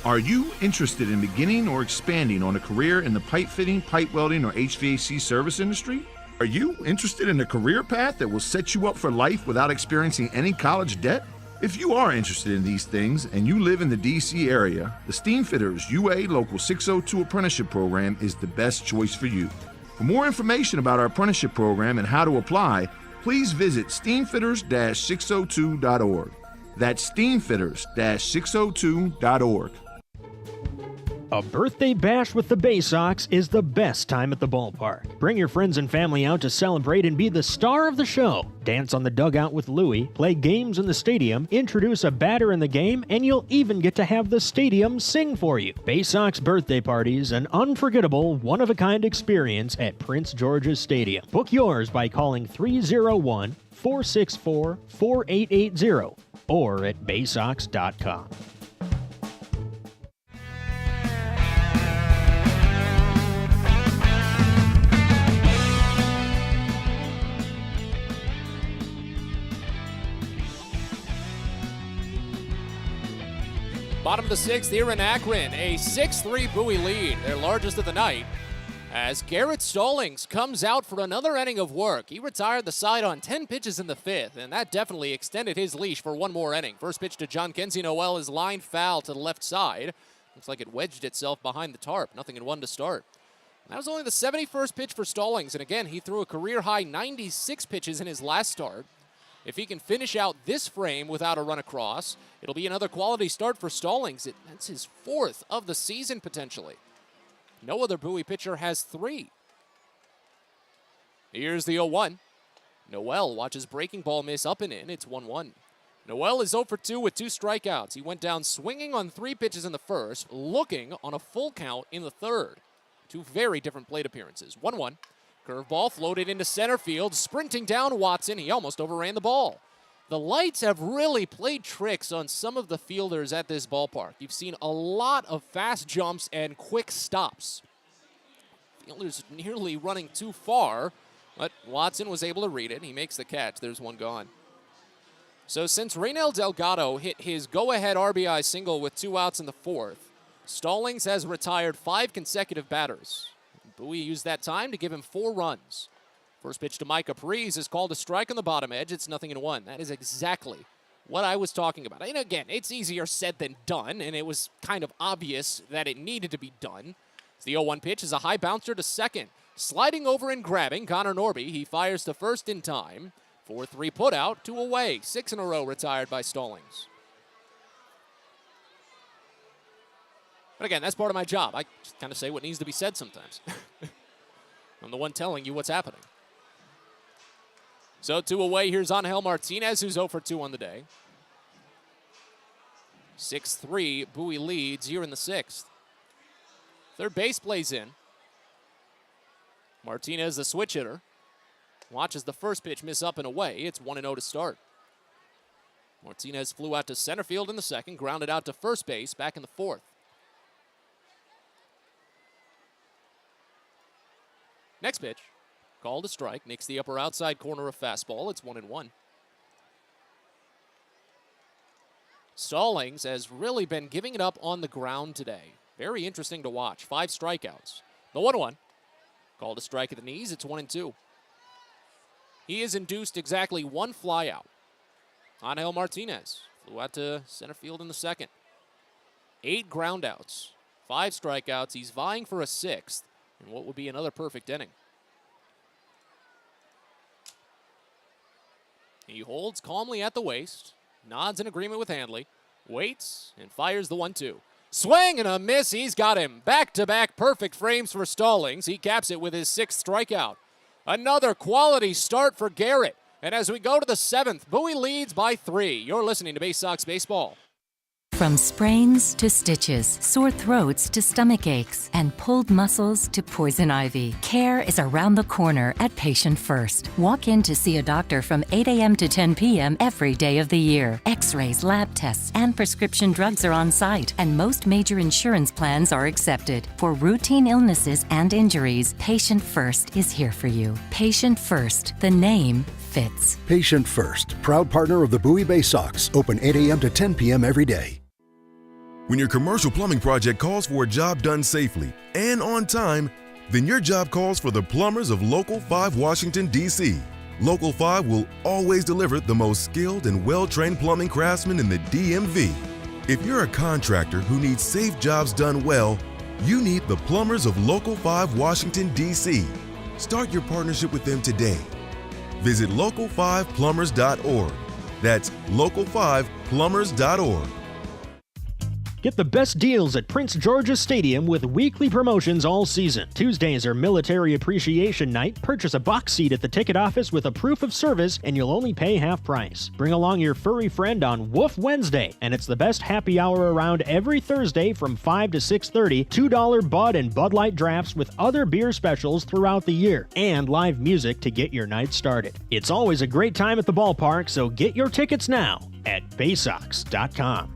Are you interested in beginning or expanding on a career in the pipe fitting, pipe welding, or HVAC service industry? Are you interested in a career path that will set you up for life without experiencing any college debt? If you are interested in these things and you live in the DC area, the Steamfitters UA Local 602 Apprenticeship Program is the best choice for you. For more information about our apprenticeship program and how to apply, please visit steamfitters-602.org. That's steamfitters-602.org. A birthday bash with the Baysox is the best time at the ballpark. Bring your friends and family out to celebrate and be the star of the show. Dance on the dugout with Louie, play games in the stadium, introduce a batter in the game, and you'll even get to have the stadium sing for you. Baysox birthday parties, an unforgettable, one-of-a-kind experience at Prince George's Stadium. Book yours by calling 301-464-4880 or at baysox.com. Bottom of the 6th here in Akron, a 6-3 Bowie lead, their largest of the night, as Garrett Stallings comes out for another inning of work. He retired the side on 10 pitches in the 5th, and that definitely extended his leash for one more inning. First pitch to John Kenzie Noel is lined foul to the left side. Looks like it wedged itself behind the tarp. Nothing in 1 to start. That was only the 71st pitch for Stallings, and again, he threw a career-high 96 pitches in his last start. If he can finish out this frame without a run across, it'll be another quality start for Stallings. That's his 4th of the season, potentially. No other Bowie pitcher has 3. Here's the 0-1. Noel watches breaking ball miss up and in. It's 1-1. Noel is 0 for 2 with 2 strikeouts. He went down swinging on 3 pitches in the first, looking on a full count in the third. 2 very different plate appearances. 1-1. Curveball floated into center field, sprinting down Watson. He almost overran the ball. the lights have really played tricks on some of the fielders at this ballpark. You've seen a lot of fast jumps and quick stops. Fielders nearly running too far, but Watson was able to read it. He makes the catch. There's one gone. So since Reynel Delgado hit his go-ahead RBI single with 2 outs in the 4th, Stallings has retired 5 consecutive batters. Bowie used that time to give him 4 runs. First pitch to Mike Capriz is called a strike on the bottom edge. It's 0-1. That is exactly what I was talking about. And again, it's easier said than done, and it was kind of obvious that it needed to be done. The 0-1 pitch is a high bouncer to second. Sliding over and grabbing Connor Norby. He fires to first in time. 4-3 put out, 2 away. 6 in a row retired by Stallings. But again, that's part of my job. I just kind of say what needs to be said sometimes. I'm the one telling you what's happening. So 2 away, here's Angel Martinez, who's 0 for 2 on the day. 6-3, Bowie leads here in the 6th. Third base plays in. Martinez, the switch hitter, watches the first pitch miss up and away. It's 1-0 to start. Martinez flew out to center field in the 2nd, grounded out to first base back in the 4th. Next pitch, called a strike, nicks the upper outside corner of fastball. It's 1-1. Stallings has really been giving it up on the ground today. Very interesting to watch. 5 strikeouts. The 1-1, called a strike at the knees. It's 1-2. He has induced exactly 1 flyout. Angel Martinez flew out to center field in the 2nd. 8 groundouts, 5 strikeouts. He's vying for a 6th in what would be another perfect inning. He holds calmly at the waist, nods in agreement with Handley, waits, and fires the 1-2. Swing and a miss. He's got him. Back-to-back perfect frames for Stallings. He caps it with his 6th strikeout. Another quality start for Garrett. And as we go to the 7th, Bowie leads by 3. You're listening to Baysox Baseball. From sprains to stitches, sore throats to stomach aches, and pulled muscles to poison ivy, care is around the corner at Patient First. Walk in to see a doctor from 8 a.m. to 10 p.m. every day of the year. X-rays, lab tests, and prescription drugs are on site, and most major insurance plans are accepted. For routine illnesses and injuries, Patient First is here for you. Patient First, the name fits. Patient First, proud partner of the Bowie Baysox, open 8 a.m. to 10 p.m. every day. When your commercial plumbing project calls for a job done safely and on time, then your job calls for the plumbers of Local 5 Washington, D.C. Local 5 will always deliver the most skilled and well-trained plumbing craftsmen in the DMV. If you're a contractor who needs safe jobs done well, you need the plumbers of Local 5 Washington, D.C. Start your partnership with them today. Visit local5plumbers.org. That's local5plumbers.org. Get the best deals at Prince George's Stadium with weekly promotions all season. Tuesdays are Military Appreciation Night. Purchase a box seat at the ticket office with a proof of service and you'll only pay half price. Bring along your furry friend on Woof Wednesday, and it's the best happy hour around every Thursday from 5 to 6:30. $2 Bud and Bud Light drafts with other beer specials throughout the year, and live music to get your night started. It's always a great time at the ballpark, so get your tickets now at Baysox.com.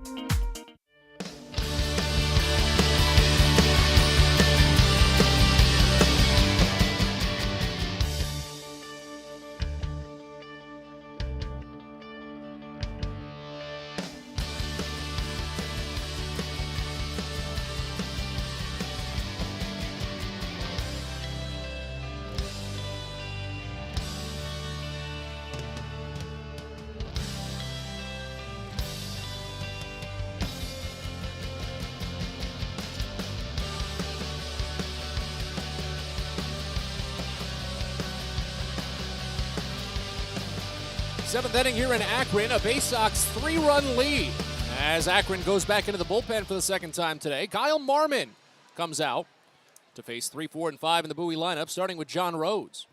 Seventh inning here in Akron, a Baysox 3-run lead. As Akron goes back into the bullpen for the 2nd time today, Kyle Marmon comes out to face 3, 4, and 5 in the Bowie lineup, starting with John Rhodes.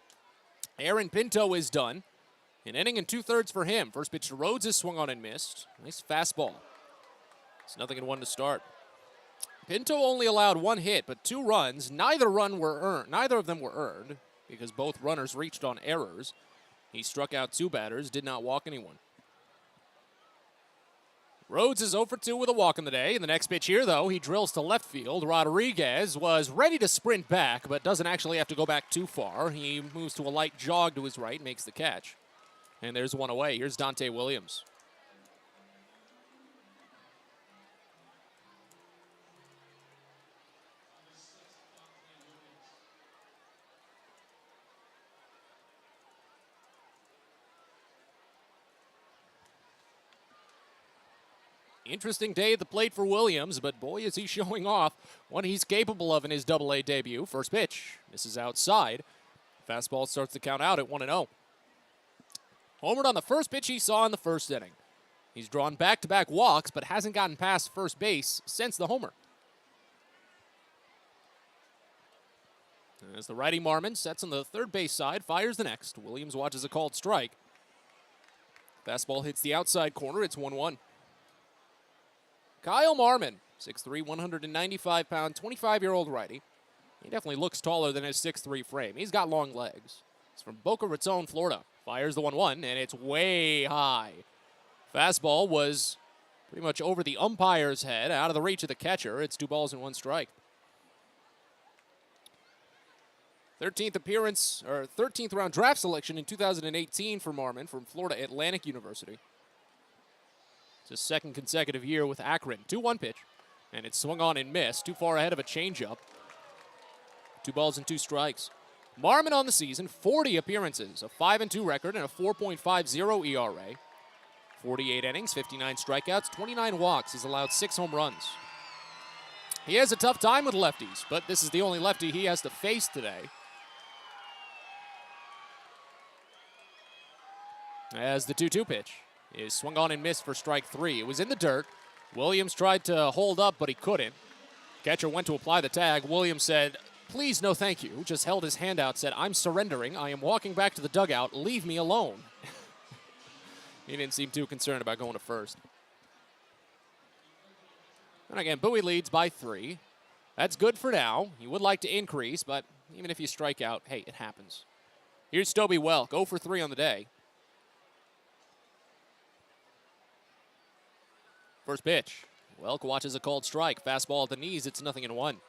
Aaron Pinto is done. An inning and 2/3 for him. First pitch to Rhodes is swung on and missed. Nice fastball. It's 0-1 to start. Pinto only allowed 1 hit, but 2 runs. Neither of them were earned because both runners reached on errors. He struck out 2 batters, did not walk anyone. Rhodes is 0 for 2 with a walk in the day. In the next pitch here, though, he drills to left field. Rodriguez was ready to sprint back, but doesn't actually have to go back too far. He moves to a light jog to his right, makes the catch. And there's one away. Here's Dante Williams. Interesting day at the plate for Williams, but boy, is he showing off what he's capable of in his Double-A debut. First pitch, misses outside. Fastball starts to count out at 1-0. Homered on the first pitch he saw in the first inning. He's drawn back-to-back walks, but hasn't gotten past first base since the homer. As the righty Marmon sets on the third base side, fires the next. Williams watches a called strike. Fastball hits the outside corner. It's 1-1. Kyle Marmon, 6'3", 195-pound, 25-year-old righty. He definitely looks taller than his 6'3" frame. He's got long legs. He's from Boca Raton, Florida. Fires the 1-1, and it's way high. Fastball was pretty much over the umpire's head, out of the reach of the catcher. It's 2 balls and 1 strike. 13th round draft selection in 2018 for Marmon from Florida Atlantic University. It's his second consecutive year with Akron. 2-1 pitch, and it's swung on and missed. Too far ahead of a changeup. 2 balls and 2 strikes. Marmon on the season, 40 appearances, a 5-2 record, and a 4.50 ERA. 48 innings, 59 strikeouts, 29 walks. He's allowed 6 home runs. He has a tough time with lefties, but this is the only lefty he has to face today. As the 2-2 pitch is swung on and missed for strike 3. It was in the dirt. Williams tried to hold up, but he couldn't. Catcher went to apply the tag. Williams said, "Please, no thank you." Just held his hand out, said, "I'm surrendering. I am walking back to the dugout. Leave me alone." He didn't seem too concerned about going to first. And again, Bowie leads by 3. That's good for now. You would like to increase, but even if you strike out, hey, it happens. Here's Stobie Welk, 0 for 3 on the day. First pitch. Welk watches a called strike. Fastball at the knees. It's 0-1.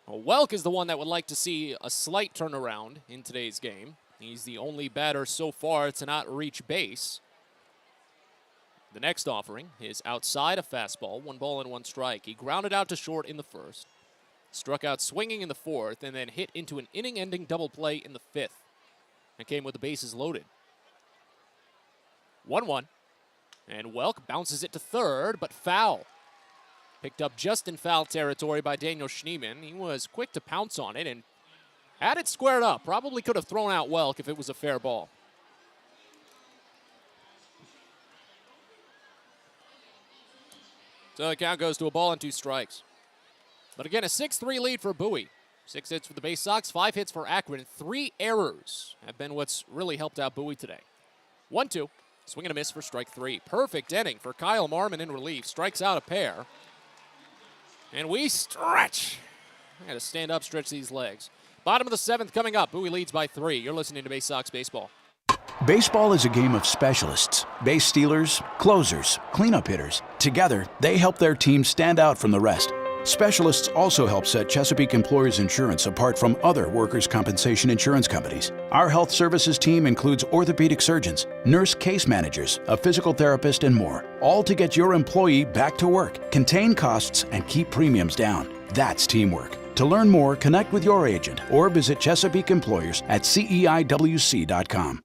Well, Welk is the one that would like to see a slight turnaround in today's game. He's the only batter so far to not reach base. The next offering is outside a fastball. 1 ball and 1 strike. He grounded out to short in the first. Struck out swinging in the fourth, and then hit into an inning-ending double play in the 5th. And came with the bases loaded. 1-1. And Welk bounces it to third, but foul. Picked up just in foul territory by Daniel Schneemann. He was quick to pounce on it and had it squared up. Probably could have thrown out Welk if it was a fair ball. So the count goes to 1 ball and 2 strikes. But again, a 6-3 lead for Bowie. 6 hits for the Baysox, 5 hits for Akron. 3 errors have been what's really helped out Bowie today. 1-2. Swing and a miss for strike 3. Perfect inning for Kyle Marmon in relief. Strikes out a pair. And we stretch. I got to stand up, stretch these legs. Bottom of the 7th coming up. Bowie leads by 3. You're listening to Baysox Baseball. Baseball is a game of specialists. Base stealers, closers, cleanup hitters. Together, they help their team stand out from the rest. Specialists also help set Chesapeake Employers Insurance apart from other workers' compensation insurance companies. Our health services team includes orthopedic surgeons, nurse case managers, a physical therapist, and more, all to get your employee back to work, contain costs, and keep premiums down. That's teamwork. To learn more, connect with your agent or visit Chesapeake Employers at CEIWC.com.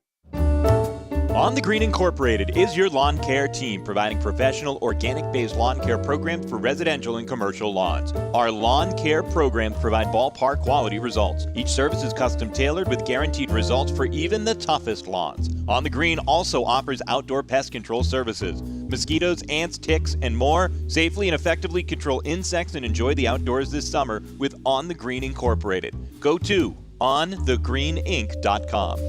On the Green Incorporated is your lawn care team, providing professional organic-based lawn care programs for residential and commercial lawns. Our lawn care programs provide ballpark quality results. Each service is custom tailored with guaranteed results for even the toughest lawns. On the Green also offers outdoor pest control services. Mosquitoes, ants, ticks, and more. Safely and effectively control insects and enjoy the outdoors this summer with On the Green Incorporated. Go to onthegreeninc.com.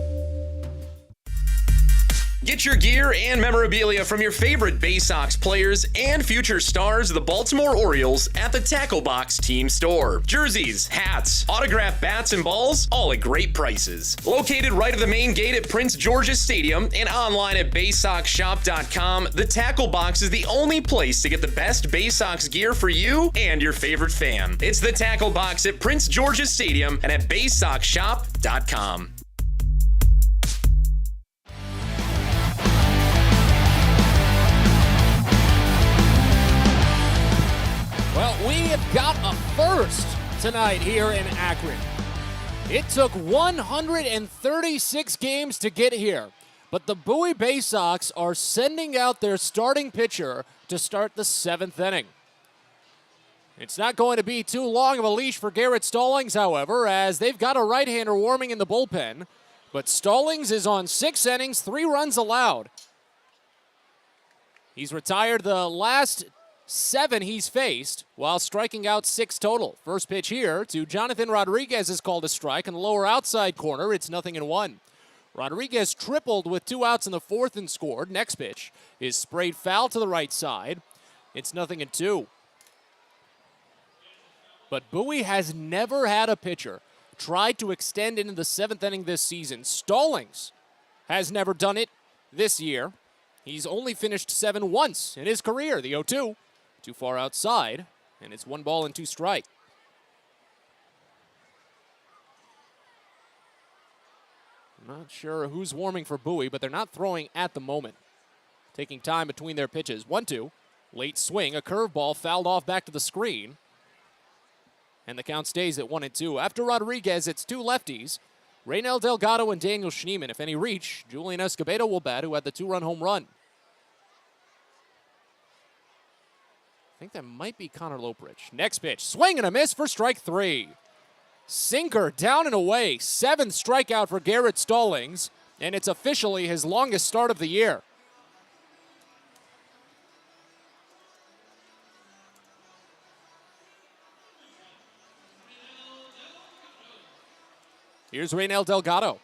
Get your gear and memorabilia from your favorite Baysox players and future stars of the Baltimore Orioles at the Tackle Box Team Store. Jerseys, hats, autographed bats and balls, all at great prices. Located right at the main gate at Prince George's Stadium and online at BaysoxShop.com, the Tackle Box is the only place to get the best Baysox gear for you and your favorite fan. It's the Tackle Box at Prince George's Stadium and at BaysoxShop.com. Well, we have got a first tonight here in Akron. It took 136 games to get here, but the Bowie Baysox are sending out their starting pitcher to start the 7th inning. It's not going to be too long of a leash for Garrett Stallings, however, as they've got a right-hander warming in the bullpen, but Stallings is on 6 innings, 3 runs allowed. He's retired the last 7 he's faced, while striking out 6 total. First pitch here to Jonathan Rodriguez is called a strike. In the lower outside corner, it's 0-1. Rodriguez tripled with 2 outs in the 4th and scored. Next pitch is sprayed foul to the right side. It's 0-2. But Bowie has never had a pitcher try to extend into the 7th inning this season. Stallings has never done it this year. He's only finished 7 once in his career. The 0-2. Too far outside, and it's 1 ball and 2 strike. I'm not sure who's warming for Bowie, but they're not throwing at the moment. Taking time between their pitches. 1-2. Late swing, a curveball fouled off back to the screen. And the count stays at 1-2. After Rodriguez, it's 2 lefties. Raynel Delgado and Daniel Schneemann. If any reach, Julian Escobedo will bat, who had the 2-run home run. I think that might be Connor Loprich. Next pitch, swing and a miss for strike 3. Sinker down and away. 7th strikeout for Garrett Stallings, and it's officially his longest start of the year. Here's Raynel Delgado.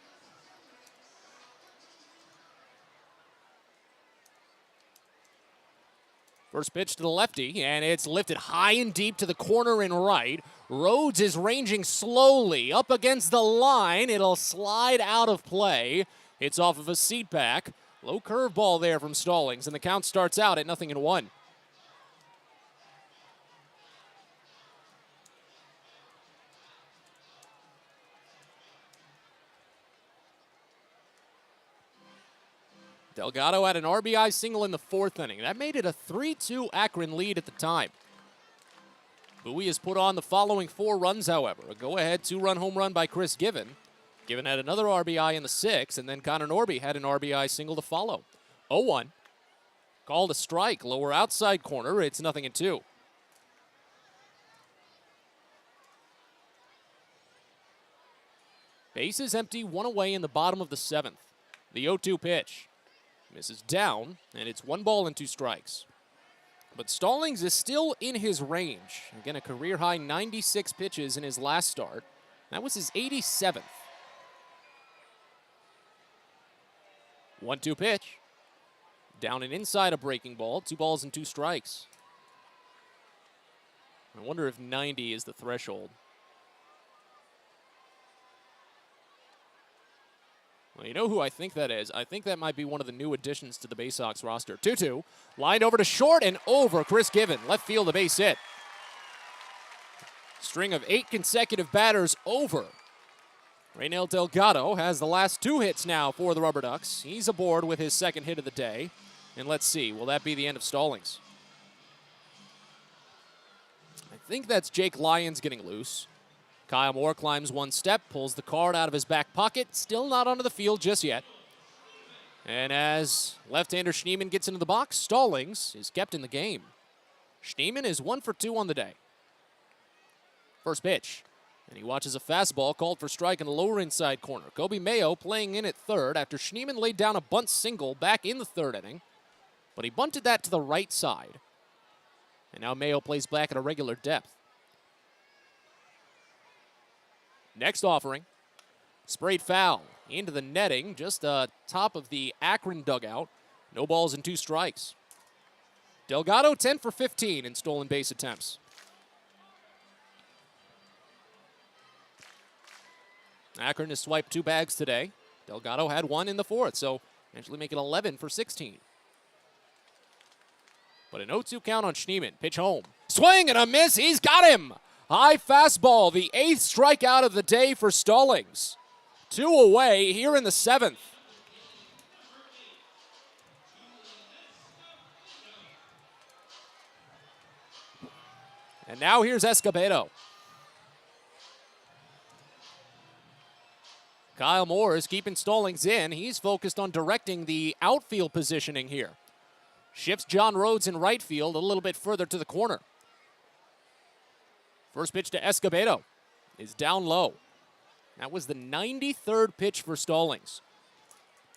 First pitch to the lefty, and it's lifted high and deep to the corner and right. Rhodes is ranging slowly up against the line. It'll slide out of play. It's off of a seat back. Low curveball there from Stallings, and the count starts out at 0-1. Delgado had an RBI single in the 4th inning. That made it a 3-2 Akron lead at the time. Bowie has put on the following 4 runs, however. A go-ahead 2-run home run by Chris Given. Given had another RBI in the 6th, and then Connor Norby had an RBI single to follow. 0-1. Called a strike, lower outside corner. It's 0-2. Bases empty, 1 away in the bottom of the 7th. The 0-2 pitch. Misses down, and it's 1 ball and 2 strikes. But Stallings is still in his range. Again, a career-high 96 pitches in his last start. That was his 87th. 1-2 pitch. Down and inside a breaking ball. 2 balls and 2 strikes. I wonder if 90 is the threshold. Well, you know who I think that is? I think that might be one of the new additions to the Baysox roster. 2-2. Lined over to short and over Chris Given. Left field, a base hit. String of 8 consecutive batters over. Raynel Delgado has the last 2 hits now for the Rubber Ducks. He's aboard with his 2nd hit of the day. And let's see, will that be the end of Stallings? I think that's Jake Lyons getting loose. Kyle Moore climbs 1 step, pulls the card out of his back pocket. Still not onto the field just yet. And as left-hander Schneemann gets into the box, Stallings is kept in the game. Schneemann is 1 for 2 on the day. First pitch. And he watches a fastball called for strike in the lower inside corner. Kobe Mayo playing in at 3rd after Schneemann laid down a bunt single back in the 3rd inning. But he bunted that to the right side. And now Mayo plays back at a regular depth. Next offering, sprayed foul. into the netting, just top of the Akron dugout. No balls and 2 strikes. Delgado 10 for 15 in stolen base attempts. Akron has swiped 2 bags today. Delgado had 1 in the 4th, so eventually make it 11 for 16. But an 0-2 count on Schneemann. Pitch home. Swing and a miss. He's got him. High fastball. The 8th strikeout of the day for Stallings. 2 away here in the 7th. And now here's Escobedo. Kyle Moore is keeping Stallings in. He's focused on directing the outfield positioning here. Shifts John Rhodes in right field a little bit further to the corner. First pitch to Escobedo is down low. That was the 93rd pitch for Stallings.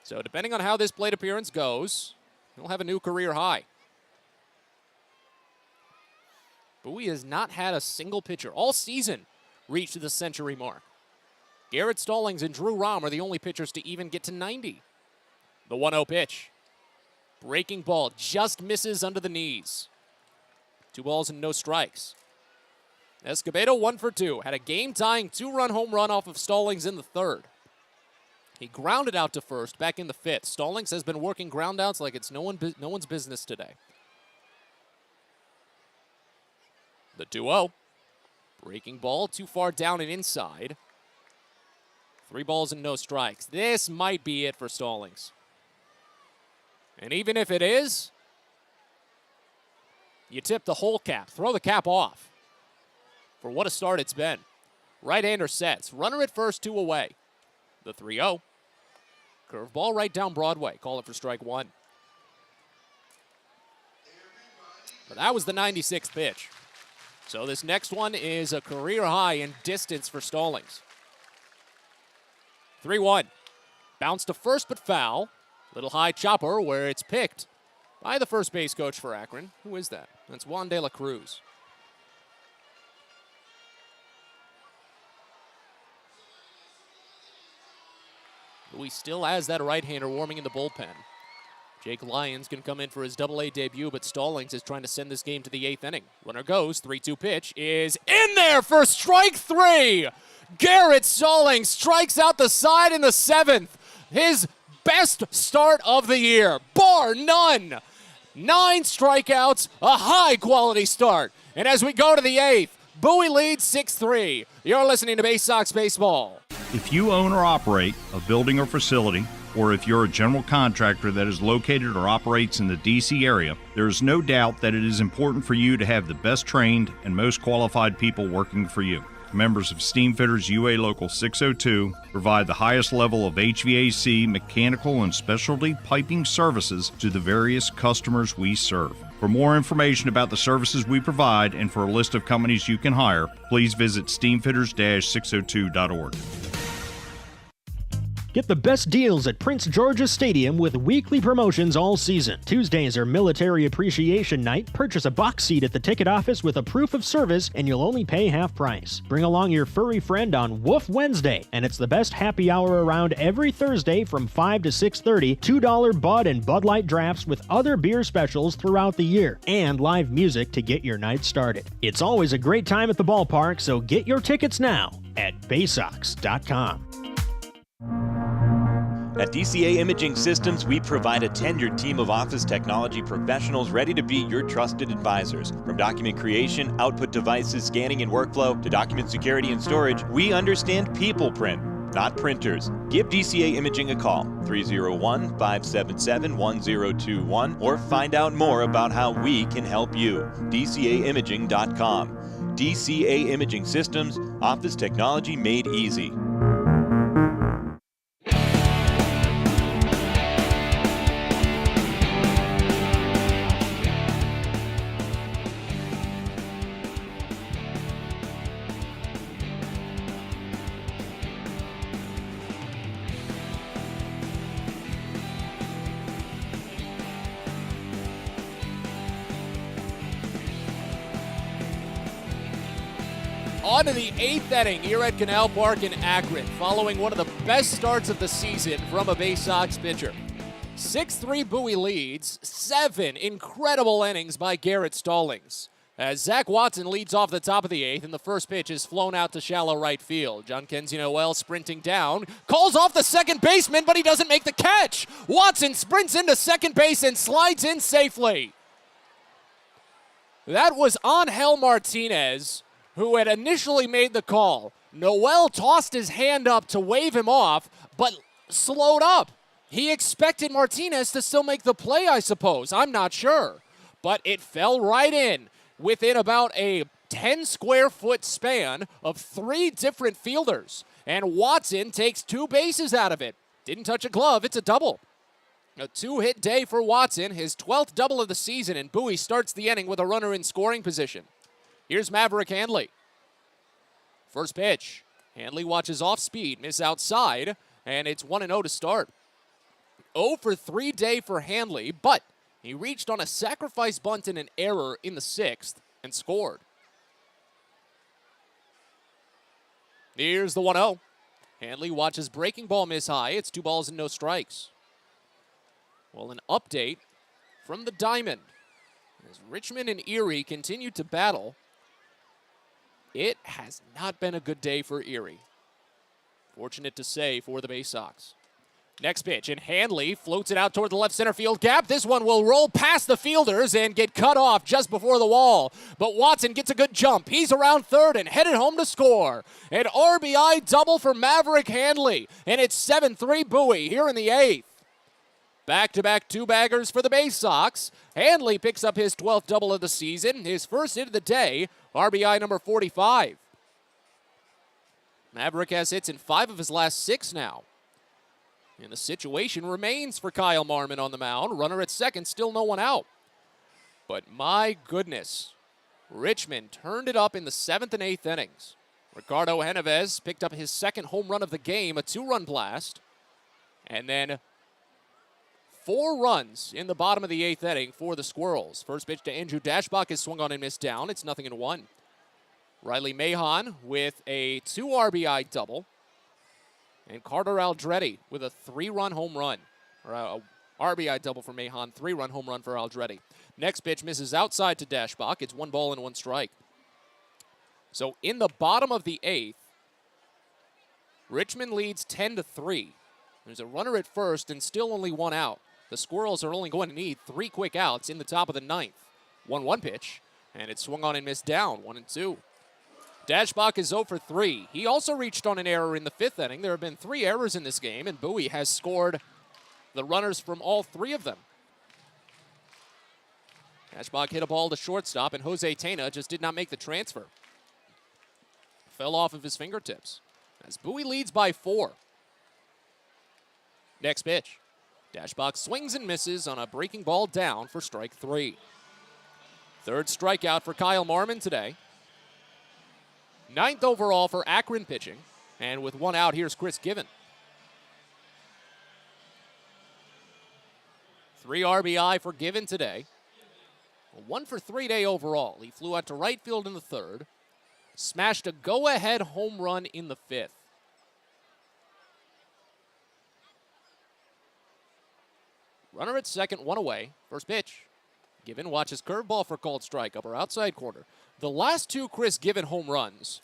So depending on how this plate appearance goes, he'll have a new career high. Bowie has not had a single pitcher all season reach the century mark. Garrett Stallings and Drew Rahm are the only pitchers to even get to 90. The 1-0 pitch. Breaking ball just misses under the knees. 2 balls and no strikes. Escobedo 1 for 2. Had a game-tying 2-run home run off of Stallings in the 3rd. He grounded out to first back in the 5th. Stallings has been working groundouts like it's no one's business today. The 2-0. Breaking ball too far down and inside. 3 balls and no strikes. This might be it for Stallings. And even if it is, you tip the whole cap. Throw the cap off. For what a start it's been. Right-hander sets. Runner at first, 2 away. The 3-0. Curveball right down Broadway. Call it for strike 1. But that was the 96th pitch. So this next one is a career high in distance for Stallings. 3-1. Bounce to first but foul. Little high chopper where it's picked by the first base coach for Akron. Who is that? That's Juan de la Cruz. Bowie still has that right-hander warming in the bullpen. Jake Lyons can come in for his Double-A debut, but Stallings is trying to send this game to the 8th inning. Runner goes, 3-2 pitch is in there for strike 3. Garrett Stallings strikes out the side in the 7th. His best start of the year, bar none. 9 strikeouts, a high-quality start. And as we go to the 8th, Bowie leads 6-3. You're listening to Baysox Baseball. If you own or operate a building or facility, or if you're a general contractor that is located or operates in the D.C. area, there is no doubt that it is important for you to have the best trained and most qualified people working for you. Members of Steamfitters UA Local 602 provide the highest level of HVAC, mechanical, and specialty piping services to the various customers we serve. For more information about the services we provide and for a list of companies you can hire, please visit steamfitters-602.org. Get the best deals at Prince George's Stadium with weekly promotions all season. Tuesdays are Military Appreciation Night. Purchase a box seat at the ticket office with a proof of service and you'll only pay half price. Bring along your furry friend on Woof Wednesday, and it's the best happy hour around every Thursday from 5 to 6:30. $2 Bud and Bud Light drafts with other beer specials throughout the year, and live music to get your night started. It's always a great time at the ballpark, so get your tickets now at Baysox.com. At DCA Imaging Systems, we provide a tenured team of office technology professionals ready to be your trusted advisors. From document creation, output devices, scanning and workflow, to document security and storage, we understand people print, not printers. Give DCA Imaging a call, 301-577-1021, or find out more about how we can help you. DCAimaging.com. DCA Imaging Systems, office technology made easy. On to the 8th inning here at Canal Park in Akron, following one of the best starts of the season from a Baysox pitcher. 6-3 Bowie leads, 7 incredible innings by Garrett Stallings. As Zach Watson leads off the top of the 8th, and the first pitch is flown out to shallow right field. John Kenzie Noel sprinting down, calls off the second baseman, but he doesn't make the catch. Watson sprints into second base and slides in safely. That was Angel Martinez, who had initially made the call. Noel tossed his hand up to wave him off, but slowed up. He expected Martinez to still make the play, I suppose. I'm not sure. But it fell right in within about a 10 square foot span of 3 different fielders. And Watson takes 2 bases out of it. Didn't touch a glove. It's a double. A 2-hit day for Watson, his 12th double of the season, and Bowie starts the inning with a runner in scoring position. Here's Maverick Handley. First pitch. Handley watches off speed, miss outside, and it's 1-0 to start. 0 for 3 day for Handley, but he reached on a sacrifice bunt and an error in the 6th and scored. Here's the 1-0. Handley watches breaking ball miss high. It's 2 balls and no strikes. Well, an update from the diamond. As Richmond and Erie continue to battle, it has not been a good day for Erie. Fortunate to say for the Baysox. Next pitch, and Handley floats it out toward the left center field gap. This one will roll past the fielders and get cut off just before the wall. But Watson gets a good jump. He's around third and headed home to score. An RBI double for Maverick Handley, and it's 7-3 Bowie here in the 8th. Back-to-back 2-baggers for the Baysox. Handley picks up his 12th double of the season, his first hit of the day, RBI number 45. Maverick has hits in 5 of his last 6 now. And the situation remains for Kyle Marmon on the mound. Runner at second, still no one out. But my goodness, Richmond turned it up in the 7th and 8th innings. Ricardo Genovez picked up his 2nd home run of the game, a 2-run blast. And then 4 runs in the bottom of the 8th inning for the Squirrels. First pitch to Andrew Dashbach is swung on and missed down. It's 0-1. Riley Mahon with a 2 RBI double. And Carter Aldretti with a 3-run home run. Or a RBI double for Mahon, 3-run home run for Aldretti. Next pitch misses outside to Dashbach. It's 1 ball and 1 strike. So in the bottom of the 8th, Richmond leads 10-3. There's a runner at first and still only 1 out. The Squirrels are only going to need 3 quick outs in the top of the 9th. 1-1 pitch, and it's swung on and missed down, 1-2. Dashbach is 0 for 3. He also reached on an error in the 5th inning. There have been 3 errors in this game, and Bowie has scored the runners from all 3 of them. Dashbach hit a ball to shortstop, and Jose Tena just did not make the transfer. Fell off of his fingertips. As Bowie leads by 4. Next pitch. Dashbach swings and misses on a breaking ball down for strike 3. 3rd strikeout for Kyle Marmon today. 9th overall for Akron pitching. And with 1 out, here's Chris Given. 3 RBI for Given today. A 1 for 3 day overall. He flew out to right field in the 3rd. Smashed a go-ahead home run in the 5th. Runner at second, 1 away. First pitch. Given watches curveball for called strike, upper outside corner. The last 2 Chris Given home runs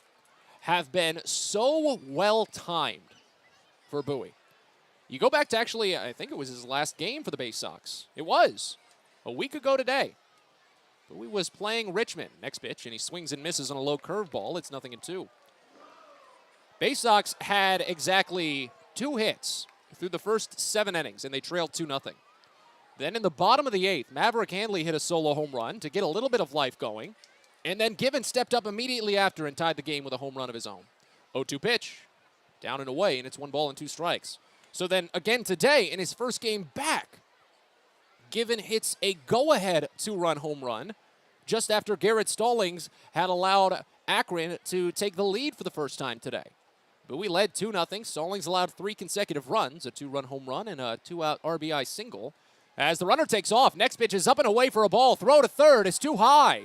have been so well timed for Bowie. You go back to actually, I think it was his last game for the Baysox. It was a week ago today. Bowie was playing Richmond. Next pitch, and he swings and misses on a low curveball. It's 0-2. Baysox had exactly 2 hits through the first 7 innings, and they trailed 2-0. Then in the bottom of the 8th, Maverick Handley hit a solo home run to get a little bit of life going. And then Given stepped up immediately after and tied the game with a home run of his own. 0-2 pitch. Down and away, and it's 1 ball and 2 strikes. So then again today, in his first game back, Given hits a go-ahead 2-run home run just after Garrett Stallings had allowed Akron to take the lead for the first time today. Bowie led 2-0. Stallings allowed 3 consecutive runs, a 2-run home run and a 2-out RBI single. As the runner takes off, next pitch is up and away for a ball. Throw to third is too high.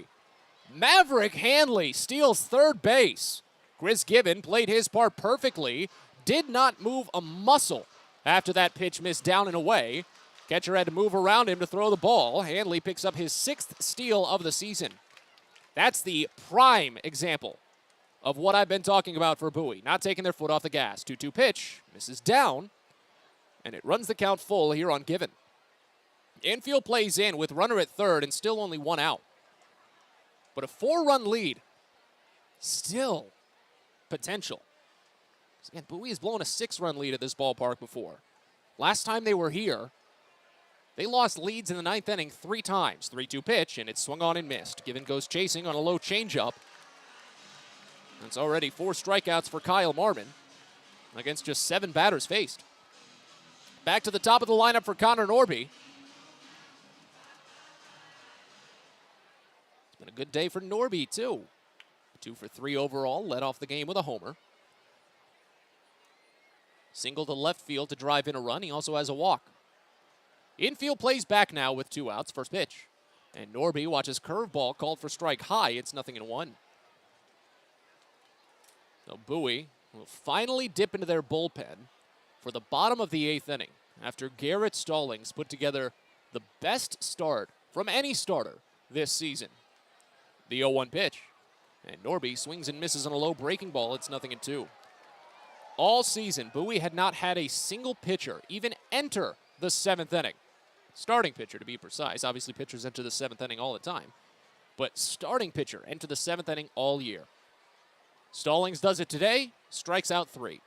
Maverick Handley steals third base. Chris Gibbon played his part perfectly, did not move a muscle after that pitch missed down and away. Catcher had to move around him to throw the ball. Hanley picks up his 6th steal of the season. That's the prime example of what I've been talking about for Bowie. Not taking their foot off the gas. 2-2 pitch, misses down, and it runs the count full here on Gibbon. Infield plays in with runner at third and still only 1 out. But a 4-run lead, still potential. Again, Bowie has blown a 6-run lead at this ballpark before. Last time they were here, they lost leads in the 9th inning 3 times. 3-2 pitch, and it's swung on and missed. Gibbon goes chasing on a low changeup. It's already 4 strikeouts for Kyle Marmon against just 7 batters faced. Back to the top of the lineup for Connor Norby. It's been a good day for Norby, too. 2 for 3 overall, led off the game with a homer. Single to left field to drive in a run. He also has a walk. Infield plays back now with 2 outs. First pitch. And Norby watches curveball called for strike high. It's 0-1. So Bowie will finally dip into their bullpen for the bottom of the 8th inning after Garrett Stallings put together the best start from any starter this season. The 0-1 pitch. And Norby swings and misses on a low breaking ball. It's 0-2. All season, Bowie had not had a single pitcher even enter the 7th inning. Starting pitcher, to be precise. Obviously, pitchers enter the 7th inning all the time. But starting pitcher enter the 7th inning all year. Stallings does it today, strikes out 3.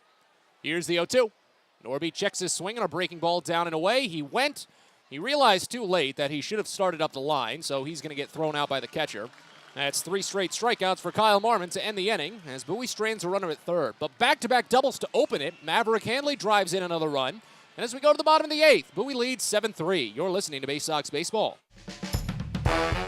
Here's the 0-2. Norby checks his swing on a breaking ball down and away. He went. He realized too late that he should have started up the line, so he's going to get thrown out by the catcher. That's 3 straight strikeouts for Kyle Marmon to end the inning as Bowie strains a runner at third. But back-to-back doubles to open it. Maverick Hanley drives in another run. And as we go to the bottom of the 8th, Bowie leads 7-3. You're listening to Baysox Baseball.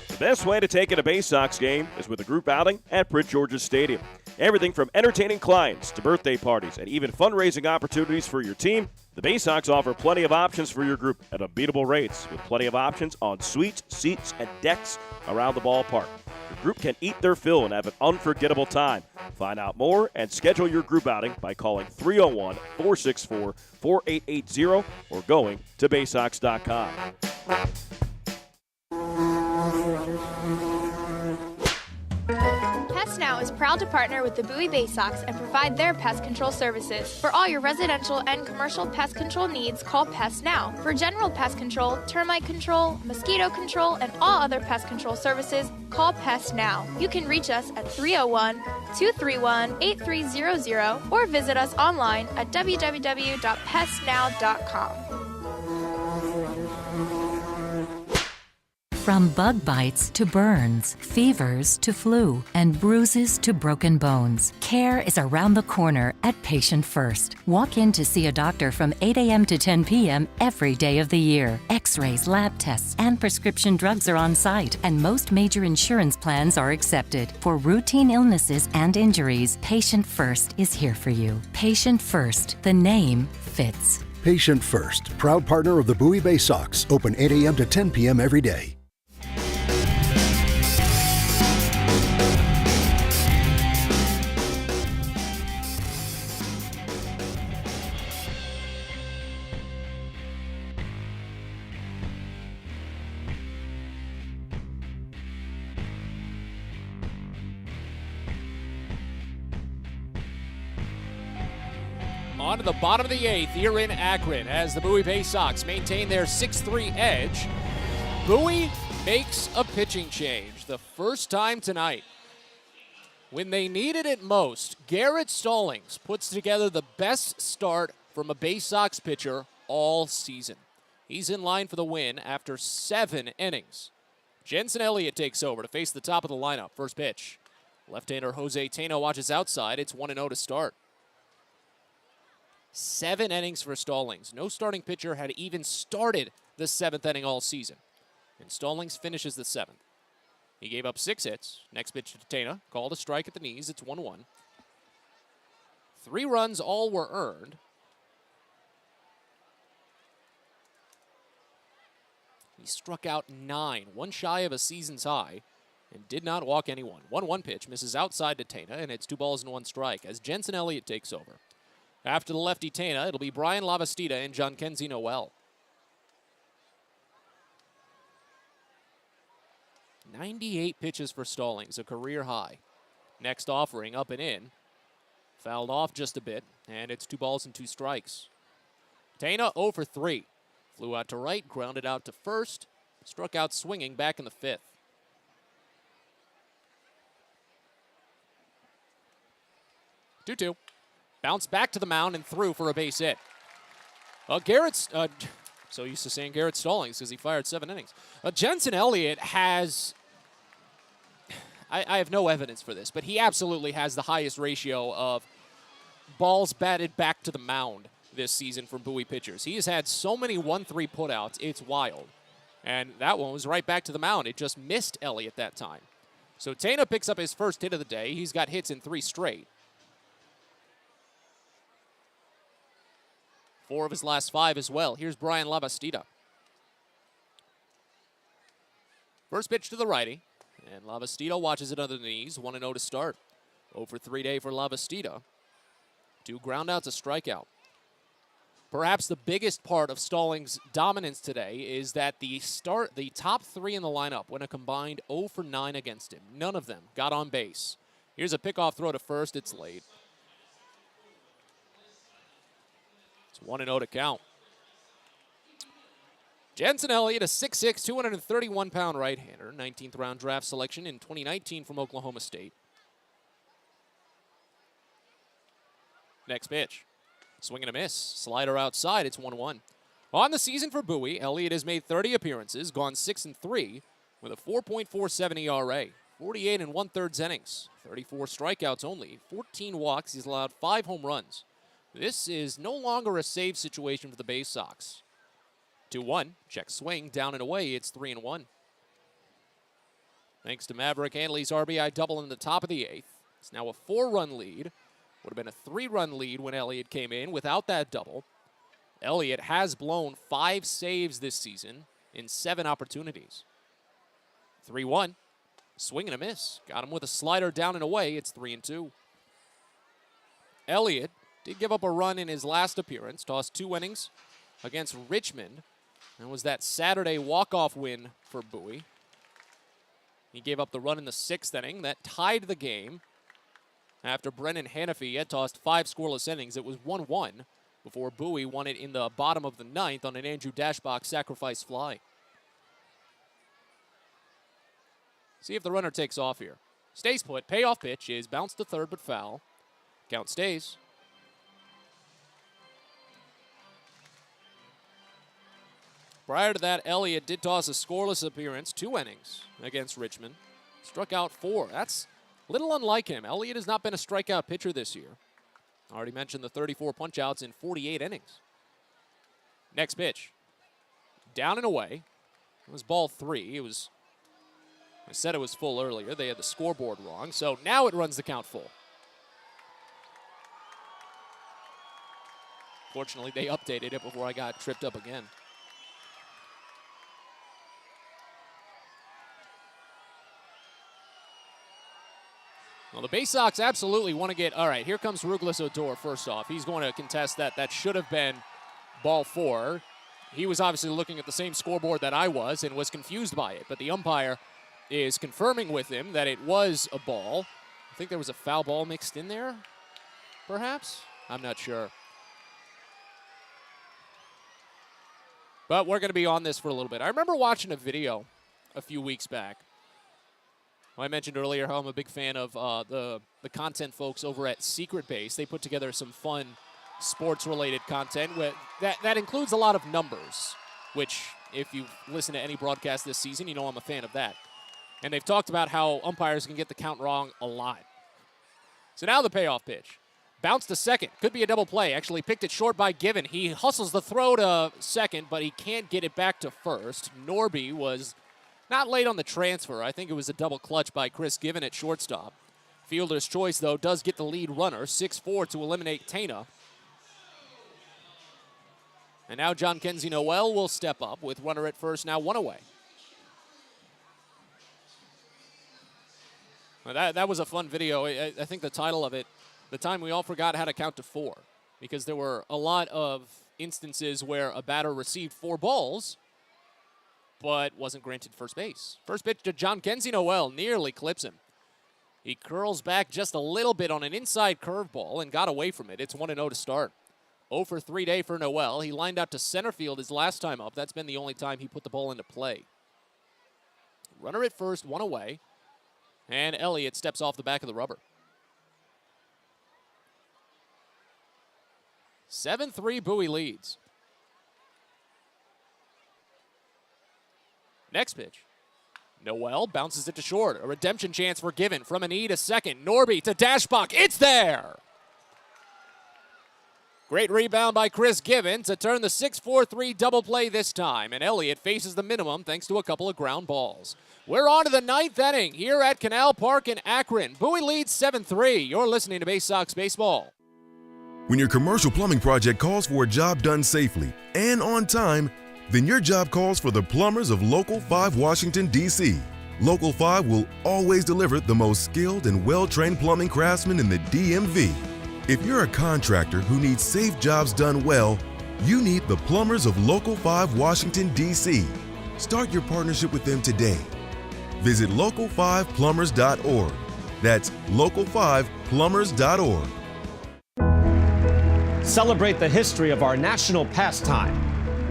The best way to take in a Baysox game is with a group outing at Prince George's Stadium. Everything from entertaining clients to birthday parties and even fundraising opportunities for your team, the Baysox offer plenty of options for your group at unbeatable rates with plenty of options on suites, seats, and decks around the ballpark. Your group can eat their fill and have an unforgettable time. Find out more and schedule your group outing by calling 301-464-4880 or going to Baysox.com. Pest Now is proud to partner with the Bowie Baysox and provide their pest control services. For all your residential and commercial pest control needs, call Pest Now. For general pest control, termite control, mosquito control, and all other pest control services, call Pest Now. You can reach us at 301-231-8300 or visit us online at www.pestnow.com. From bug bites to burns, fevers to flu, and bruises to broken bones, care is around the corner at Patient First. Walk in to see a doctor from 8 a.m. to 10 p.m. every day of the year. X-rays, lab tests, and prescription drugs are on site, and most major insurance plans are accepted. For routine illnesses and injuries, Patient First is here for you. Patient First, the name fits. Patient First, proud partner of the Bowie Baysox, open 8 a.m. to 10 p.m. every day. On to the bottom of the 8th here in Akron as the Bowie Baysox maintain their 6-3 edge. Bowie makes a pitching change, the first time tonight. When they needed it most, Garrett Stallings puts together the best start from a Baysox pitcher all season. He's in line for the win after 7 innings. Jensen Elliott takes over to face the top of the lineup. First pitch. Left-hander Jose Teno watches outside. It's 1-0 to start. 7 innings for Stallings. No starting pitcher had even started the 7th inning all season. And Stallings finishes the 7th. He gave up 6 hits. Next pitch to Tena. Called a strike at the knees. It's 1-1. 3 runs, all were earned. He struck out 9, one shy of a season's high. and did not walk anyone. 1-1 pitch misses outside to Tana, and it's 2 balls and 1 strike as Jensen Elliott takes over. After the lefty Tana, it'll be Brian Lavastida and John Kenzie Noel. 98 pitches for Stallings, a career high. Next offering up and in. Fouled off just a bit, and it's 2 balls and 2 strikes. Tana 0 for 3. Flew out to right, grounded out to first, struck out swinging back in the 5th. 2-2. Bounced back to the mound and threw for a base hit. So used to saying Garrett Stallings because he fired 7 innings. Jensen Elliott has, I have no evidence for this, but he absolutely has the highest ratio of balls batted back to the mound this season from Bowie pitchers. He has had so many 1-3 putouts, it's wild. And that one was right back to the mound. It just missed Elliott that time. So Tana picks up his first hit of the day. He's got hits in 3 straight. 4 of his last 5 as well. Here's Brian Lavastida. First pitch to the righty, and Lavastida watches it under the knees. 1-0 to start. 0 for 3 day for Lavastida. 2 groundouts, a strikeout. Perhaps the biggest part of Stallings' dominance today is that the top 3 in the lineup went a combined 0 for 9 against him. None of them got on base. Here's a pickoff throw to first. It's late. It's 1-0 to count. Jensen Elliott, a 6'6", 231-pound right-hander, 19th round draft selection in 2019 from Oklahoma State. Next pitch. Swing and a miss. Slider outside. It's 1-1. On the season for Bowie, Elliott has made 30 appearances, gone 6-3 with a 4.47 ERA, 48 1/3 innings, 34 strikeouts only, 14 walks. He's allowed 5 home runs. This is no longer a save situation for the Baysox. 2-1. Check swing. Down and away. It's 3-1. Thanks to Maverick Hanley's RBI double in the top of the 8th. It's now a 4-run lead. Would have been a 3-run lead when Elliott came in without that double. Elliott has blown 5 saves this season in 7 opportunities. 3-1. Swing and a miss. Got him with a slider down and away. It's 3-2. Elliott did give up a run in his last appearance. Tossed 2 innings against Richmond. That was that Saturday walk-off win for Bowie. He gave up the run in the 6th inning. That tied the game. After Brennan Hanafy had tossed 5 scoreless innings, it was 1-1 before Bowie won it in the bottom of the 9th on an Andrew Dashbach sacrifice fly. See if the runner takes off here. Stays put. Payoff pitch is bounced to third but foul. Count stays. Prior to that, Elliott did toss a scoreless appearance, 2 innings against Richmond. Struck out 4. That's little unlike him. Elliott has not been a strikeout pitcher this year. Already mentioned the 34 punch-outs in 48 innings. Next pitch. Down and away. It was ball 3. I said it was full earlier. They had the scoreboard wrong, so now it runs the count full. Fortunately, they updated it before I got tripped up again. Well, the Baysox absolutely want to get, all right, here comes Ruglis Odor first off. He's going to contest that. That should have been ball 4. He was obviously looking at the same scoreboard that I was and was confused by it, but the umpire is confirming with him that it was a ball. I think there was a foul ball mixed in there, perhaps? I'm not sure. But we're going to be on this for a little bit. I remember watching a video a few weeks back. I mentioned earlier how I'm a big fan of the content folks over at Secret Base. They put together some fun sports-related content that includes a lot of numbers, which if you've listened to any broadcast this season, you know I'm a fan of that. And they've talked about how umpires can get the count wrong a lot. So now the payoff pitch. Bounce to second. Could be a double play. Actually picked it short by Given. He hustles the throw to second, but he can't get it back to first. Norby was not late on the transfer. I think it was a double clutch by Chris Given at shortstop. Fielder's choice, though, does get the lead runner. 6-4 to eliminate Tana. And now John Kenzie Noel will step up with runner at first, now 1 away. Well, that was a fun video. I think the title of it, The Time We All Forgot How to Count to 4, because there were a lot of instances where a batter received 4 balls but wasn't granted first base. First pitch to John Kenzie Noel, nearly clips him. He curls back just a little bit on an inside curveball and got away from it. It's 1-0 to start. 0 for 3 day for Noel. He lined out to center field his last time up. That's been the only time he put the ball into play. Runner at first, 1 away. And Elliott steps off the back of the rubber. 7-3 Bowie leads. Next pitch. Noel bounces it to short. A redemption chance for Given from an E to second. Norby to Dashbach. It's there! Great rebound by Chris Given to turn the 6-4-3 double play this time. And Elliott faces the minimum thanks to a couple of ground balls. We're on to the 9th inning here at Canal Park in Akron. Bowie leads 7-3. You're listening to Baysox Baseball. When your commercial plumbing project calls for a job done safely and on time, then your job calls for the plumbers of Local 5 Washington, D.C. Local 5 will always deliver the most skilled and well-trained plumbing craftsmen in the DMV. If you're a contractor who needs safe jobs done well, you need the plumbers of Local 5 Washington, D.C. Start your partnership with them today. Visit local5plumbers.org. That's local5plumbers.org. Celebrate the history of our national pastime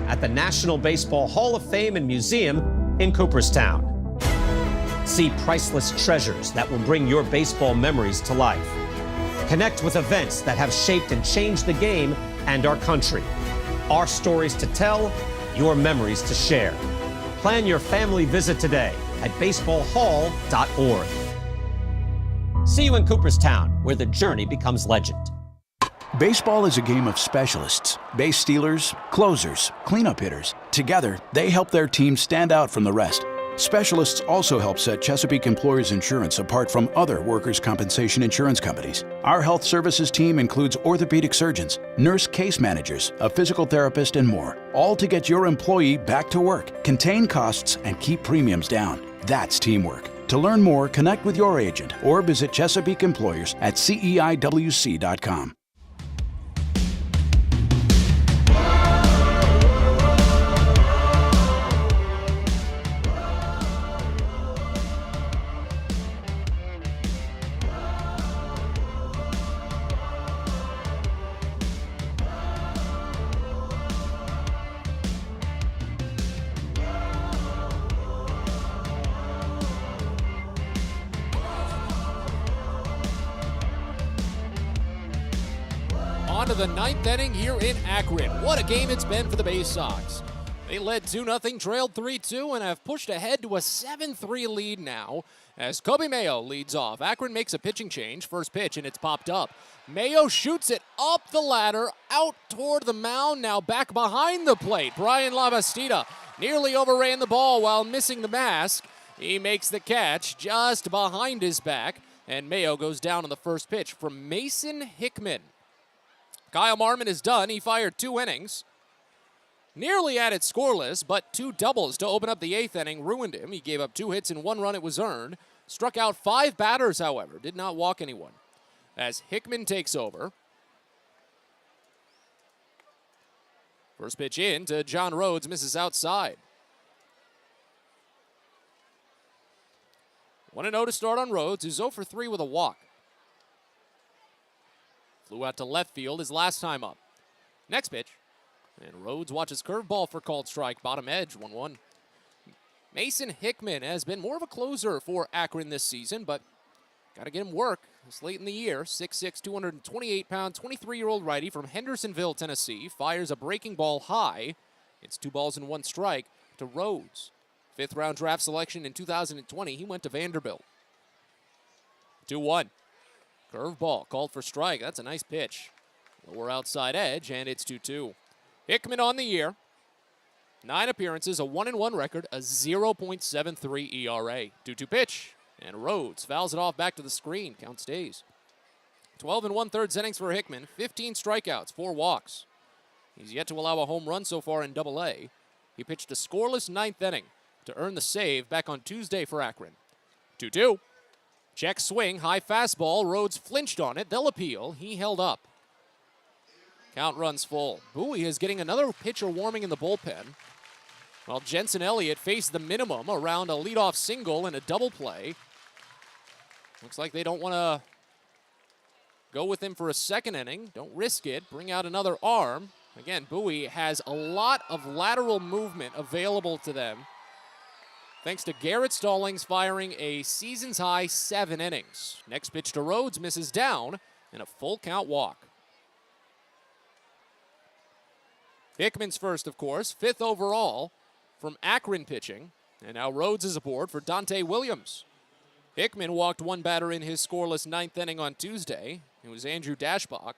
at the National Baseball Hall of Fame and Museum in Cooperstown. See priceless treasures that will bring your baseball memories to life. Connect with events that have shaped and changed the game and our country. Our stories to tell, your memories to share. Plan your family visit today at baseballhall.org. See you in Cooperstown, where the journey becomes legend. Baseball is a game of specialists. Base stealers, closers, cleanup hitters. Together, they help their team stand out from the rest. Specialists also help set Chesapeake Employers Insurance apart from other workers' compensation insurance companies. Our health services team includes orthopedic surgeons, nurse case managers, a physical therapist, and more, all to get your employee back to work, contain costs, and keep premiums down. That's teamwork. To learn more, connect with your agent or visit Chesapeake Employers at CEIWC.com. On to the 9th inning here in Akron. What a game it's been for the Baysox. They led 2-0, trailed 3-2, and have pushed ahead to a 7-3 lead now as Kobe Mayo leads off. Akron makes a pitching change. First pitch, and it's popped up. Mayo shoots it up the ladder, out toward the mound, now back behind the plate. Brian Labastida nearly overran the ball while missing the mask. He makes the catch just behind his back, and Mayo goes down on the first pitch from Mason Hickman. Kyle Marmon is done. He fired 2 innings. Nearly had it scoreless, but 2 doubles to open up the 8th inning ruined him. He gave up 2 hits and 1 run it was earned. Struck out 5 batters, however. Did not walk anyone. As Hickman takes over. First pitch in to John Rhodes, misses outside. 1-0 to start on Rhodes, who's 0 for 3 with a walk. Flew out to left field his last time up. Next pitch. And Rhodes watches curveball for called strike. Bottom edge, 1-1. Mason Hickman has been more of a closer for Akron this season, but got to get him work. It's late in the year. 6'6", 228-pound, 23-year-old righty from Hendersonville, Tennessee. Fires a breaking ball high. It's 2 balls and 1 strike to Rhodes. 5th round draft selection in 2020. He went to Vanderbilt. 2-1. Curveball called for strike. That's a nice pitch. Lower outside edge, and it's 2-2. Hickman on the year. 9 appearances, a 1-1 record, a 0.73 ERA. 2-2 pitch, and Rhodes fouls it off back to the screen. Count stays. 12 1/3 innings for Hickman. 15 strikeouts, 4 walks. He's yet to allow a home run so far in Double-A. He pitched a scoreless 9th inning to earn the save back on Tuesday for Akron. 2-2. Check swing, high fastball. Rhodes flinched on it. They'll appeal. He held up. Count runs full. Bowie is getting another pitcher warming in the bullpen, while Jensen Elliott faced the minimum around a leadoff single and a double play. Looks like they don't want to go with him for a second inning. Don't risk it. Bring out another arm. Again, Bowie has a lot of lateral movement available to them, thanks to Garrett Stallings firing a season's high 7 innings. Next pitch to Rhodes misses down, and a full count walk. Hickman's first, of course, 5th overall from Akron pitching, and now Rhodes is aboard for Dante Williams. Hickman walked one batter in his scoreless 9th inning on Tuesday. It was Andrew Dashbach,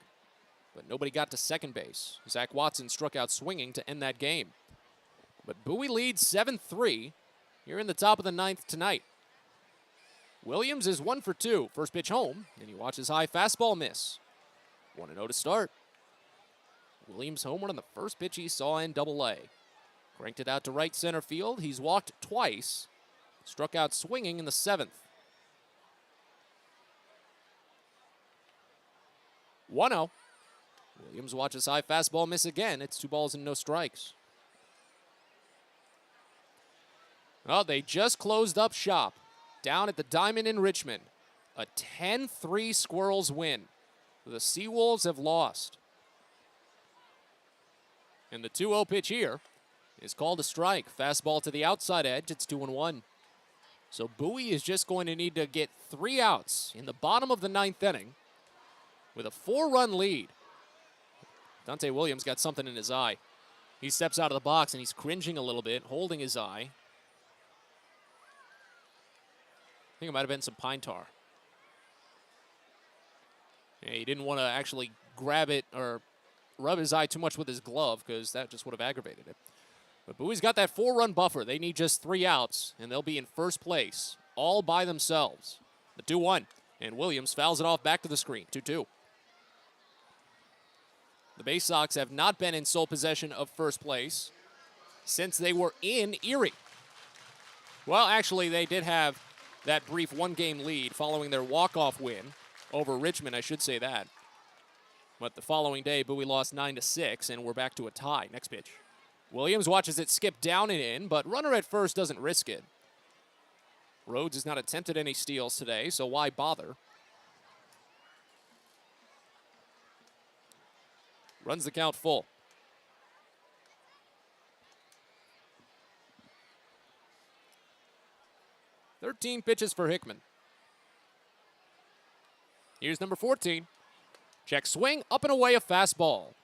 but nobody got to second base. Zach Watson struck out swinging to end that game. But Bowie leads 7-3 here in the top of the 9th tonight. Williams is 1 for 2. First pitch home, and he watches high fastball miss. 1-0 to start. Williams homered on the first pitch he saw in Double-A. Cranked it out to right center field. He's walked twice. Struck out swinging in the 7th. 1-0. Williams watches high fastball miss again. It's 2 balls and no strikes. Oh, they just closed up shop down at the Diamond in Richmond. A 10-3 Squirrels win. The Seawolves have lost. And the 2-0 pitch here is called a strike. Fastball to the outside edge. It's 2-1. So Bowie is just going to need to get 3 outs in the bottom of the 9th inning with a 4-run lead. Dante Williams got something in his eye. He steps out of the box and he's cringing a little bit, holding his eye. I think it might have been some pine tar. Yeah, he didn't want to actually grab it or rub his eye too much with his glove because that just would have aggravated it. But Bowie's got that 4-run buffer. They need just 3 outs, and they'll be in first place all by themselves. The 2-1, and Williams fouls it off back to the screen, 2-2. The Baysox have not been in sole possession of first place since they were in Erie. Well, actually, they did have that brief 1-game lead following their walk-off win over Richmond, I should say that. But the following day, Bowie lost 9-6, and we're back to a tie. Next pitch. Williams watches it skip down and in, but runner at first doesn't risk it. Rhodes has not attempted any steals today, so why bother? Runs the count full. "13 pitches for Hickman. Here's number 14. Check swing, up and away, a fastball.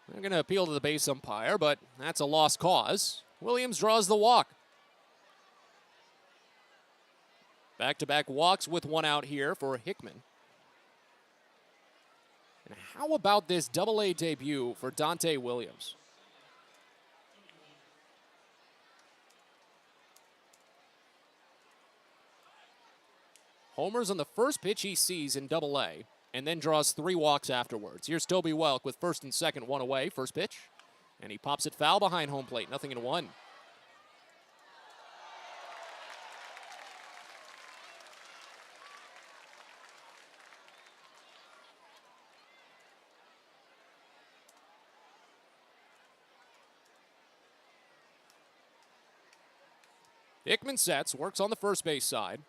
They're going to appeal to the base umpire, but that's a lost cause. Williams draws the walk. Back-to-back walks with 1 out here for Hickman. And how about this Double-A debut for Dante Williams? Homers on the first pitch he sees in Double-A, and then draws 3 walks afterwards. Here's Toby Welk with first and second, 1 away, first pitch. And he pops it foul behind home plate, 0-1. Hickman sets, works on the first base side,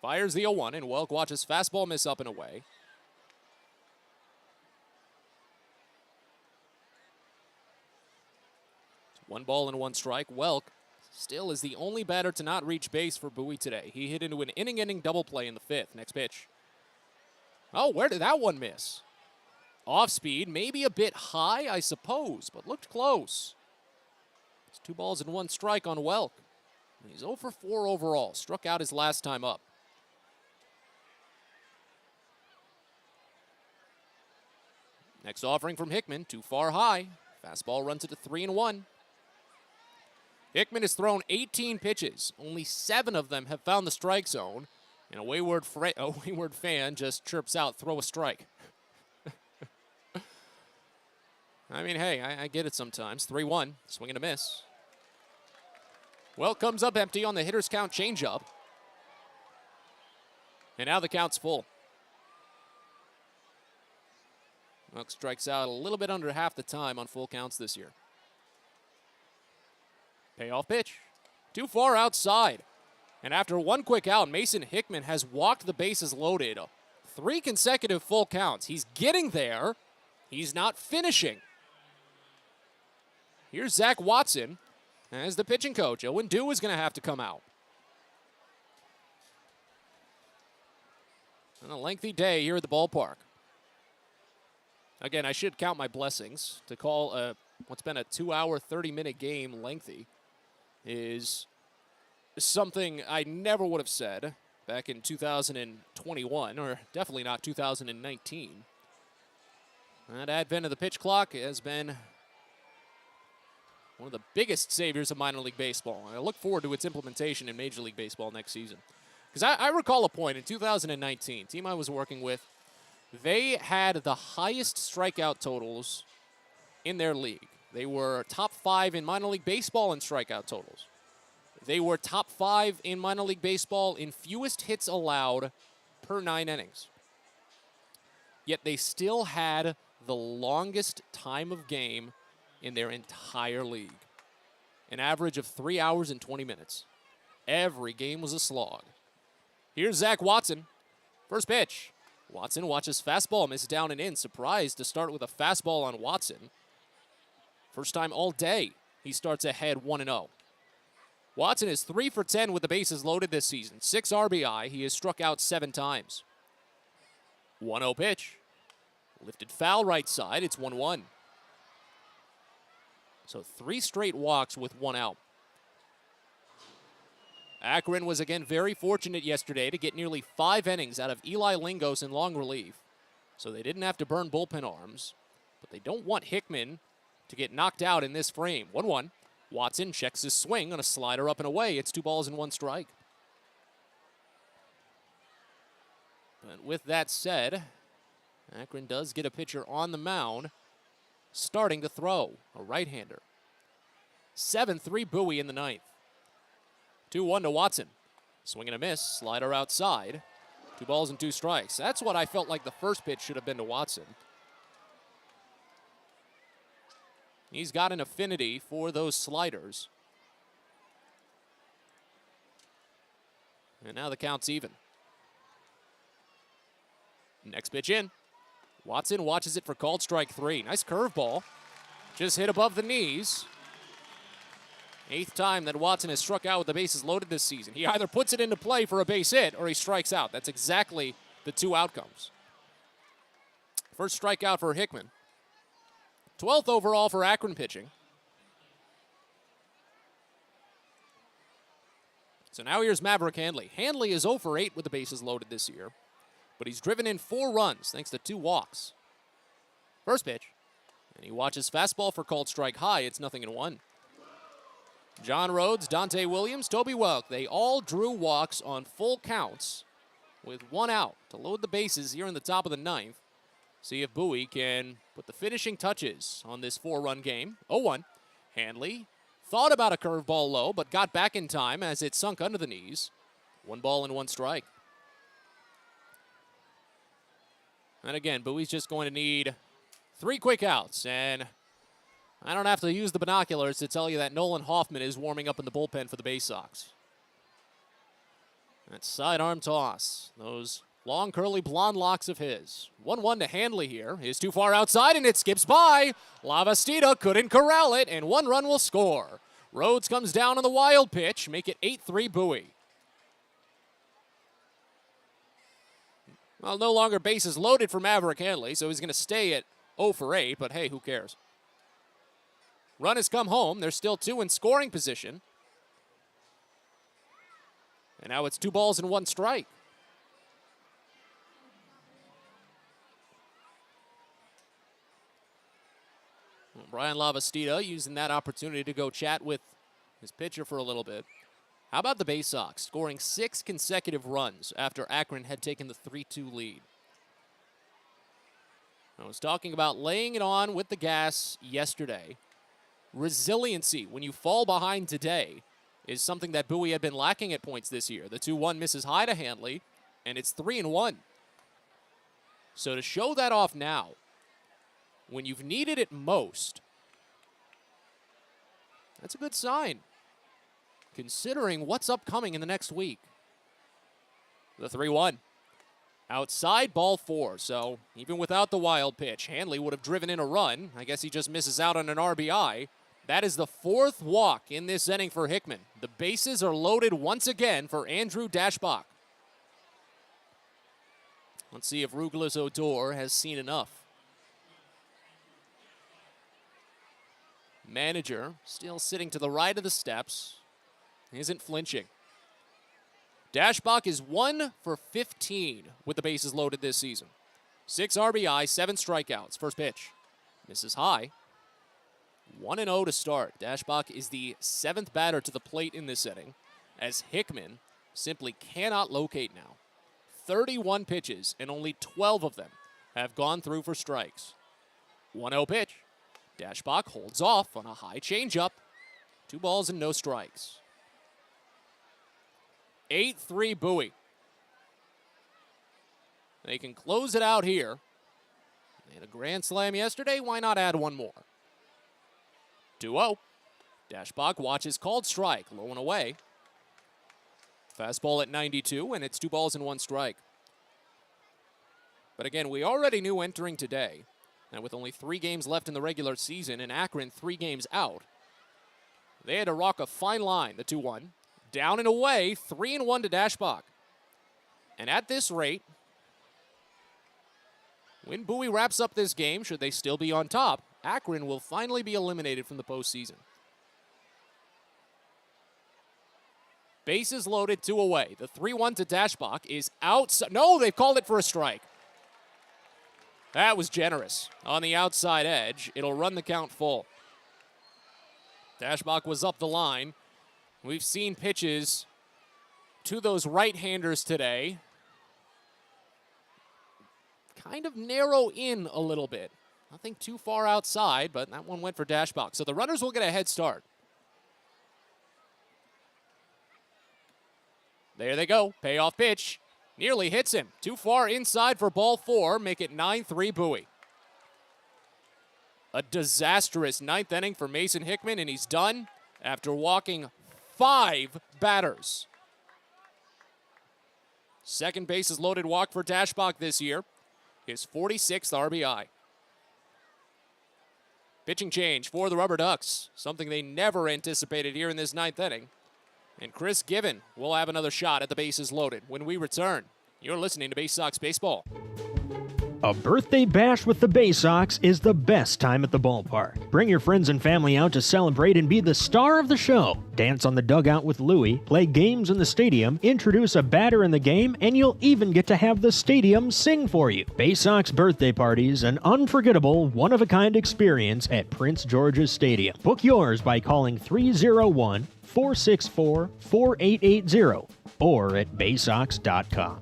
fires the 0-1, and Welk watches fastball miss up and away. It's 1 ball and 1 strike. Welk still is the only batter to not reach base for Bowie today. He hit into an inning-ending double play in the 5th. Next pitch. Oh, where did that one miss? Off speed, maybe a bit high, I suppose, but looked close. It's 2 balls and 1 strike on Welk. He's 0 for 4 overall. Struck out his last time up. Next offering from Hickman, too far high. Fastball runs it to 3-1. Hickman has thrown 18 pitches. Only 7 of them have found the strike zone. And a wayward fan just chirps out, "Throw a strike." I mean, hey, I get it sometimes. 3-1, swing and a miss. Well, comes up empty on the hitter's count changeup. And now the count's full. Buck strikes out a little bit under half the time on full counts this year. Payoff pitch. Too far outside. And after one quick out, Mason Hickman has walked the bases loaded. 3 consecutive full counts. He's getting there. He's not finishing. Here's Zach Watson as the pitching coach. Owen Dew is going to have to come out. And a lengthy day here at the ballpark. Again, I should count my blessings. To call what's been a 2-hour, 30-minute game lengthy is something I never would have said back in 2021, or definitely not 2019. That advent of the pitch clock has been one of the biggest saviors of minor league baseball, and I look forward to its implementation in Major League Baseball next season. Because I recall a point in 2019, team I was working with, they had the highest strikeout totals in their league. They were top 5 in minor league baseball in strikeout totals. They were top 5 in minor league baseball in fewest hits allowed per 9 innings. Yet they still had the longest time of game in their entire league. An average of 3 hours and 20 minutes. Every game was a slog. Here's Zach Watson. First pitch. Watson watches fastball miss down and in. Surprised to start with a fastball on Watson. First time all day he starts ahead 1-0. Watson is 3 for 10 with the bases loaded this season. 6 RBI. He has struck out 7 times. 1-0 pitch. Lifted foul right side. It's 1-1. So 3 straight walks with 1 out. Akron was again very fortunate yesterday to get nearly 5 innings out of Eli Lingos in long relief. So they didn't have to burn bullpen arms. But they don't want Hickman to get knocked out in this frame. 1-1. Watson checks his swing on a slider up and away. It's 2 balls and 1 strike. But with that said, Akron does get a pitcher on the mound starting to throw, a right-hander. 7-3 Bowie in the 9th. 2-1 to Watson. Swing and a miss, slider outside. 2 balls and 2 strikes. That's what I felt like the first pitch should have been to Watson. He's got an affinity for those sliders. And now the count's even. Next pitch in. Watson watches it for called strike 3. Nice curveball. Just hit above the knees. 8th time that Watson has struck out with the bases loaded this season. He either puts it into play for a base hit or he strikes out. That's exactly the 2 outcomes. First strikeout for Hickman. 12th overall for Akron pitching. So now here's Maverick Handley. Handley is 0 for 8 with the bases loaded this year, but he's driven in 4 runs thanks to 2 walks. First pitch, and he watches fastball for called strike high. It's 0-1. John Rhodes, Dante Williams, Toby Welk, they all drew walks on full counts with 1 out to load the bases here in the top of the 9th. See if Bowie can put the finishing touches on this 4-run game. 0-1. Handley thought about a curveball low, but got back in time as it sunk under the knees. 1 ball and 1 strike. And again, Bowie's just going to need 3 quick outs, and I don't have to use the binoculars to tell you that Nolan Hoffman is warming up in the bullpen for the Baysox. That sidearm toss. Those long, curly, blonde locks of his. 1-1 to Handley here. Is too far outside, and it skips by. Lavastida couldn't corral it, and 1 run will score. Rhodes comes down on the wild pitch. Make it 8-3 Bowie. Well, no longer bases loaded for Maverick Handley, so he's going to stay at 0 for 8, but hey, who cares? Run has come home. There's still 2 in scoring position. And now it's 2 balls and 1 strike. Brian Lavastida using that opportunity to go chat with his pitcher for a little bit. How about the Baysox scoring 6 consecutive runs after Akron had taken the 3-2 lead? I was talking about laying it on with the gas yesterday. Resiliency when you fall behind today is something that Bowie had been lacking at points this year. The 2-1 misses high to Handley, and it's 3-1. So to show that off now, when you've needed it most, that's a good sign, considering what's upcoming in the next week. The 3-1. Outside, ball 4. So even without the wild pitch, Hanley would have driven in a run. I guess he just misses out on an RBI. That is the 4th walk in this inning for Hickman. The bases are loaded once again for Andrew Dashbach. Let's see if Rugles Odor has seen enough. Manager still sitting to the right of the steps. Isn't flinching. Dashbach is 1 for 15 with the bases loaded this season. 6 RBI, 7 strikeouts. First pitch. Misses high. 1-0 to start. Dashbach is the 7th batter to the plate in this inning, as Hickman simply cannot locate now. 31 pitches, and only 12 of them have gone through for strikes. 1-0 pitch. Dashbach holds off on a high changeup. 2 balls and no strikes. 8-3 Bowie. They can close it out here. They had a grand slam yesterday. Why not add one more? 2-0. Dashbach watches called strike. Low and away. Fastball at 92, and it's 2 balls and 1 strike. But again, we already knew entering today, and with only 3 games left in the regular season and Akron 3 games out, they had to rock a fine line, the 2-1. Down and away, 3-1 to Dashbach. And at this rate, when Bowie wraps up this game, should they still be on top, Akron will finally be eliminated from the postseason. Bases loaded, 2 away. The 3-1 to Dashbach is outside. No, they've called it for a strike. That was generous. On the outside edge, it'll run the count full. Dashbach was up the line. We've seen pitches to those right-handers today kind of narrow in a little bit. Nothing too far outside, but that one went for Dashbach. So the runners will get a head start. There they go. Payoff pitch. Nearly hits him. Too far inside for ball 4. Make it 9-3 Bowie. A disastrous 9th inning for Mason Hickman, and he's done after walking 5 batters. Second bases loaded walk for Dashbach this year. His 46th RBI. Pitching change for the Rubber Ducks. Something they never anticipated here in this 9th inning. And Chris Given will have another shot at the bases loaded when we return. You're listening to Baysox Baseball. A birthday bash with the Baysox is the best time at the ballpark. Bring your friends and family out to celebrate and be the star of the show. Dance on the dugout with Louie, play games in the stadium, introduce a batter in the game, and you'll even get to have the stadium sing for you. Baysox birthday parties, an unforgettable, one-of-a-kind experience at Prince George's Stadium. Book yours by calling 301-464-4880 or at baysox.com.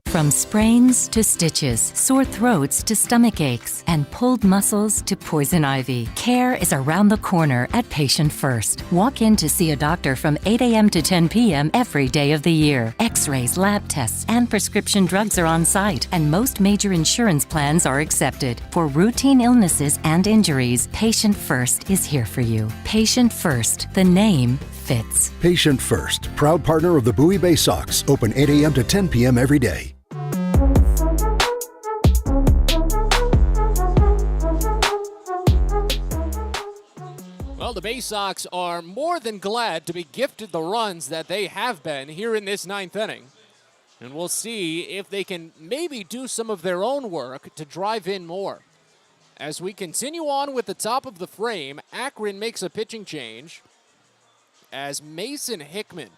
From sprains to stitches, sore throats to stomach aches, and pulled muscles to poison ivy, care is around the corner at Patient First. Walk in to see a doctor from 8 a.m. to 10 p.m. every day of the year. X-rays, lab tests, and prescription drugs are on site, and most major insurance plans are accepted. For routine illnesses and injuries, Patient First is here for you. Patient First, the name fits. Patient First, proud partner of the Bowie Baysox, open 8 a.m. to 10 p.m. every day. Well, the Baysox are more than glad to be gifted the runs that they have been here in this 9th inning. And we'll see if they can maybe do some of their own work to drive in more. As we continue on with the top of the frame, Akron makes a pitching change as Mason Hickman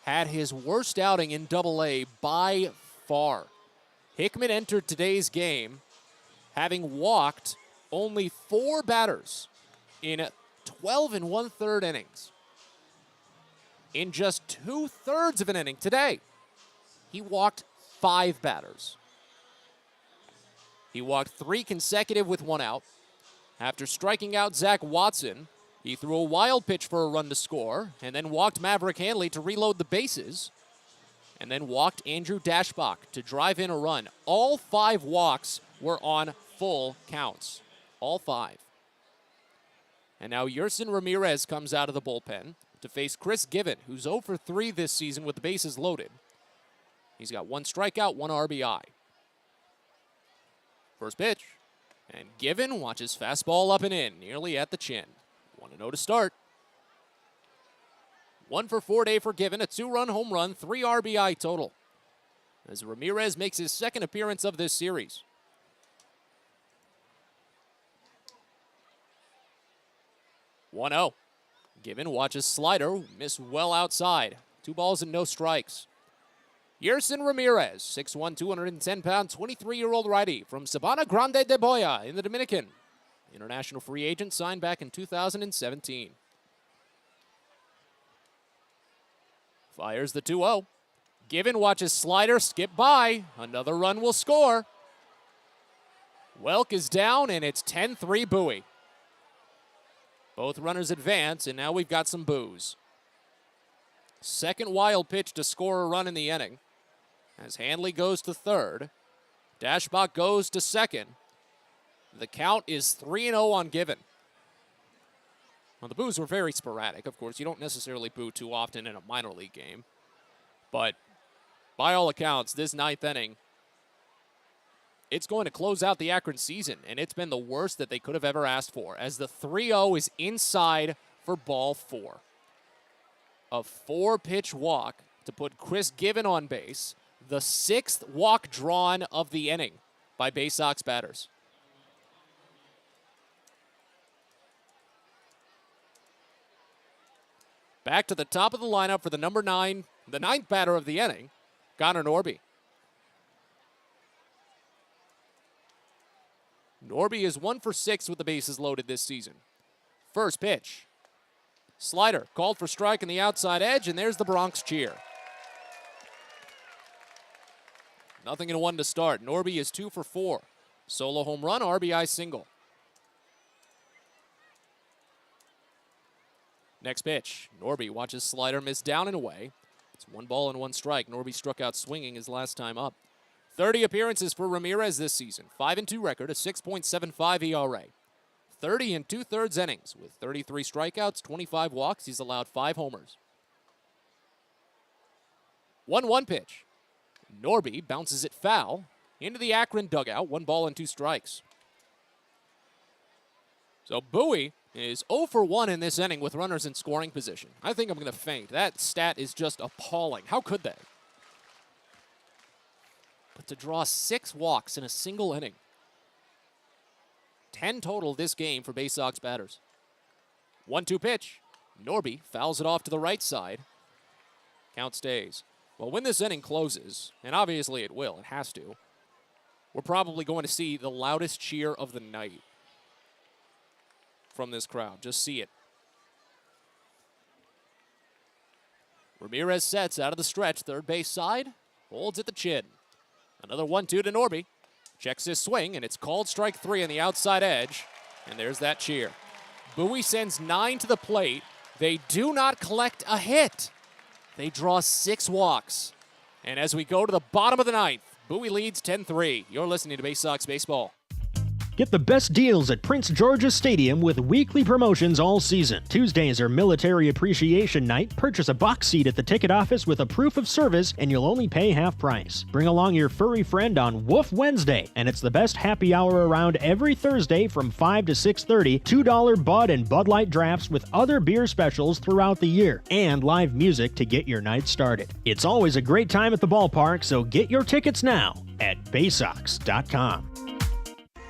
had his worst outing in Double-A by far. Hickman entered today's game having walked only 4 batters in 12 1/3 innings. In just 2/3 of an inning today, he walked 5 batters. He walked 3 consecutive with 1 out. After striking out Zach Watson, he threw a wild pitch for a run to score and then walked Maverick Hanley to reload the bases. and then walked Andrew Dashbach to drive in a run. All 5 walks were on full counts. All 5. And now Yerson Ramirez comes out of the bullpen to face Chris Given, who's 0 for 3 this season with the bases loaded. He's got 1 strikeout, 1 RBI. First pitch. And Given watches fastball up and in, nearly at the chin. 1-0 to start. 1 for 4 day for Given, a 2-run home run, 3 RBI total, as Ramirez makes his second appearance of this series. One-0. Given watches slider, miss well outside. 2 balls and no strikes. Yerson Ramirez, 6'1", 210-pound, 23-year-old righty from Sabana Grande de Boya in the Dominican. International free agent signed back in 2017. Fires the 2-0. Given watches slider skip by. Another run will score. Welk is down, and it's 10-3 Bowie. Both runners advance, and now we've got some boos. Second wild pitch to score a run in the inning, as Hanley goes to third. Dashbach goes to second. The count is 3-0 on Given. Well, the boos were very sporadic. Of course, you don't necessarily boo too often in a minor league game. But by all accounts, this 9th inning, it's going to close out the Akron season, and it's been the worst that they could have ever asked for, as the 3-0 is inside for ball 4. A 4-pitch walk to put Chris Given on base, the 6th walk drawn of the inning by Baysox batters. Back to the top of the lineup for the number 9, the 9th batter of the inning, Connor Norby. Norby is 1 for 6 with the bases loaded this season. First pitch. Slider called for strike on the outside edge, and there's the Bronx cheer. Nothing in 1 to start. Norby is 2 for 4. Solo home run, RBI single. Next pitch. Norby watches slider miss down and away. It's 1 ball and 1 strike. Norby struck out swinging his last time up. 30 appearances for Ramirez this season. 5-2 record, a 6.75 ERA. 30 2/3 innings with 33 strikeouts, 25 walks. He's allowed 5 homers. 1-1 pitch. Norby bounces it foul into the Akron dugout. 1 ball and 2 strikes. So Bowie is 0 for 1 in this inning with runners in scoring position. I think I'm going to faint. That stat is just appalling. How could they? But to draw 6 walks in a single inning. 10 total this game for Baysox batters. 1-2 pitch. Norby fouls it off to the right side. Count stays. Well, when this inning closes, and obviously it will, it has to, we're probably going to see the loudest cheer of the night from this crowd. Just see it. Ramirez sets out of the stretch, third base side, holds at the chin. Another 1-2 to Norby. Checks his swing, and it's called strike 3 on the outside edge. And there's that cheer. Bowie sends 9 to the plate. They do not collect a hit. They draw 6 walks. And as we go to the bottom of the 9th, Bowie leads 10-3. You're listening to Baysox Baseball. Get the best deals at Prince George's Stadium with weekly promotions all season. Tuesdays are Military Appreciation Night. Purchase a box seat at the ticket office with a proof of service, and you'll only pay half price. Bring along your furry friend on Woof Wednesday, and it's the best happy hour around every Thursday from 5 to 6:30. $2 Bud and Bud Light drafts with other beer specials throughout the year, and live music to get your night started. It's always a great time at the ballpark, so get your tickets now at Baysox.com.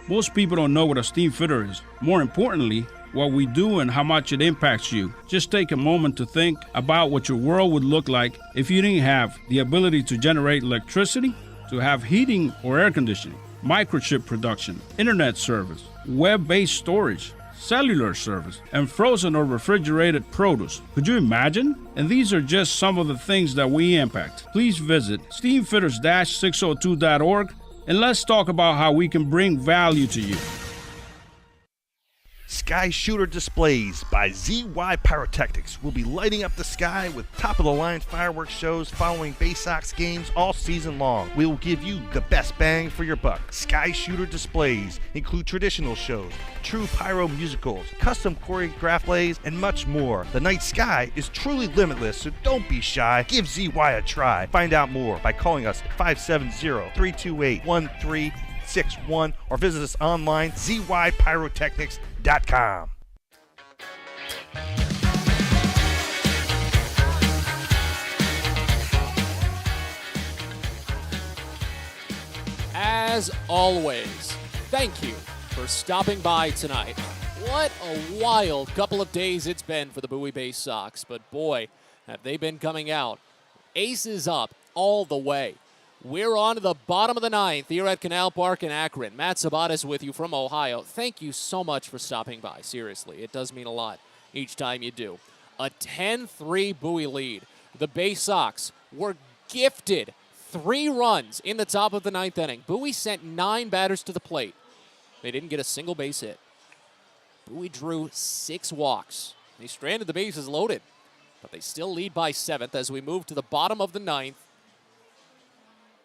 Most people don't know what a steam fitter is. More importantly, what we do and how much it impacts you. Just take a moment to think about what your world would look like if you didn't have the ability to generate electricity, to have heating or air conditioning, microchip production, internet service, web-based storage, cellular service, and frozen or refrigerated produce. Could you imagine? And these are just some of the things that we impact. Please visit steamfitters-602.org and let's talk about how we can bring value to you. Sky Shooter Displays by ZY Pyrotechnics will be lighting up the sky with top-of-the-line fireworks shows following Baysox games all season long. We will give you the best bang for your buck. Sky Shooter Displays include traditional shows, true pyro musicals, custom choreographed plays, and much more. The night sky is truly limitless, so don't be shy. Give ZY a try. Find out more by calling us at 570-328-1361 or visit us online, zypyrotechnics.com. As always, thank you for stopping by tonight. What a wild couple of days it's been for the Bowie Baysox, but boy, have they been coming out. Aces up all the way. We're on to the bottom of the ninth here at Canal Park in Akron. Matt Sabatis with you from Ohio. Thank you so much for stopping by. Seriously, it does mean a lot each time you do. A 10-3 Bowie lead. The Baysox were gifted 3 runs in the top of the ninth inning. Bowie sent 9 batters to the plate. They didn't get a single base hit. Bowie drew 6 walks. They stranded the bases loaded, but they still lead by 7th as we move to the bottom of the ninth.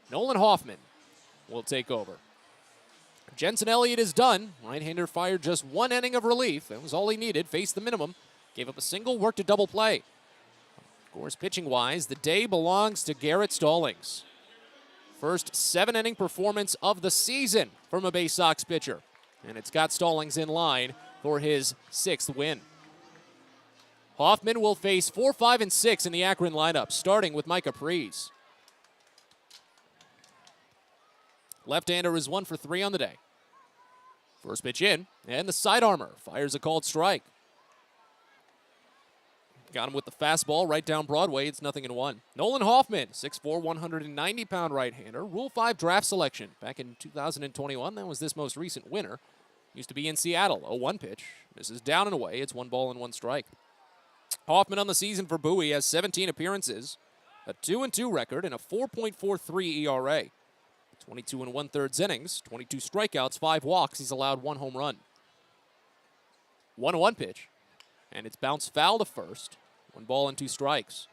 Nolan Hoffman will take over. Jensen Elliott is done. Right-hander fired just 1 inning of relief. That was all he needed. Faced the minimum. Gave up a single, worked a double play. Of course, pitching-wise, the day belongs to Garrett Stallings. First 7-inning performance of the season from a Baysox pitcher. And it's got Stallings in line for his 6th win. Hoffman will face 4, 5, and 6 in the Akron lineup, starting with Micah Prees. Left-hander is 1 for 3 on the day. First pitch in, and the side armor fires a called strike. Got him with the fastball right down Broadway. It's 0-1. Nolan Hoffman, 6'4", 190-pound right-hander. Rule 5 draft selection back in 2021. That was this most recent winner. Used to be in Seattle. 0-1 pitch. This is down and away. It's 1 ball and 1 strike. Hoffman on the season for Bowie has 17 appearances, a 2-2 record, and a 4.43 ERA. 22 1/3 innings, 22 strikeouts, 5 walks. He's allowed 1 home run. 1-1 pitch, and it's bounced foul to first. 1 ball and 2 strikes.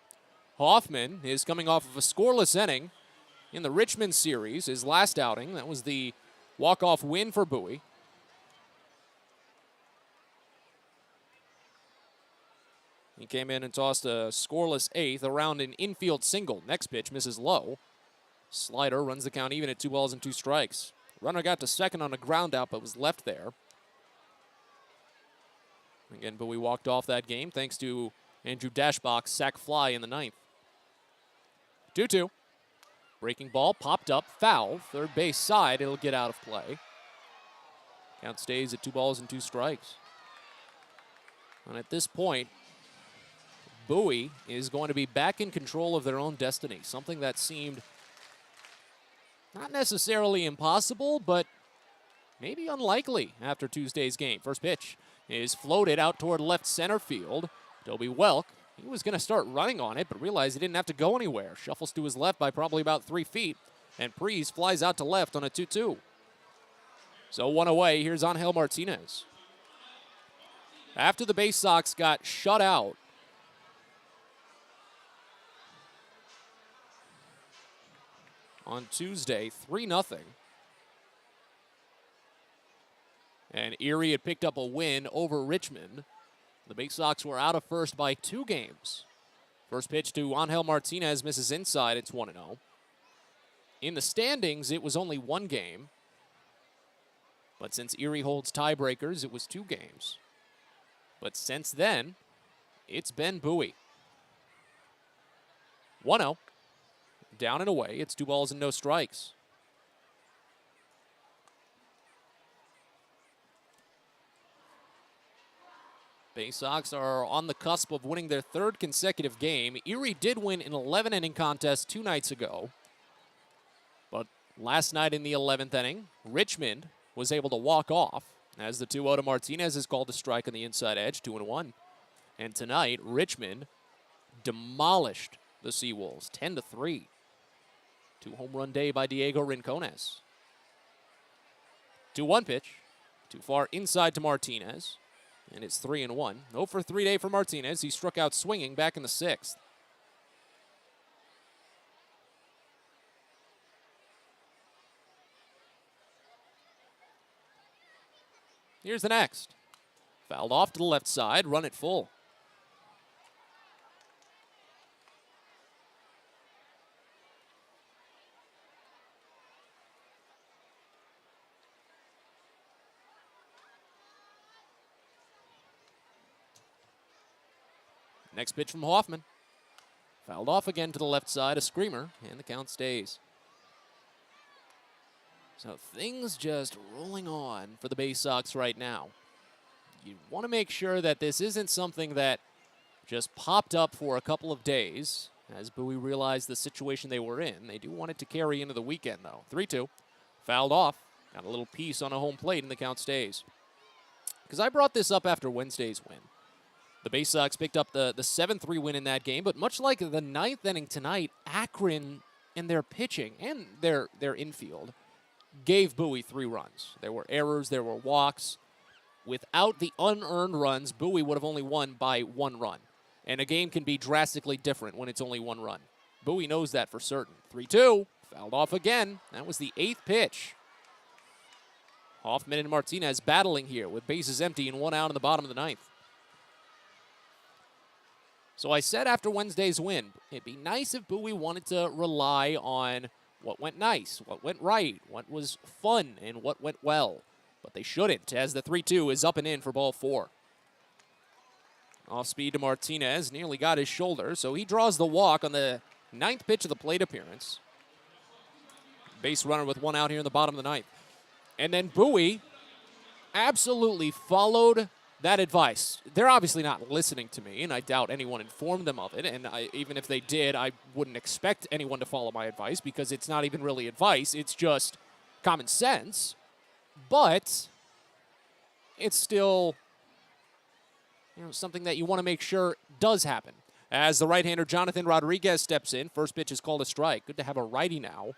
Hoffman is coming off of a scoreless inning in the Richmond series, his last outing. That was the walk-off win for Bowie. He came in and tossed a scoreless 8th around an infield single. Next pitch misses low. Slider runs the count even at 2 balls and 2 strikes. Runner got to second on a ground out, but was left there. Again, Bowie walked off that game thanks to Andrew Dashbach's sac fly in the 9th. 2-2. Breaking ball popped up, foul. Third base side, it'll get out of play. Count stays at 2 balls and 2 strikes. And at this point, Bowie is going to be back in control of their own destiny, something that seemed not necessarily impossible, but maybe unlikely after Tuesday's game. First pitch is floated out toward left center field. Dobie Welk, he was going to start running on it, but realized he didn't have to go anywhere. Shuffles to his left by probably about 3 feet, and Prees flies out to left on a 2-2. So 1 away, here's Angel Martinez. After the Baysox got shut out on Tuesday, 3-0. And Erie had picked up a win over Richmond. The Baysox were out of first by 2 games. First pitch to Angel Martinez misses inside. It's 1-0. In the standings, it was only 1 game. But since Erie holds tiebreakers, it was 2 games. But since then, it's been Bowie. 1-0. Down and away. It's 2 balls and no strikes. Baysox are on the cusp of winning their 3rd consecutive game. Erie did win an 11-inning contest 2 nights ago. But last night in the 11th inning, Richmond was able to walk off as the 2-0 to Martinez is called a strike on the inside edge, 2-1. And tonight, Richmond demolished the Seawolves, 10-3. 2-home run day by Diego Rincones. 2-1 pitch. Too far inside to Martinez. And it's 3-1. 0 for 3 day for Martinez. He struck out swinging back in the 6th. Here's the next. Fouled off to the left side, run it full. Next pitch from Hoffman. Fouled off again to the left side, a screamer, and the count stays. So things just rolling on for the Baysox right now. You want to make sure that this isn't something that just popped up for a couple of days. As Bowie realized the situation they were in, they do want it to carry into the weekend, though. 3-2. Fouled off. Got a little piece on a home plate, and the count stays. Because I brought this up after Wednesday's win. The Baysox picked up the 7-3 win in that game, but much like the 9th inning tonight, Akron and their pitching and their infield gave Bowie 3 runs. There were errors, there were walks. Without the unearned runs, Bowie would have only won by 1 run. And a game can be drastically different when it's only 1 run. Bowie knows that for certain. 3-2, fouled off again. That was the 8th pitch. Hoffman and Martinez battling here with bases empty and 1 out in the bottom of the 9th. So I said after Wednesday's win, it'd be nice if Bowie wanted to rely on what went nice, what went right, what was fun, and what went well. But they shouldn't, as the 3-2 is up and in for ball 4. Off speed to Martinez, nearly got his shoulder, so he draws the walk on the 9th pitch of the plate appearance. Base runner with 1 out here in the bottom of the 9th. And then Bowie absolutely followed that advice. They're obviously not listening to me, and I doubt anyone informed them of it. And even if they did, I wouldn't expect anyone to follow my advice because it's not even really advice. It's just common sense. But it's still something that you want to make sure does happen. As the right-hander Jonathan Rodriguez steps in, first pitch is called a strike. Good to have a righty now,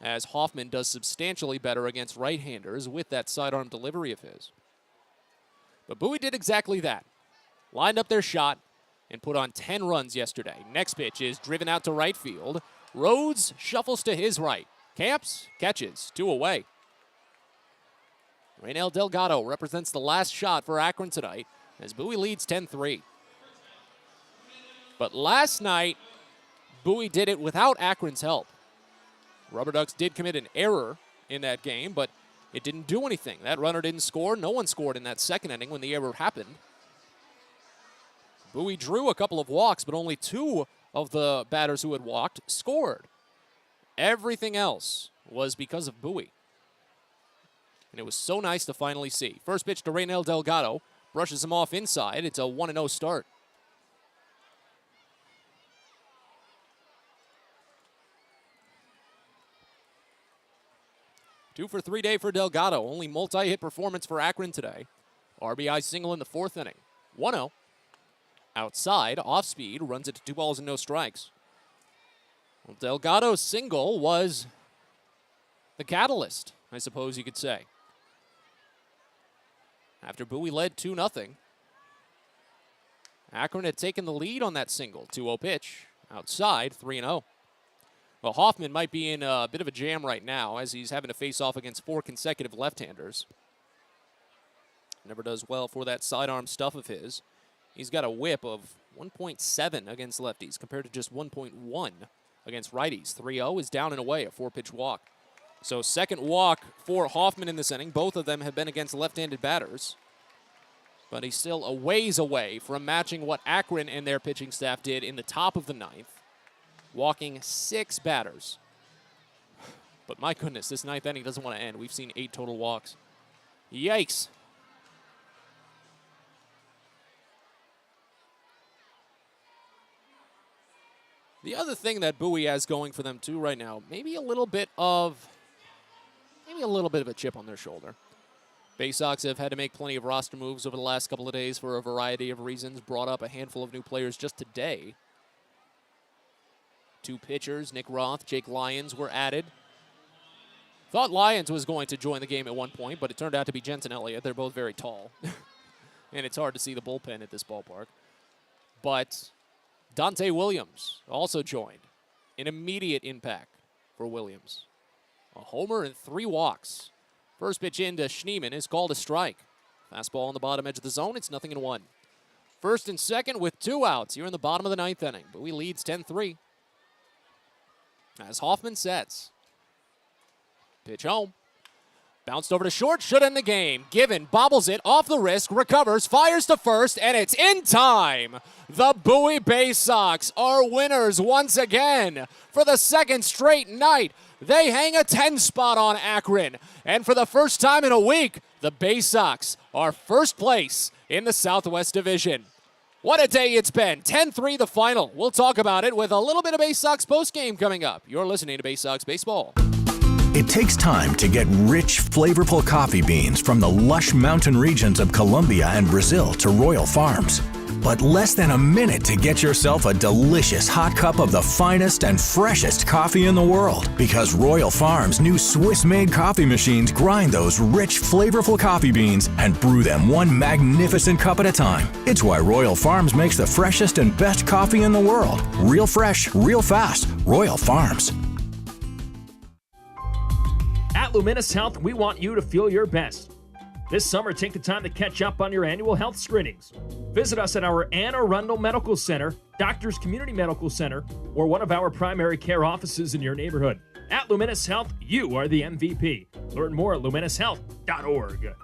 as Hoffman does substantially better against right-handers with that sidearm delivery of his. But Bowie did exactly that. Lined up their shot and put on 10 runs yesterday. Next pitch is driven out to right field. Rhodes shuffles to his right. Camps catches, 2 away. Raynel Delgado represents the last shot for Akron tonight as Bowie leads 10-3. But last night, Bowie did it without Akron's help. Rubber Ducks did commit an error in that game, but it didn't do anything. That runner didn't score. No one scored in that second inning when the error happened. Bowie drew a couple of walks, but only 2 of the batters who had walked scored. Everything else was because of Bowie. And it was so nice to finally see. First pitch to Raynel Delgado. Brushes him off inside. It's a 1-0 start. Two for 3 day for Delgado. Only multi-hit performance for Akron today. RBI single in the 4th inning. 1-0. Outside, off speed, runs it to 2 balls and no strikes. Well, Delgado's single was the catalyst, I suppose you could say. After Bowie led 2-0, Akron had taken the lead on that single. 2-0 pitch. Outside, 3-0. Well, Hoffman might be in a bit of a jam right now as he's having to face off against 4 consecutive left-handers. Never does well for that sidearm stuff of his. He's got a whip of 1.7 against lefties compared to just 1.1 against righties. 3-0 is down and away, a 4-pitch walk. So second walk for Hoffman in this inning. Both of them have been against left-handed batters. But he's still a ways away from matching what Akron and their pitching staff did in the top of the 9th. Walking 6 batters. But my goodness, this 9th inning doesn't want to end. We've seen 8 total walks. Yikes. The other thing that Bowie has going for them too right now, maybe a little bit of a chip on their shoulder. Baysox have had to make plenty of roster moves over the last couple of days for a variety of reasons. Brought up a handful of new players just today. 2 pitchers, Nick Roth, Jake Lyons, were added. Thought Lyons was going to join the game at one point, but it turned out to be Jensen Elliott. They're both very tall. and it's hard to see the bullpen at this ballpark. But Dante Williams also joined. An immediate impact for Williams. A homer and 3 walks. First pitch into Schneemann is called a strike. Fastball on the bottom edge of the zone. It's 0-1. First and second with 2 outs here in the bottom of the 9th inning. Bowie leads 10-3. As Hoffman sets. Pitch home. Bounced over to short, should end the game. Given bobbles it off the wrist, recovers, fires to first, and it's in time. The Bowie Baysox are winners once again. For the second straight night, they hang a 10 spot on Akron. And for the first time in a week, the Baysox are first place in the Southwest Division. What a day it's been. 10-3 the final. We'll talk about it with a little bit of Baysox postgame coming up. You're listening to Baysox Baseball. It takes time to get rich, flavorful coffee beans from the lush mountain regions of Colombia and Brazil to Royal Farms. But less than a minute to get yourself a delicious hot cup of the finest and freshest coffee in the world. Because Royal Farms' new Swiss-made coffee machines grind those rich, flavorful coffee beans and brew them one magnificent cup at a time. It's why Royal Farms makes the freshest and best coffee in the world. Real fresh, real fast. Royal Farms. At Luminous Health, we want you to feel your best. This summer, take the time to catch up on your annual health screenings. Visit us at our Anne Arundel Medical Center, Doctors Community Medical Center, or one of our primary care offices in your neighborhood. At Luminous Health, you are the MVP. Learn more at luminoushealth.org.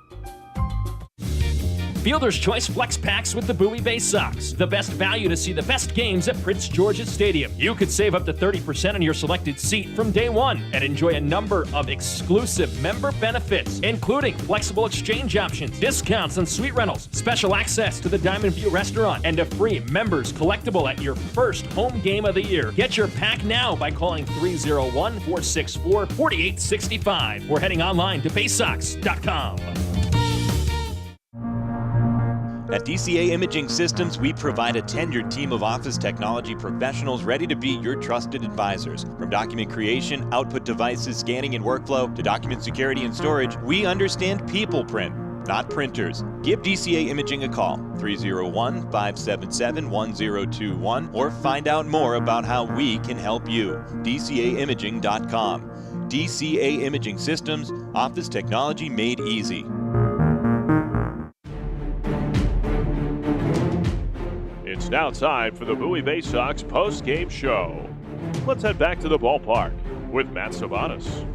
Fielder's Choice Flex Packs with the Bowie Baysox. The best value to see the best games at Prince George's Stadium. You could save up to 30% on your selected seat from day one and enjoy a number of exclusive member benefits, including flexible exchange options, discounts on suite rentals, special access to the Diamond View restaurant, and a free members collectible at your first home game of the year. Get your pack now by calling 301-464-4865 or heading online to baysox.com. At DCA Imaging Systems, we provide a tenured team of office technology professionals ready to be your trusted advisors. From document creation, output devices, scanning and workflow, to document security and storage, we understand people print, not printers. Give DCA Imaging a call, 301-577-1021, or find out more about how we can help you. DCAimaging.com. DCA Imaging Systems, office technology made easy. It's now time for the Bowie Baysox post-game show. Let's head back to the ballpark with Matt Sabanas.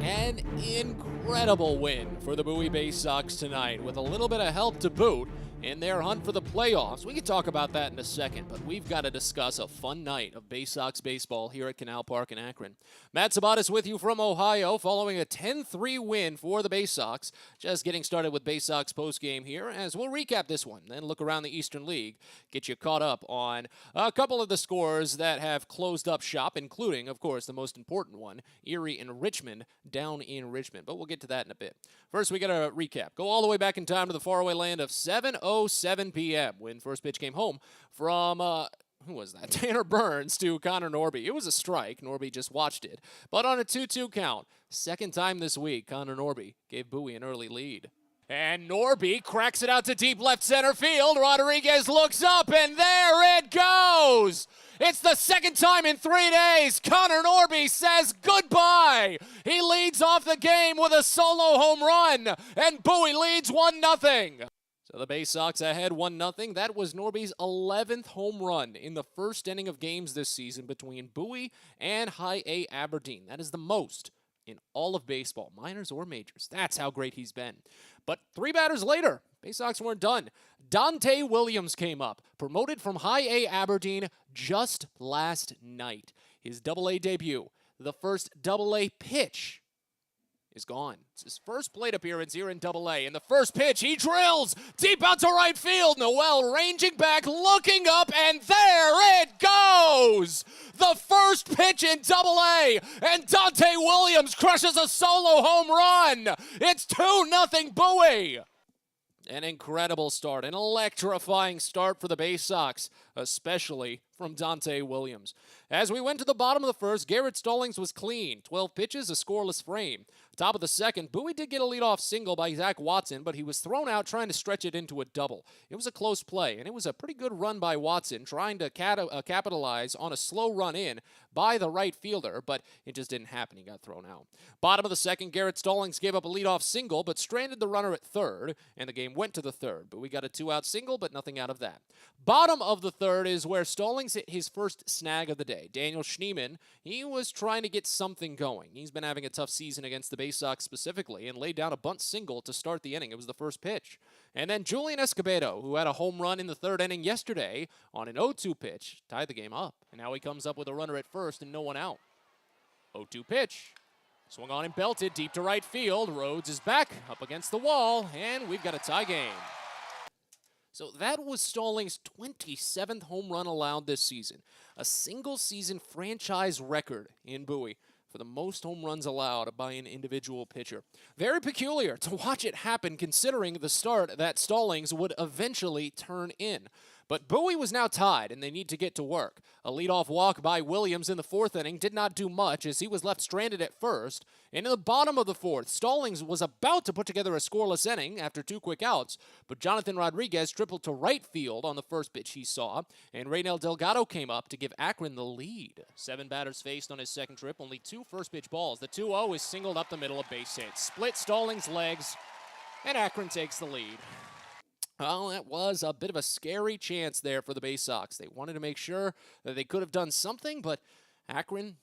An incredible win for the Bowie Baysox tonight with a little bit of help to boot in their hunt for the playoffs. We can talk about that in a second, but we've got to discuss a fun night of Baysox baseball here at Canal Park in Akron. Matt Sabatas with you from Ohio following a 10-3 win for the Baysox. Just getting started with Baysox postgame here as we'll recap this one, then look around the Eastern League, get you caught up on a couple of the scores that have closed up shop, including, of course, the most important one, Erie and Richmond down in Richmond. But we'll get to that in a bit. First, we got a recap. Go all the way back in time to the faraway land of 7:07 p.m. when first pitch came home from, who was that? Tanner Burns to Connor Norby. It was a strike. Norby just watched it. But on a 2-2 count, second time this week, Connor Norby gave Bowie an early lead. And Norby cracks it out to deep left center field. Rodriguez looks up, and there it goes. It's the second time in 3 days Connor Norby says goodbye. He leads off the game with a solo home run, and Bowie leads 1-0. So the Baysox ahead 1-0. That was Norby's 11th home run in the first inning of games this season between Bowie and High A Aberdeen. That is the most in all of baseball, minors or majors. That's how great he's been. But 3 batters later, Baysox weren't done. Dante Williams came up, promoted from High A Aberdeen just last night. His Double-A debut, the first Double-A pitch, is gone. It's his first plate appearance here in Double-A. And the first pitch, he drills deep out to right field. Noel ranging back, looking up, and there it goes! The first pitch in Double-A, and Dante Williams crushes a solo home run. It's 2-0 Bowie. An incredible start, an electrifying start for the Baysox, especially from Dante Williams. As we went to the bottom of the first, Garrett Stallings was clean. 12 pitches, a scoreless frame. Top of the second, Bowie did get a leadoff single by Zach Watson, but he was thrown out trying to stretch it into a double. It was a close play, and it was a pretty good run by Watson, trying to capitalize on a slow run in by the right fielder, but it just didn't happen. He got thrown out. Bottom of the second, Garrett Stallings gave up a leadoff single, but stranded the runner at third, and the game went to the third. But we got a 2-out single, but nothing out of that. Bottom of the third is where Stallings hit his first snag of the day. Daniel Schneemann, he was trying to get something going. He's been having a tough season against the Baysox specifically, and laid down a bunt single to start the inning. It was the first pitch. And then Julian Escobedo, who had a home run in the third inning yesterday on an 0-2 pitch, tied the game up. And now he comes up with a runner at first and no one out. 0-2 pitch. Swung on and belted deep to right field. Rhodes is back up against the wall, and we've got a tie game. So that was Stallings' 27th home run allowed this season. A single-season franchise record in Bowie for the most home runs allowed by an individual pitcher. Very peculiar to watch it happen considering the start that Stallings would eventually turn in. But Bowie was now tied, and they need to get to work. A leadoff walk by Williams in the fourth inning did not do much as he was left stranded at first. And in the bottom of the fourth, Stallings was about to put together a scoreless inning after 2 quick outs, but Jonathan Rodriguez tripled to right field on the first pitch he saw, and Reynel Delgado came up to give Akron the lead. 7 batters faced on his second trip, only 2 first-pitch balls. The 2-0 is singled up the middle, of base hit. Split Stallings' legs, and Akron takes the lead. Well, that was a bit of a scary chance there for the Baysox. They wanted to make sure that they could have done something, but Akron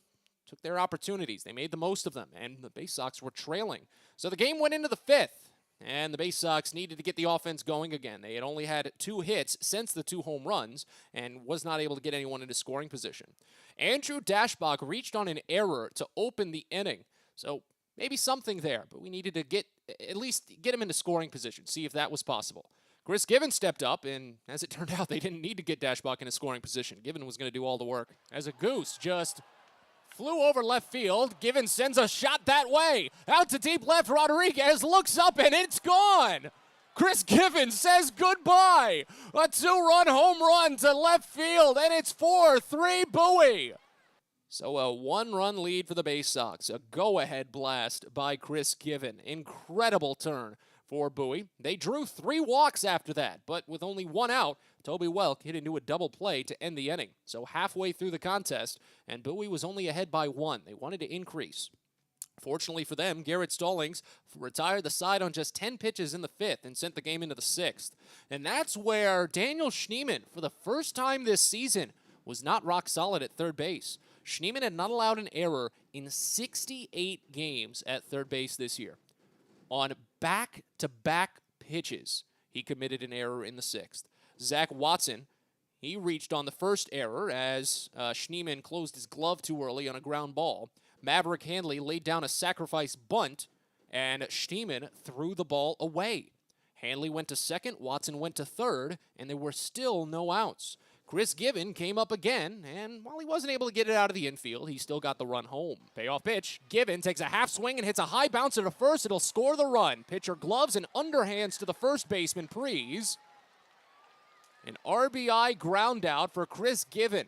took their opportunities. They made the most of them, and the Baysox were trailing. So the game went into the 5th, and the Baysox needed to get the offense going again. They had only had 2 hits since the 2 home runs and was not able to get anyone into scoring position. Andrew Dashbach reached on an error to open the inning. So maybe something there, but we needed to at least get him into scoring position, see if that was possible. Chris Given stepped up, and as it turned out, they didn't need to get Dashbach in a scoring position. Given was going to do all the work. As a goose just flew over left field, Given sends a shot that way. Out to deep left, Rodriguez looks up, and it's gone. Chris Given says goodbye. A 2-run home run to left field, and it's 4-3 Bowie. So a 1-run lead for the Baysox. A go-ahead blast by Chris Given. Incredible turn for Bowie. They drew 3 walks after that, but with only 1 out, Toby Welk hit into a double play to end the inning. So halfway through the contest, and Bowie was only ahead by 1. They wanted to increase. Fortunately for them, Garrett Stallings retired the side on just 10 pitches in the 5th and sent the game into the 6th. And that's where Daniel Schneemann, for the first time this season, was not rock solid at third base. Schneemann had not allowed an error in 68 games at third base this year. On back-to-back pitches, he committed an error in the 6th. Zach Watson, he reached on the first error as Schneemann closed his glove too early on a ground ball. Maverick Handley laid down a sacrifice bunt, and Schneemann threw the ball away. Handley went to second, Watson went to third, and there were still no outs. Chris Given came up again, and while he wasn't able to get it out of the infield, he still got the run home. Payoff pitch. Given takes a half swing and hits a high bouncer to first. It'll score the run. Pitcher gloves and underhands to the first baseman, Prees. An RBI ground out for Chris Given.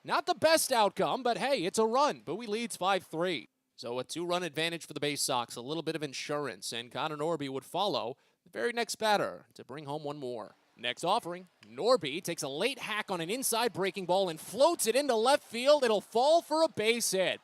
Not the best outcome, but hey, it's a run. Bowie leads 5-3. So a 2-run advantage for the Baysox, a little bit of insurance, and Connor Norby would follow the very next batter to bring home 1 more. Next offering, Norby takes a late hack on an inside breaking ball and floats it into left field. It'll fall for a base hit.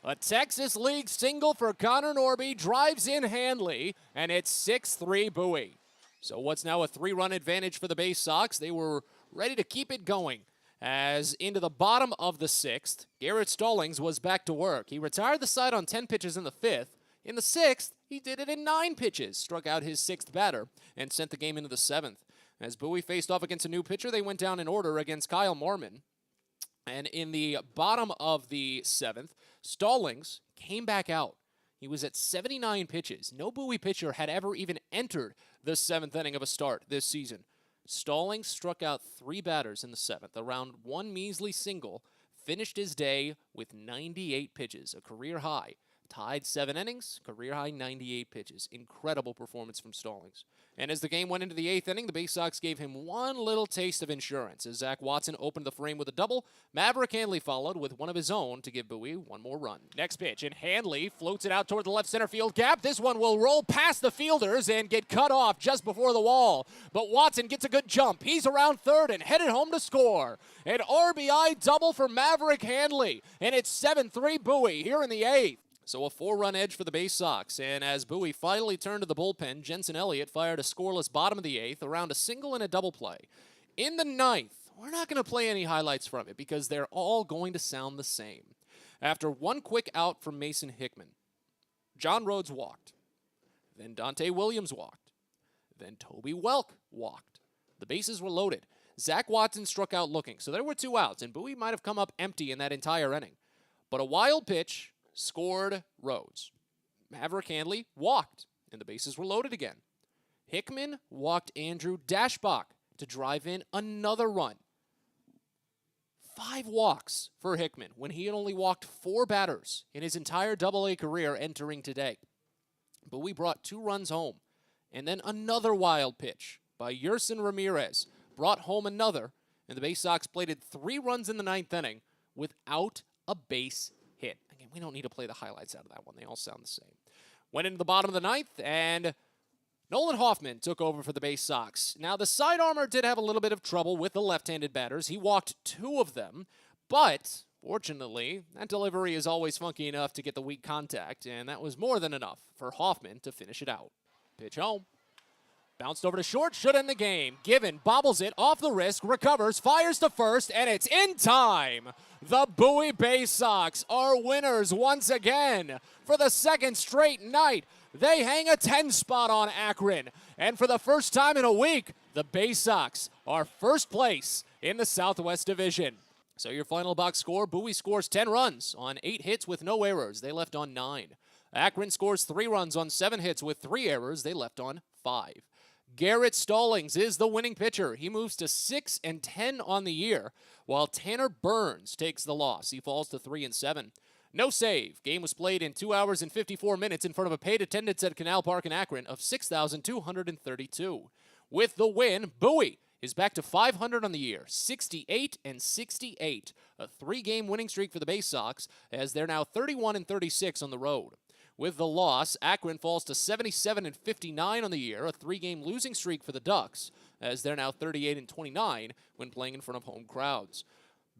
A Texas League single for Connor Norby drives in Handley, and it's 6-3 Bowie. So what's now a 3-run advantage for the Baysox? They were ready to keep it going. As into the bottom of the 6th, Garrett Stallings was back to work. He retired the side on 10 pitches in the 5th. In the 6th, he did it in 9 pitches, struck out his 6th batter, and sent the game into the 7th. As Bowie faced off against a new pitcher, they went down in order against Kyle Mormon. And in the bottom of the 7th, Stallings came back out. He was at 79 pitches. No Bowie pitcher had ever even entered the 7th inning of a start this season. Stallings struck out 3 batters in the 7th, around 1 measly single, finished his day with 98 pitches, a career high. Tied 7 innings, career-high 98 pitches. Incredible performance from Stallings. And as the game went into the 8th inning, the Baysox gave him one little taste of insurance. As Zach Watson opened the frame with a double, Maverick Handley followed with one of his own to give Bowie one more run. Next pitch, and Handley floats it out toward the left center field gap. This one will roll past the fielders and get cut off just before the wall. But Watson gets a good jump. He's around third and headed home to score. An RBI double for Maverick Handley. And it's 7-3 Bowie here in the 8th. So a 4-run edge for the Baysox, and as Bowie finally turned to the bullpen, Jensen Elliott fired a scoreless bottom of the 8th around a single and a double play. In the 9th, we're not going to play any highlights from it because they're all going to sound the same. After one quick out from Mason Hickman, John Rhodes walked. Then Dante Williams walked. Then Toby Welk walked. The bases were loaded. Zach Watson struck out looking, so there were 2 outs, and Bowie might have come up empty in that entire inning. But a wild pitch scored Rhodes. Maverick Handley walked, and the bases were loaded again. Hickman walked Andrew Dashbach to drive in another run. 5 walks for Hickman when he had only walked 4 batters in his entire Double-A career entering today. But we brought 2 runs home, and then another wild pitch by Yerson Ramirez brought home another, and the Baysox plated 3 runs in the 9th inning without a base hit. Again, we don't need to play the highlights out of that one. They all sound the same. Went into the bottom of the 9th, and Nolan Hoffman took over for the Baysox. Now, the side armor did have a little bit of trouble with the left-handed batters. He walked 2 of them, but fortunately, that delivery is always funky enough to get the weak contact, and that was more than enough for Hoffman to finish it out. Pitch home. Bounced over to short, should end the game. Given bobbles it off the wrist, recovers, fires to first, and it's in time. The Bowie Baysox are winners once again. For the 2nd straight night, they hang a 10 spot on Akron. And for the first time in a week, the Baysox are first place in the Southwest Division. So your final box score, Bowie scores 10 runs on 8 hits with no errors. They left on 9. Akron scores 3 runs on 7 hits with 3 errors. They left on 5. Garrett Stallings is the winning pitcher. He moves to 6-10 on the year, while Tanner Burns takes the loss. He falls to 3-7. No save. Game was played in 2 hours and 54 minutes in front of a paid attendance at Canal Park in Akron of 6,232. With the win, Bowie is back to 500 on the year, 68-68. A 3-game winning streak for the Baysox, as they're now 31-36 on the road. With the loss, Akron falls to 77-59 on the year, a 3-game losing streak for the Ducks, as they're now 38-29 when playing in front of home crowds.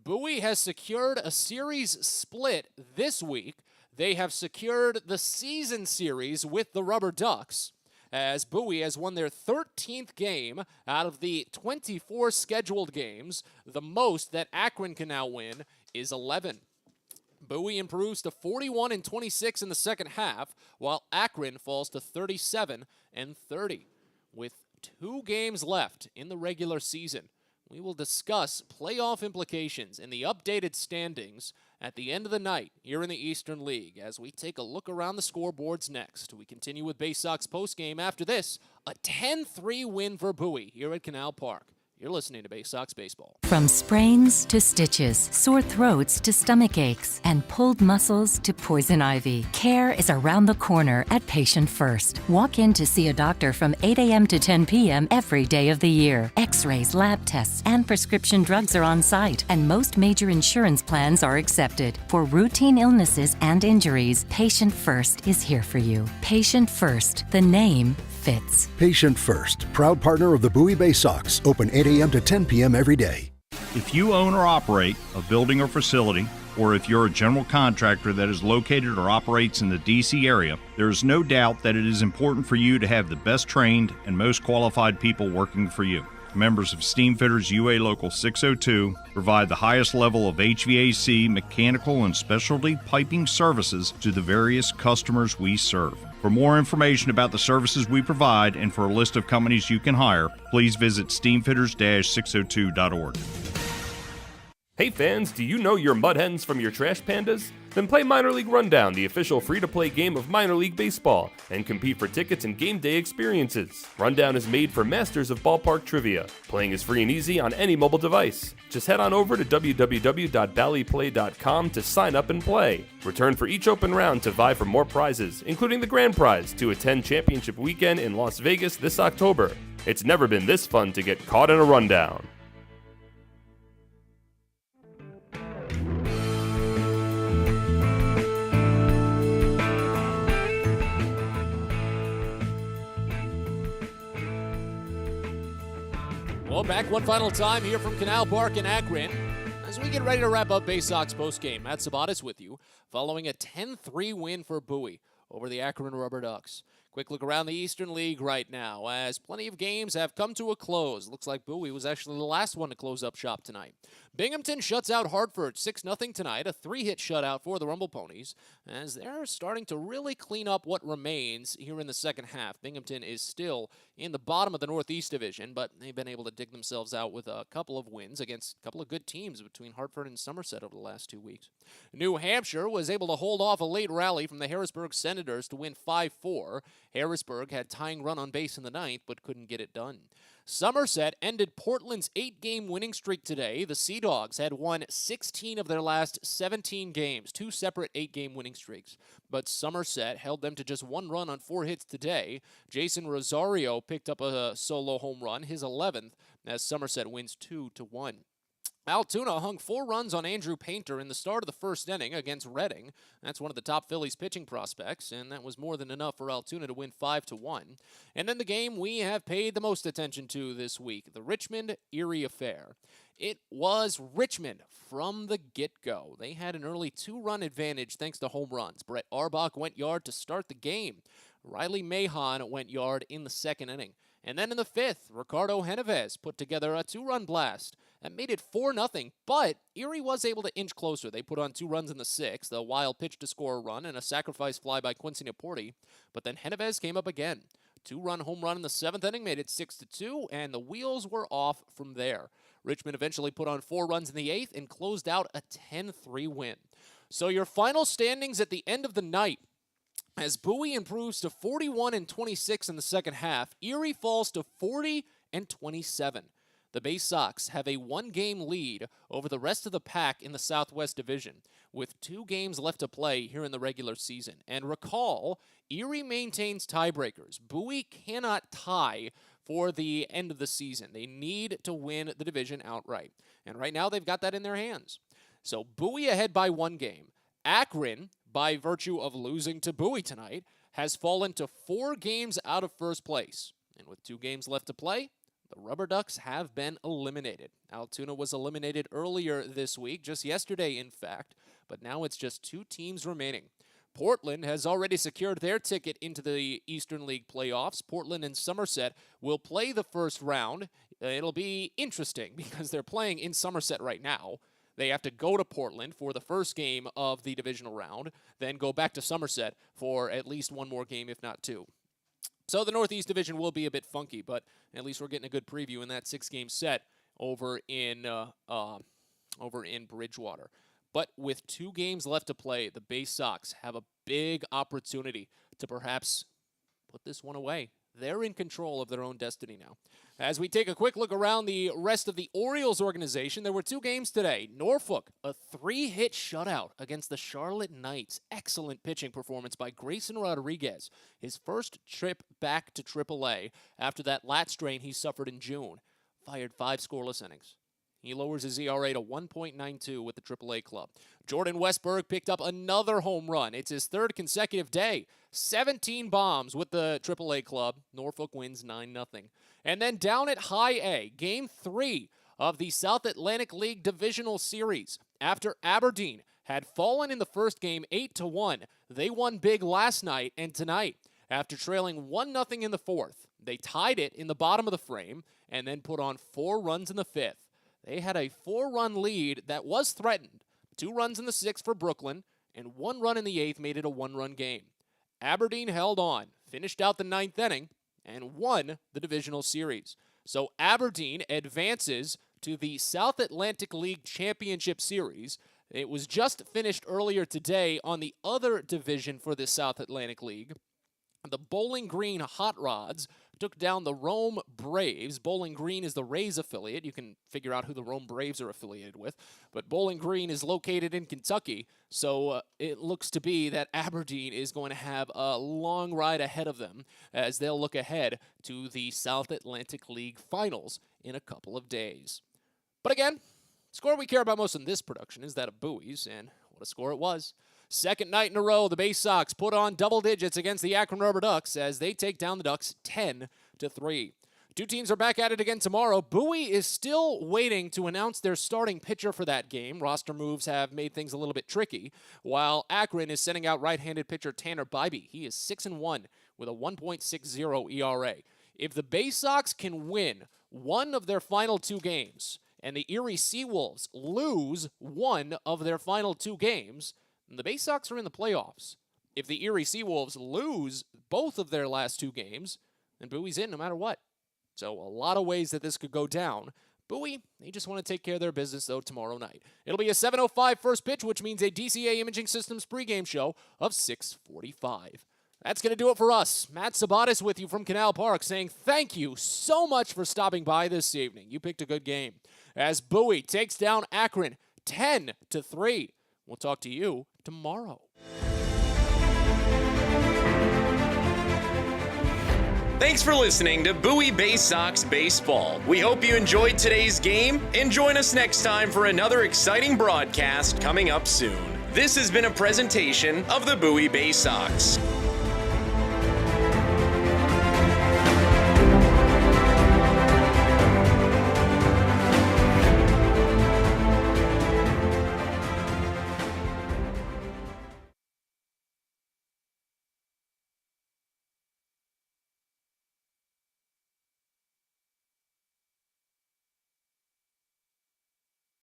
Bowie has secured a series split this week. They have secured the season series with the Rubber Ducks, as Bowie has won their 13th game out of the 24 scheduled games. The most that Akron can now win is 11. Bowie improves to 41-26 in the second half, while Akron falls to 37-30. With 2 games left in the regular season, we will discuss playoff implications and the updated standings at the end of the night here in the Eastern League as we take a look around the scoreboards next. We continue with Baysox postgame after this, a 10-3 win for Bowie here at Canal Park. You're listening to Baysox Baseball. From sprains to stitches, sore throats to stomach aches, and pulled muscles to poison ivy, care is around the corner at Patient First. Walk in to see a doctor from 8 a.m. to 10 p.m. every day of the year. X-rays, lab tests, and prescription drugs are on site, and most major insurance plans are accepted. For routine illnesses and injuries, Patient First is here for you. Patient First, the name fits. Patient First, proud partner of the Bowie Baysox, open 8 a.m. to 10 p.m. every day. If you own or operate a building or facility, or if you're a general contractor that is located or operates in the D.C. area, there is no doubt that it is important for you to have the best trained and most qualified people working for you. Members of Steamfitters UA Local 602 provide the highest level of HVAC, mechanical, and specialty piping services to the various customers we serve. For more information about the services we provide and for a list of companies you can hire, please visit steamfitters-602.org. Hey fans, do you know your mud hens from your trash pandas? Then play Minor League Rundown, the official free-to-play game of minor league baseball, and compete for tickets and game day experiences. Rundown is made for masters of ballpark trivia. Playing is free and easy on any mobile device. Just head on over to www.ballyplay.com to sign up and play. Return for each open round to vie for more prizes, including the grand prize to attend Championship Weekend in Las Vegas this October. It's never been this fun to get caught in a rundown. Well, back one final time here from Canal Park in Akron as we get ready to wrap up Baysox postgame. Matt Sabatis with you following a 10-3 win for Bowie over the Akron Rubber Ducks. Quick look around the Eastern League right now as plenty of games have come to a close. Looks like Bowie was actually the last one to close up shop tonight. Binghamton shuts out Hartford 6-0 tonight, a 3-hit shutout for the Rumble Ponies, as they're starting to really clean up what remains here in the second half. Binghamton is still in the bottom of the Northeast Division, but they've been able to dig themselves out with a couple of wins against a couple of good teams between Hartford and Somerset over the last 2 weeks. New Hampshire was able to hold off a late rally from the Harrisburg Senators to win 5-4. Harrisburg had tying run on base in the ninth, but couldn't get it done. Somerset ended Portland's 8-game winning streak today. The Sea Dogs had won 16 of their last 17 games, 2 separate 8-game winning streaks. But Somerset held them to just 1 run on 4 hits today. Jason Rosario picked up a solo home run, his 11th, as Somerset wins 2-1. Altoona hung 4 runs on Andrew Painter in the start of the first inning against Reading. That's one of the top Phillies pitching prospects, and that was more than enough for Altoona to win 5-1. And then the game we have paid the most attention to this week, the Richmond-Erie affair. It was Richmond from the get-go. They had an early 2-run advantage thanks to home runs. Brett Arbach went yard to start the game. Riley Mahon went yard in the second inning. And then in the fifth, Ricardo Genovez put together a 2-run blast. That made it 4-0, but Erie was able to inch closer. They put on 2 runs in the sixth, a wild pitch to score a run, and a sacrifice fly by Quincy Naporti. But then Genovez came up again. 2-run home run in the 7th inning made it 6-2, and the wheels were off from there. Richmond eventually put on 4 runs in the 8th and closed out a 10-3 win. So your final standings at the end of the night: as Bowie improves to 41-26 in the second half, Erie falls to 40-27. The Baysox have a 1-game lead over the rest of the pack in the Southwest Division, with 2 games left to play here in the regular season. And recall, Erie maintains tiebreakers. Bowie cannot tie for the end of the season. They need to win the division outright. And right now they've got that in their hands. So Bowie ahead by 1 game. Akron, by virtue of losing to Bowie tonight, has fallen to 4 games out of first place. And with 2 games left to play, the Rubber Ducks have been eliminated. Altoona was eliminated earlier this week, just yesterday in fact, but now it's just 2 teams remaining. Portland has already secured their ticket into the Eastern League playoffs. Portland and Somerset will play the first round. It'll be interesting because they're playing in Somerset right now. They have to go to Portland for the first game of the divisional round, then go back to Somerset for at least 1 more game, if not 2. So the Northeast Division will be a bit funky, but at least we're getting a good preview in that 6-game set over in Bridgewater. But with 2 games left to play, the Baysox have a big opportunity to perhaps put this one away. They're in control of their own destiny now. As we take a quick look around the rest of the Orioles organization, there were 2 games today. Norfolk, a 3-hit shutout against the Charlotte Knights. Excellent pitching performance by Grayson Rodriguez. His first trip back to AAA after that lat strain he suffered in June. Fired 5 scoreless innings. He lowers his ERA to 1.92 with the AAA club. Jordan Westberg picked up another home run. It's his 3rd consecutive day. 17 bombs with the AAA club. Norfolk wins 9-0. And then down at High A, Game 3 of the South Atlantic League Divisional Series. After Aberdeen had fallen in the first game 8-1, they won big last night and tonight. After trailing 1-0 in the 4th, they tied it in the bottom of the frame and then put on 4 runs in the 5th. They had a 4-run lead that was threatened. 2 runs in the 6th for Brooklyn, and 1 run in the 8th made it a 1-run game. Aberdeen held on, finished out the 9th inning, and won the divisional series. So Aberdeen advances to the South Atlantic League Championship Series. It was just finished earlier today on the other division for the South Atlantic League. The Bowling Green Hot Rods took down the Rome Braves. Bowling Green is the Rays affiliate. You can figure out who the Rome Braves are affiliated with. But Bowling Green is located in Kentucky, so it looks to be that Aberdeen is going to have a long ride ahead of them as they'll look ahead to the South Atlantic League Finals in a couple of days. But again, the score we care about most in this production is that of Bowie's, and what a score it was. Second night in a row, the Baysox put on double digits against the Akron Rubber Ducks as they take down the Ducks 10-3. Two teams are back at it again tomorrow. Bowie is still waiting to announce their starting pitcher for that game. Roster moves have made things a little bit tricky, while Akron is sending out right-handed pitcher Tanner Bybee. He is 6-1 with a 1.60 ERA. If the Baysox can win one of their final two games, and the Erie Seawolves lose one of their final two games, the Baysox are in the playoffs. If the Erie Seawolves lose both of their last two games, then Bowie's in no matter what. So a lot of ways that this could go down. Bowie, they just want to take care of their business, though, tomorrow night. It'll be a 7:05 first pitch, which means a DCA Imaging Systems pregame show of 6:45. That's going to do it for us. Matt Sabatis with you from Canal Park saying thank you so much for stopping by this evening. You picked a good game. As Bowie takes down Akron 10-3. We'll talk to you tomorrow. Thanks for listening to Bowie Baysox Baseball. We hope you enjoyed today's game and join us next time for another exciting broadcast coming up soon. This has been a presentation of the Bowie Baysox.